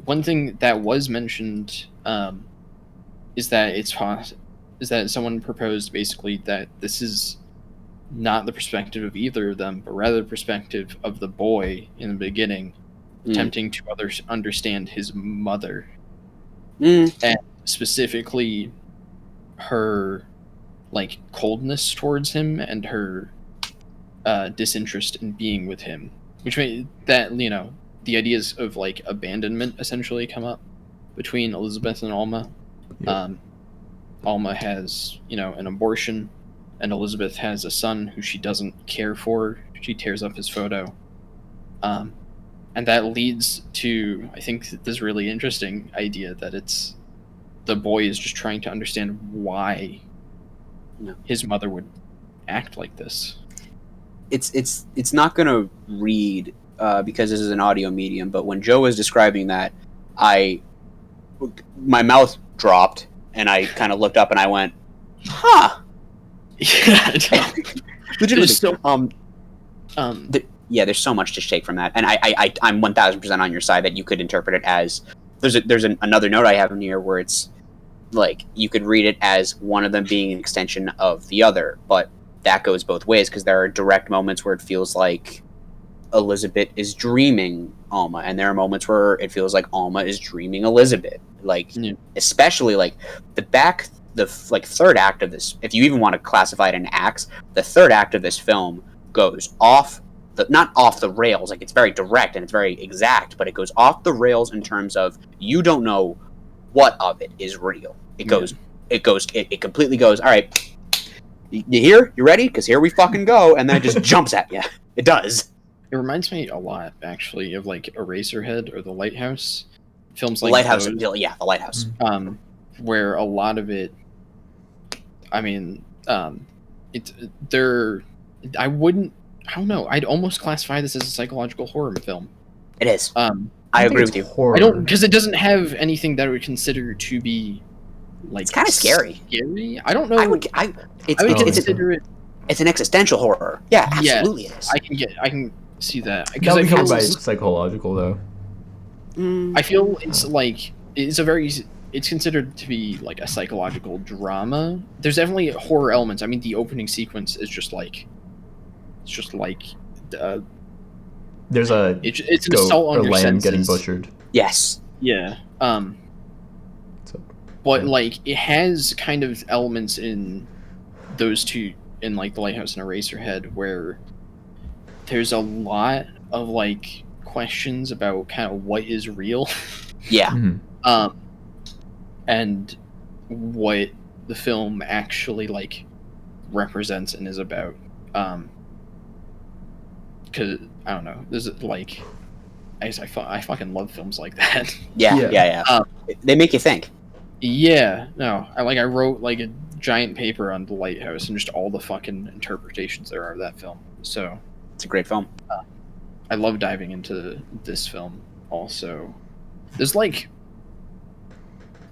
One thing that was mentioned is that is that someone proposed basically that this is not the perspective of either of them, but rather the perspective of the boy in the beginning, attempting to understand his mother, and specifically her like coldness towards him and her disinterest in being with him, which made that, you know, the ideas of like abandonment essentially come up between Elizabeth and Alma. Yep. Alma has, you know, an abortion, and Elizabeth has a son who she doesn't care for. She tears up his photo, and that leads to, I think, this really interesting idea that it's the boy is just trying to understand why his mother would act like this. It's not gonna read because this is an audio medium, but when Joe was describing that, my mouth dropped and I kind of looked up and I went, "Huh." Yeah, Legitimately. There's so much to take from that, and I'm 1000% on your side that you could interpret it as there's another note I have in here where it's like you could read it as one of them being an extension of the other, but that goes both ways because there are direct moments where it feels like Elizabeth is dreaming Alma, and there are moments where it feels like Alma is dreaming Elizabeth. Like, especially like the third act of this, if you even want to classify it in acts, the third act of this film goes not off the rails. Like, it's very direct and it's very exact, but it goes off the rails in terms of you don't know what of it is real. It completely goes, all right, you here? You ready? Because here we fucking go. And then it just jumps at you. It does. It reminds me a lot, actually, of like Eraserhead or The Lighthouse. Films like Lighthouse, those, The Lighthouse. Where a lot of it, I mean, I don't know, I'd almost classify this as a psychological horror film. It is. I agree with you. Horror. I don't, because it doesn't have anything that I would consider to be like, it's kind of scary. I don't know. I would consider it. It's an existential horror. Yeah, absolutely it is. I can see that. That would be covered by psychological, though. I feel it's considered to be like a psychological drama. There's definitely horror elements. I mean, the opening sequence is just like, there's it's an assault on your lamb senses. getting butchered. Yes. Yeah. But like it has kind of elements in those two, in like The Lighthouse and Eraserhead, where there's a lot of like questions about kind of what is real. Yeah. Mm-hmm. And what the film actually like represents and is about. Because I don't know, there's like I fucking love films like that. Yeah. They make you think. Yeah, no, I wrote like a giant paper on The Lighthouse and just all the fucking interpretations there are of that film. So it's a great film. I love diving into this film. Also, there's like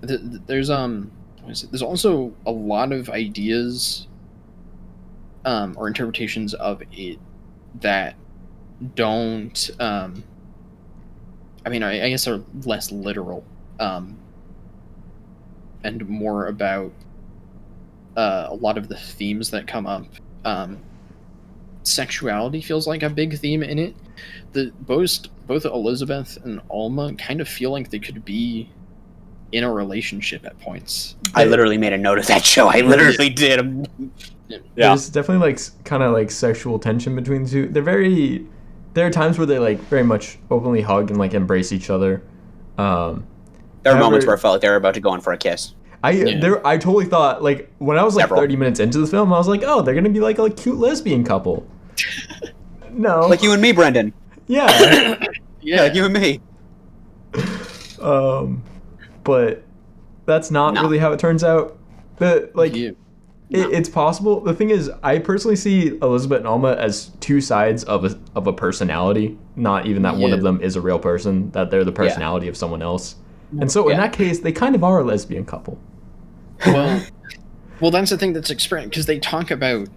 there's also a lot of ideas or interpretations of it that don't I mean, I guess are less literal and more about a lot of the themes that come up. Sexuality feels like a big theme in it. Both Elizabeth and Alma kind of feel like they could be in a relationship at points. I literally made a note of that show. I literally did. Yeah. There's definitely like kind of like sexual tension between the two. There are times where they like very much openly hug and like embrace each other. There were moments where I felt like they were about to go in for a kiss. I totally thought, like, when I was like 30 minutes into the film, I was like, oh, they're gonna be like a cute lesbian couple. No, like you and me, Brendan. Yeah. Yeah, like you and me. But that's not really how it turns out. But like, It's possible. The thing is, I personally see Elizabeth and Alma as two sides of a personality. Not even that one of them is a real person. That they're the personality of someone else. And so in that case, they kind of are a lesbian couple. Well, that's the thing that's expressed because they talk about,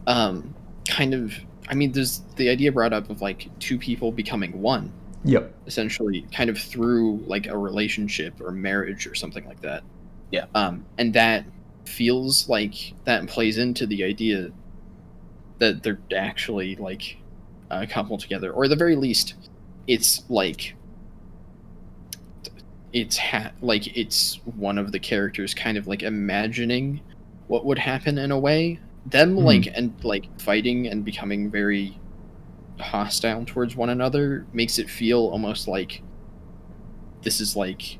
kind of. I mean, there's the idea brought up of like two people becoming one. Yep. Essentially, kind of through like a relationship or marriage or something like that. Yeah. And that feels like that plays into the idea that they're actually like a couple together, or at the very least, it's like it's one of the characters kind of like imagining what would happen in a way. Them like fighting and becoming very hostile towards one another makes it feel almost like this is like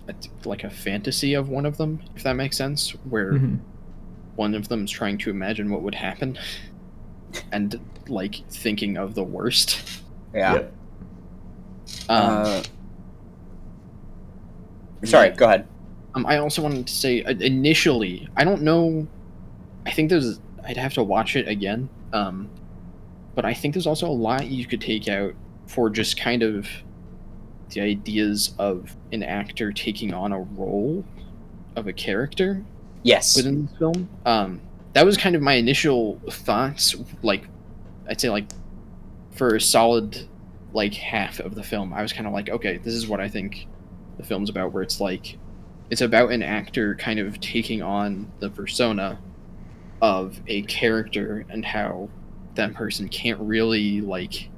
a fantasy of one of them, if that makes sense, where one of them's trying to imagine what would happen and like thinking of the worst. Yeah. Sorry, go ahead. I also wanted to say initially, I don't know. I think I'd have to watch it again. But I think there's also a lot you could take out for just kind of the ideas of an actor taking on a role of a character. Yes. Within the film. That was kind of my initial thoughts. Like, I'd say like for a solid like half of the film, I was kind of like, okay, this is what I think the film's about, where it's like it's about an actor kind of taking on the persona of a character and how that person can't really like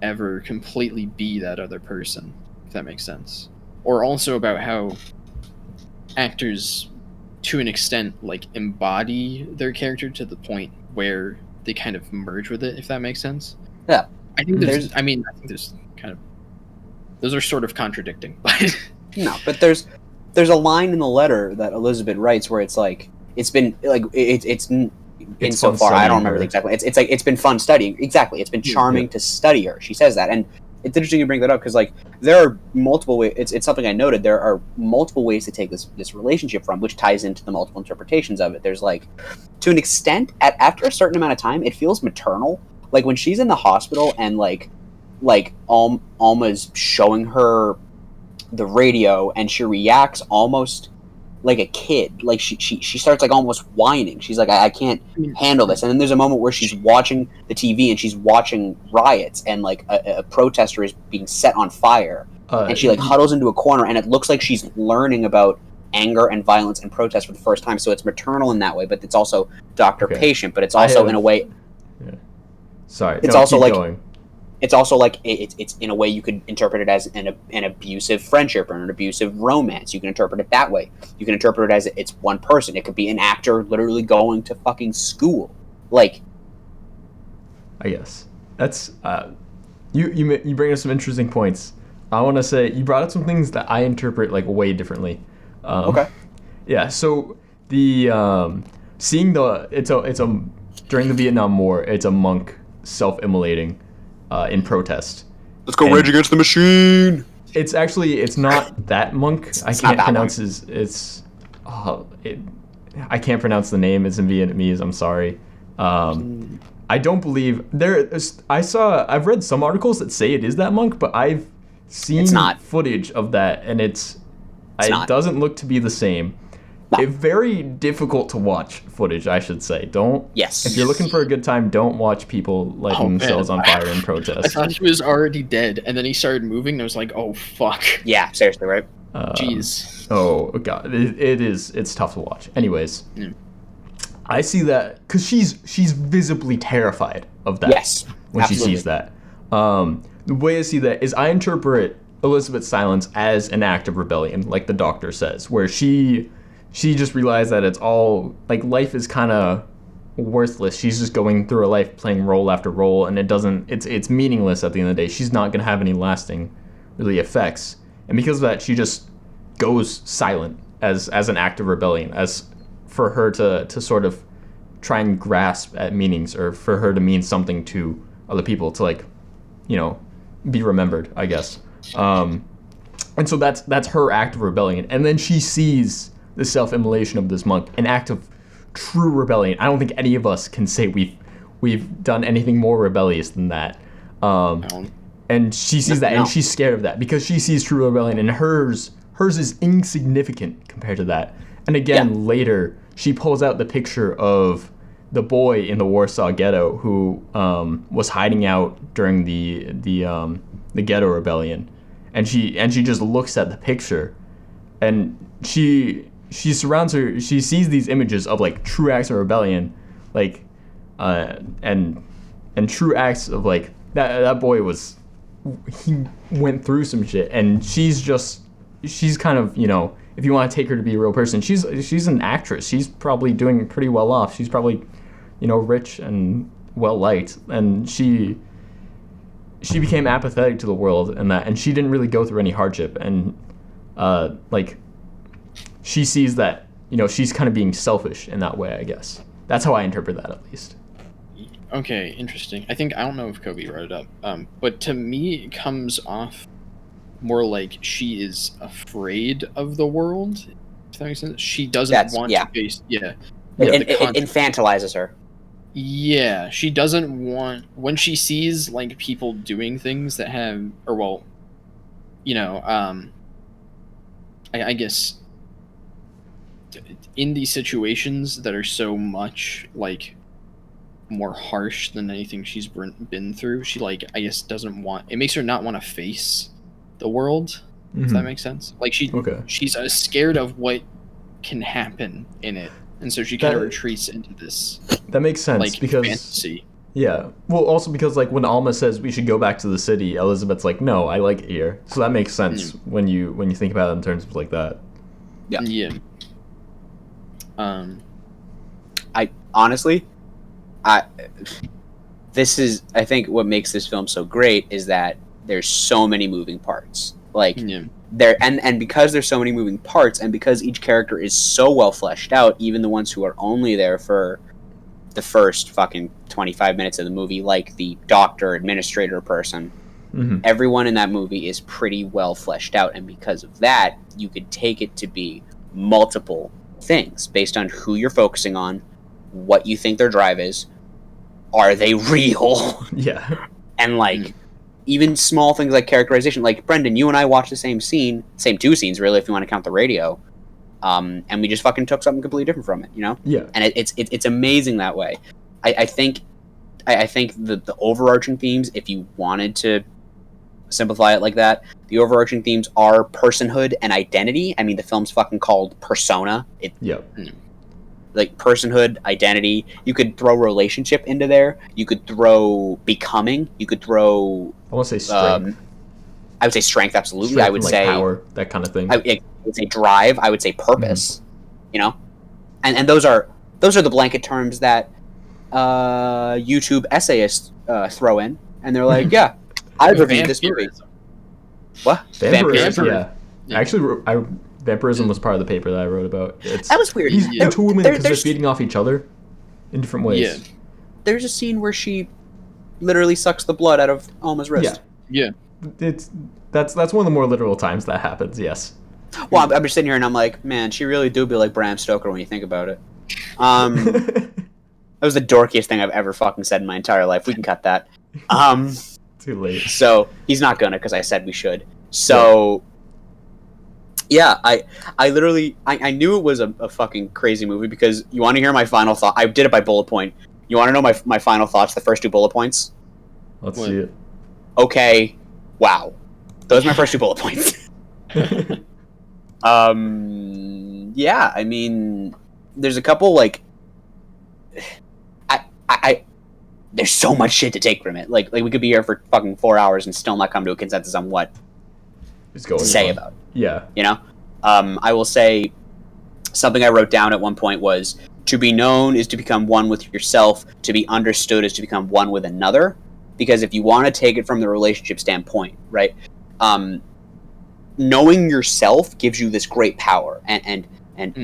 ever completely be that other person, if that makes sense. Or also about how actors to an extent like embody their character to the point where they kind of merge with it, if that makes sense. Yeah. I think there's kind of those are sort of contradicting, but no, but there's a line in the letter that Elizabeth writes where it's like it's been like it's insofar I don't remember exactly. It's like it's been fun studying. Exactly, it's been charming to study her. She says that, and it's interesting you bring that up because like there are multiple ways. It's something I noted. There are multiple ways to take this relationship from, which ties into the multiple interpretations of it. There's like, to an extent, after a certain amount of time, it feels maternal. Like when she's in the hospital and like Alma's showing her the radio and she reacts almost like a kid. Like she starts like almost whining. She's like, I can't handle this. And then there's a moment where she's watching the TV and she's watching riots and like a protester is being set on fire. And she like huddles into a corner and it looks like she's learning about anger and violence and protest for the first time. So it's maternal in that way, but it's also doctor-patient, but it's also in a way... Yeah. Sorry. It's also like... Going. It's also like it's in a way you could interpret it as an abusive friendship or an abusive romance. You can interpret it that way. You can interpret it as it's one person. It could be an actor literally going to fucking school. Like, I guess that's you bring up some interesting points. I want to say you brought up some things that I interpret like way differently. Okay. Yeah. So the seeing it's a during the Vietnam War, it's a monk self-immolating. In protest. Let's go Rage Against the Machine! It's not that monk. I can't pronounce I can't pronounce the name. It's in Vietnamese. I'm sorry. I don't believe I've read some articles that say it is that monk, but I've seen footage of that and it doesn't look to be the same. No. It's very difficult to watch footage, I should say. If you're looking for a good time, don't watch people lighting themselves on fire in protest. I thought he was already dead, and then he started moving, and I was like, oh, fuck. Yeah, seriously, right? Jeez. Oh, God. It's tough to watch. Anyways, I see that, because she's visibly terrified of that. Yes, when absolutely. She sees that. The way I see that is I interpret Elizabeth's silence as an act of rebellion, like the doctor says, where she just realized that it's all, like, life is kind of worthless. She's just going through her life playing role after role, and it's meaningless at the end of the day. She's not going to have any lasting, really, effects. And because of that, she just goes silent as an act of rebellion, as for her to sort of try and grasp at meanings, or for her to mean something to other people, to, like, you know, be remembered, I guess. And so that's her act of rebellion. And then she sees the self-immolation of this monk, an act of true rebellion. I don't think any of us can say we've done anything more rebellious than that. And she sees that, and she's scared of that because she sees true rebellion, and hers is insignificant compared to that. And again, later she pulls out the picture of the boy in the Warsaw Ghetto who was hiding out during the Ghetto Rebellion, and she just looks at the picture, and she surrounds her. She sees these images of like true acts of rebellion, like and true acts of like that boy he went through some shit, and she's kind of, you know, if you want to take her to be a real person, she's an actress. She's probably doing pretty well off. She's probably, you know, rich and well liked, and she became apathetic to the world and she didn't really go through any hardship, and like she sees that, you know, she's kind of being selfish in that way, I guess. That's how I interpret that, at least. Okay, interesting. I don't know if Kobe wrote it up, but to me it comes off more like she is afraid of the world. If that makes sense. She doesn't want to face. It infantilizes her. Yeah, she doesn't want, when she sees like people doing things that have, or well, you know, I guess in these situations that are so much like more harsh than anything she's been through, she like, I guess doesn't want, it makes her not want to face the world. If that makes sense. Like she's scared of what can happen in it, and so she kind of retreats into this. That makes sense, like, because fantasy. Yeah. Well, also because like when Alma says we should go back to the city, Elizabeth's like, no, I like it here. So that makes sense when you think about it in terms of like that. Yeah. Yeah. I honestly, this is, I think what makes this film so great is that there's so many moving parts. Like there, and because there's so many moving parts, and because each character is so well fleshed out, even the ones who are only there for the first fucking 25 minutes of the movie, like the doctor, administrator person, everyone in that movie is pretty well fleshed out, and because of that, you could take it to be multiple things based on who you're focusing on, what you think their drive is, are they real? Yeah. And like even small things like characterization, like Brendan, you and I watched the same two scenes really, if you want to count the radio, and we just fucking took something completely different from it, you know? Yeah. And it's amazing that way. I think the overarching themes, if you wanted to simplify it like that, the overarching themes are personhood and identity. I mean, the film's fucking called Persona. Like personhood, identity. You could throw relationship into there. You could throw becoming. You could throw. I want to say strength. I would say strength, absolutely. Strength, I would like say power, that kind of thing. I would say drive. I would say purpose. You know, and those are the blanket terms that YouTube essayists throw in, and they're like, yeah, I reviewed this movie. What? Vampirism. Yeah. Actually, Vampirism was part of the paper that I wrote about. That was weird. These two women, because they're feeding off each other in different ways. Yeah. There's a scene where she literally sucks the blood out of Alma's wrist. Yeah. That's one of the more literal times that happens. Yes. Well, I'm just sitting here and I'm like, man, she really do be like Bram Stoker when you think about it. That was the dorkiest thing I've ever fucking said in my entire life. We can cut that. Too late. So he's not gonna, because I said we should. So. Yeah, I literally, I knew it was a fucking crazy movie, because you want to hear my final thought? I did it by bullet point. You want to know my final thoughts, the first two bullet points? Let's see it. Okay, wow. Those are my first two bullet points. Yeah, I mean, there's a couple, like, there's so much shit to take from it. Like we could be here for fucking 4 hours and still not come to a consensus on what to say about it. Yeah. You know? I will say something I wrote down at one point was, to be known is to become one with yourself, to be understood is to become one with another. Because if you want to take it from the relationship standpoint, right? Knowing yourself gives you this great power. And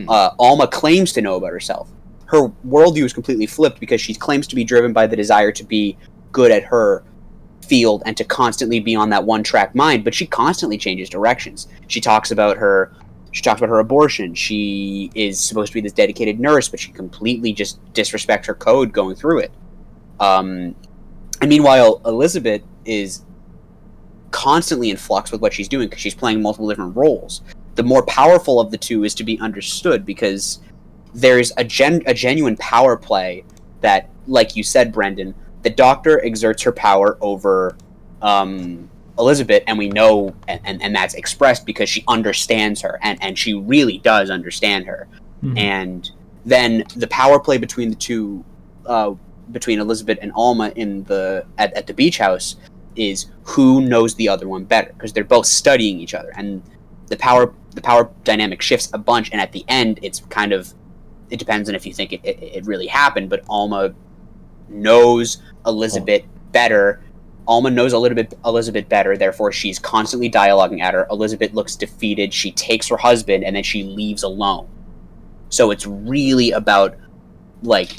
Alma claims to know about herself. Her worldview is completely flipped, because she claims to be driven by the desire to be good at her field and to constantly be on that one track mind, but she constantly changes directions. She talks about her She talks about her abortion. She is supposed to be this dedicated nurse, but she completely just disrespects her code going through it. And meanwhile, Elizabeth is constantly in flux with what she's doing because she's playing multiple different roles. The more powerful of the two is to be understood because there's a genuine power play that, like you said, Brendan, the Doctor exerts her power over Elizabeth, and we know, and that's expressed because she understands her, and she really does understand her. Mhm. And then the power play between the two, between Elizabeth and Alma at the beach house, is who knows the other one better, because they're both studying each other, and the power dynamic shifts a bunch, and at the end it's kind of, it depends on if you think it really happened, but Alma knows Elizabeth better. Alma knows Elizabeth better, therefore she's constantly dialoguing at her. Elizabeth looks defeated, she takes her husband, and then she leaves alone. So it's really about, like,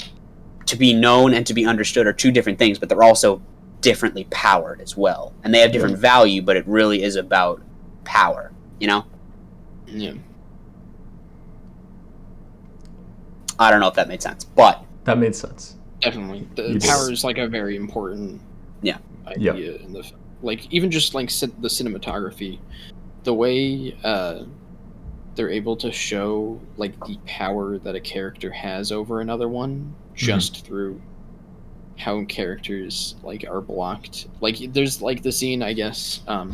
to be known and to be understood are two different things, but they're also differently powered as well. And they have different value, but it really is about power, you know? Yeah. I don't know if that made sense, but That made sense. Definitely. The You did. power is like a very important idea in the like, even just like the cinematography, the way they're able to show like the power that a character has over another one just through how characters like are blocked. Like there's like the scene, I guess, I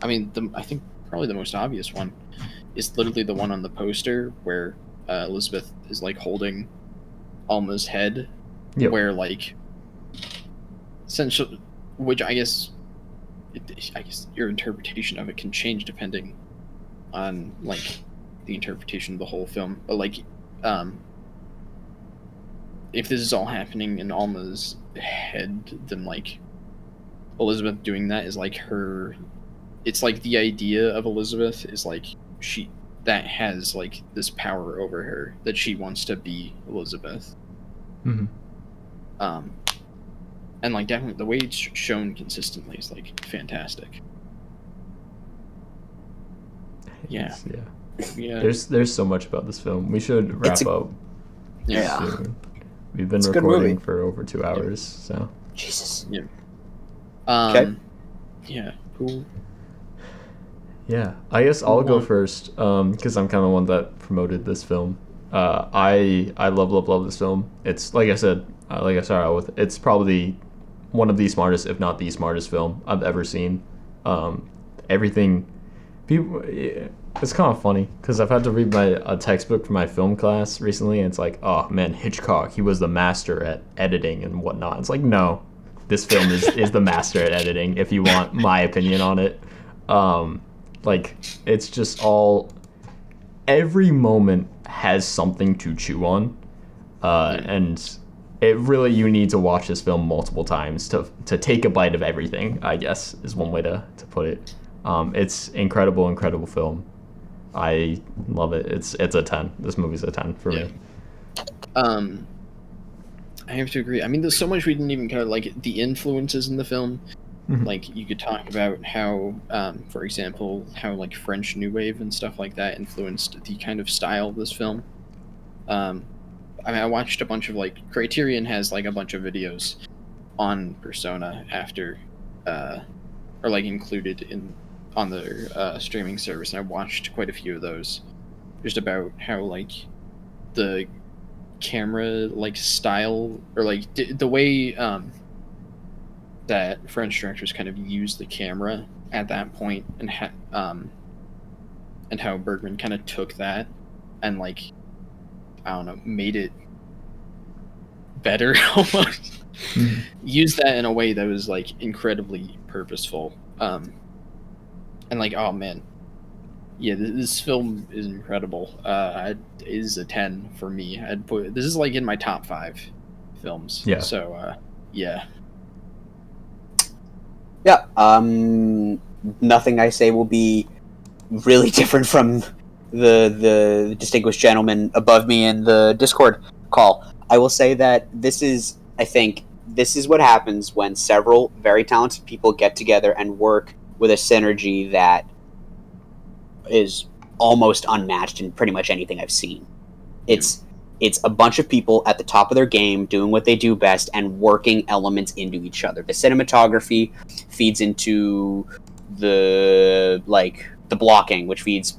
think probably the most obvious one is literally the one on the poster where Elizabeth is like holding Alma's head, where like essentially, which I guess your interpretation of it can change depending on like the interpretation of the whole film. But like, if this is all happening in Alma's head, then like Elizabeth doing that is like her. It's like the idea of Elizabeth is like that has like this power over her that she wants to be Elizabeth. Mm-hmm. And like definitely the way it's shown consistently is like fantastic. Yeah. There's so much about this film. We should wrap up soon. We've been recording for over 2 hours, so. Jesus. Yeah. Okay. Yeah. Cool. Yeah, I guess I'll go first because I'm kind of the one that promoted this film. I love this film. It's like I said, like I started out with, it's probably one of the smartest, if not the smartest film I've ever seen. Everything, people, it's kind of funny because I've had to read a textbook for my film class recently, and it's like, oh man, Hitchcock, he was the master at editing and whatnot. It's like, no, this film is the master at editing. If you want my opinion on it, like it's just all, every moment has something to chew on, and it really, you need to watch this film multiple times to take a bite of everything, I guess is one way to put it. It's incredible film. I love it. It's a 10. This movie's a 10 for me. I have to agree. I mean, there's so much we didn't even cover, like the influences in the film. Like you could talk about how, for example, how like French New Wave and stuff like that influenced the kind of style of this film. I mean, I watched a bunch of like Criterion has like a bunch of videos on Persona after, or like included on their streaming service, and I watched quite a few of those, just about how like the camera like style or like the way that French directors kind of used the camera at that point, and how Bergman kind of took that and like, I don't know, made it better almost. Used that in a way that was like incredibly purposeful. And like, oh man, yeah, this film is incredible. It is a 10 for me. I'd put this is like in my top 5 films. Yeah. So yeah. Yeah. Nothing I say will be really different from the distinguished gentleman above me in the Discord call. I will say that I think this is what happens when several very talented people get together and work with a synergy that is almost unmatched in pretty much anything I've seen. It's a bunch of people at the top of their game doing what they do best and working elements into each other. The cinematography feeds into the blocking, which is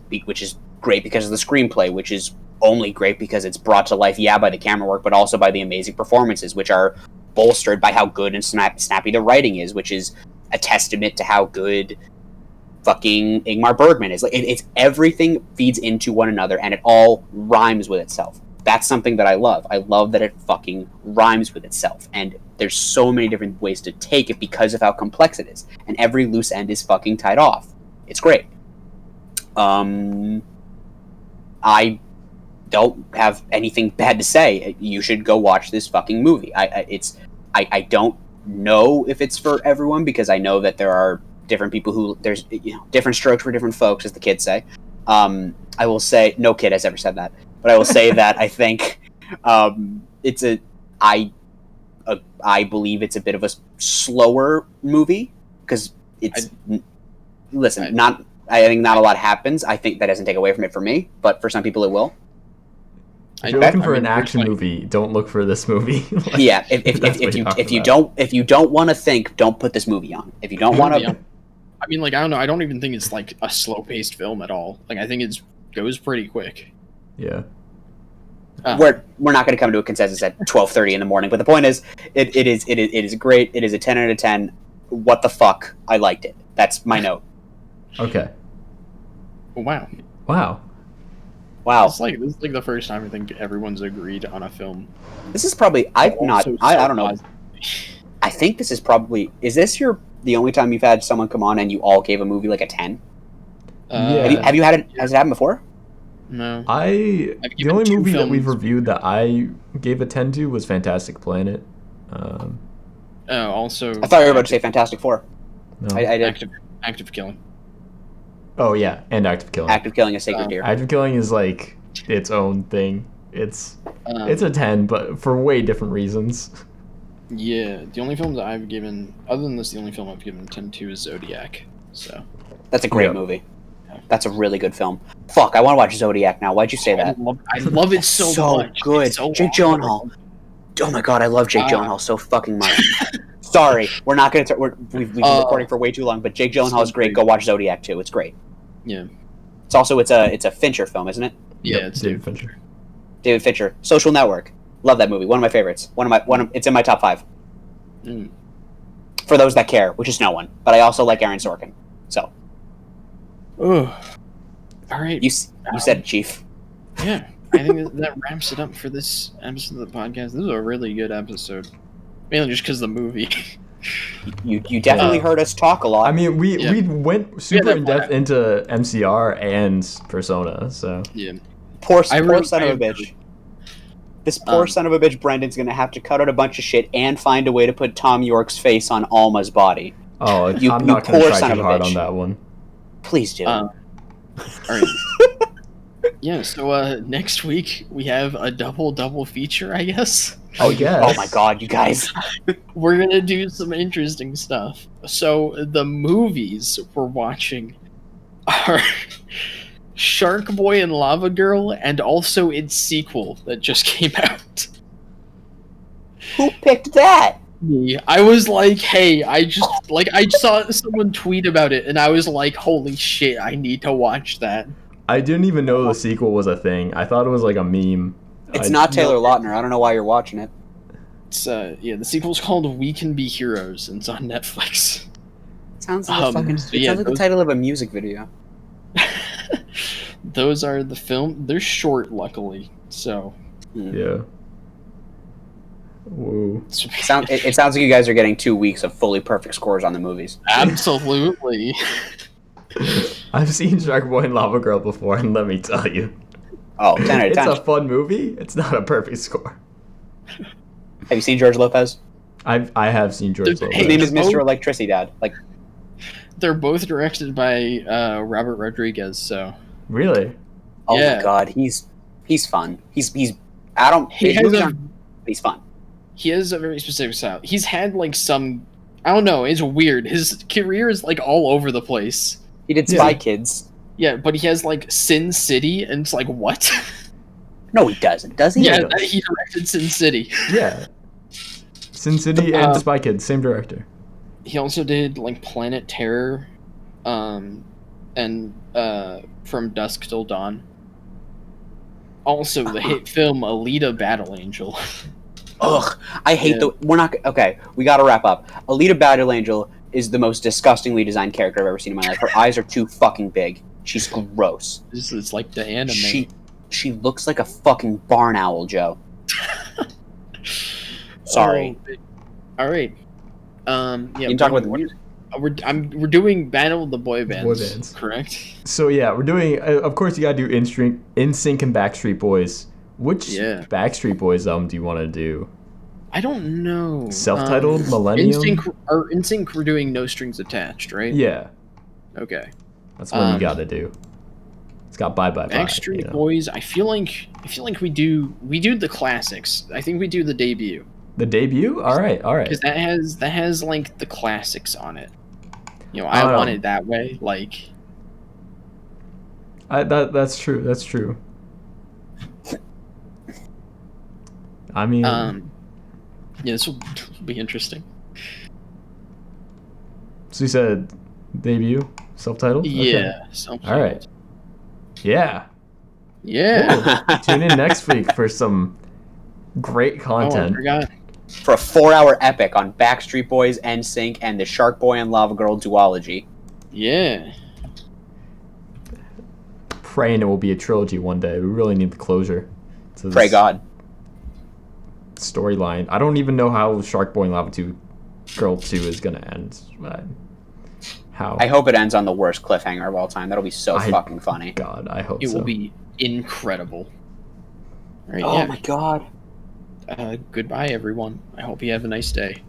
great because of the screenplay, which is only great because it's brought to life, by the camera work, but also by the amazing performances, which are bolstered by how good and snappy the writing is, which is a testament to how good fucking Ingmar Bergman is. Like, it's everything feeds into one another, and it all rhymes with itself. That's something that I love. I love that it fucking rhymes with itself, and there's so many different ways to take it because of how complex it is, and every loose end is fucking tied off. It's great. I don't have anything bad to say. You should go watch this fucking movie. I don't know if it's for everyone, because I know that there are different people who there's different strokes for different folks, as the kids say. I will say no kid has ever said that, but I will say that I think I believe it's a bit of a slower movie because it's I think not a lot happens. I think that doesn't take away from it for me, but for some people it will. If you're looking for an action movie, don't look for this movie. If you don't want to think, don't put this movie on. If you don't want to, I mean, like, I don't know. I don't even think it's like a slow-paced film at all. Like, I think it goes pretty quick. Yeah. We're not going to come to a consensus at 12:30 in the morning, but the point is, it is great. It is a 10 out of 10. What the fuck? I liked it. That's my note. Okay. Wow. Wow. This is like the first time I think everyone's agreed on a film. This is probably I don't know. I think this is probably is this the only time you've had someone come on and you all gave a movie like a 10? Yeah. Have you had it? Has it happened before? No. The only movie that we've reviewed that I gave a 10 to was Fantastic Planet. Also. I thought you were about to say Fantastic Four. No. I did. Active Killing. Oh yeah, and Active Killing. Active Killing is sacred deer. Active Killing is like its own thing. It's a 10, but for way different reasons. Yeah, the only film that I've given, other than this, the only film I've given 10 to is Zodiac. So. That's a great movie. That's a really good film. Fuck, I want to watch Zodiac now. Why'd you say that? I love it so much. Good. So Jake Gyllenhaal. Oh my god, I love Jake Gyllenhaal so fucking much. Sorry, we're not going to. We've been recording for way too long, but Jake Gyllenhaal is great. Go watch Zodiac too. It's great. Yeah. It's a Fincher film, isn't it? Yeah, it's David Fincher. David Fincher. Social Network. Love that movie. One of my favorites. It's in my top 5. For those that care, which is no one. But I also like Aaron Sorkin. So. All right. You said it, Chief. Yeah. I think that wraps it up for this episode of the podcast. This is a really good episode. Mainly just because of the movie. You definitely heard us talk a lot. I mean, we went super in depth into MCR and Persona, so yeah. Poor son of a bitch. This poor son of a bitch, Brendan's gonna have to cut out a bunch of shit and find a way to put Tom York's face on Alma's body. Oh, I'm not gonna try too hard on that one. Please do. All right. Yeah. So next week we have a double feature, I guess. Oh yeah. Oh my god, you guys. We're gonna do some interesting stuff. So the movies we're watching are Shark Boy and Lava Girl, and also its sequel that just came out. Who picked that? Me. I was like, hey, I saw someone tweet about it, and I was like, holy shit, I need to watch that. I didn't even know the sequel was a thing. I thought it was like a meme. It's not Taylor Lautner. I don't know why you're watching it. It's the sequel's called We Can Be Heroes, and it's on Netflix. Sounds like sounds like the title of a music video. Those are the film. They're short, luckily. So. Yeah. Whoa. It sounds like you guys are getting 2 weeks of fully perfect scores on the movies. Absolutely. I've seen Shark Boy and Lava Girl before, and let me tell you. Oh, 10 out of 10. It's a fun movie. It's not a perfect score. Have you seen George Lopez? I have seen George Lopez. His name is Mr. Electricity Dad. They're both directed by Robert Rodriguez, so. Really? Oh Yeah. my god, he's fun. He's He he's fun. He has a very specific style. He's had some, I don't know, it's weird. His career is all over the place. He did Spy Kids. Yeah, but he has like Sin City, and it's like what? No, he doesn't. Does he? Yeah, does. he directed Sin City. Yeah. Sin City and Spy Kids, same director. He also did like Planet Terror, and From Dusk Till Dawn. Also, the hit film Alita: Battle Angel. Ugh, I hate Yeah. we're not okay. We got to wrap up. Alita Battle Angel is the most disgustingly designed character I've ever seen in my life. Her eyes are too fucking big. She's gross. It's like the anime. She looks like a fucking barn owl, Joe. Sorry. All right. Yeah. You can talk about the music. We're doing Battle of the Boy Bands. Correct. Correct. So yeah, we're doing. Of course, you gotta do NSYNC and Backstreet Boys. Which Backstreet Boys album do you want to do? I don't know. Self-titled Millennium. NSYNC, we're doing No Strings Attached, right? Yeah. Okay. That's what you gotta do. It's got Bye Bye Bye. Backstreet Boys. I feel like we do the classics. I think we do the debut. The debut? All right. Because that has like the classics on it. You know, I want it that way. Like, that's true. That's true. I mean, yeah, this will be interesting. So you said debut, self-titled? Yeah. Okay. All right. Yeah. Yeah. Cool. Tune in next week for some great content. Oh, I forgot. For a 4-hour epic on Backstreet Boys, NSYNC, and the Shark Boy and Lava Girl duology. Yeah. Praying it will be a trilogy one day. We really need the closure to this Pray God. storyline. I don't even know how Shark Boy and Lava Girl 2 is gonna end. How? I hope it ends on the worst cliffhanger of all time. That'll be so fucking funny. God, I hope It so. will be incredible. All right, Oh my God. Goodbye, everyone. I hope you have a nice day.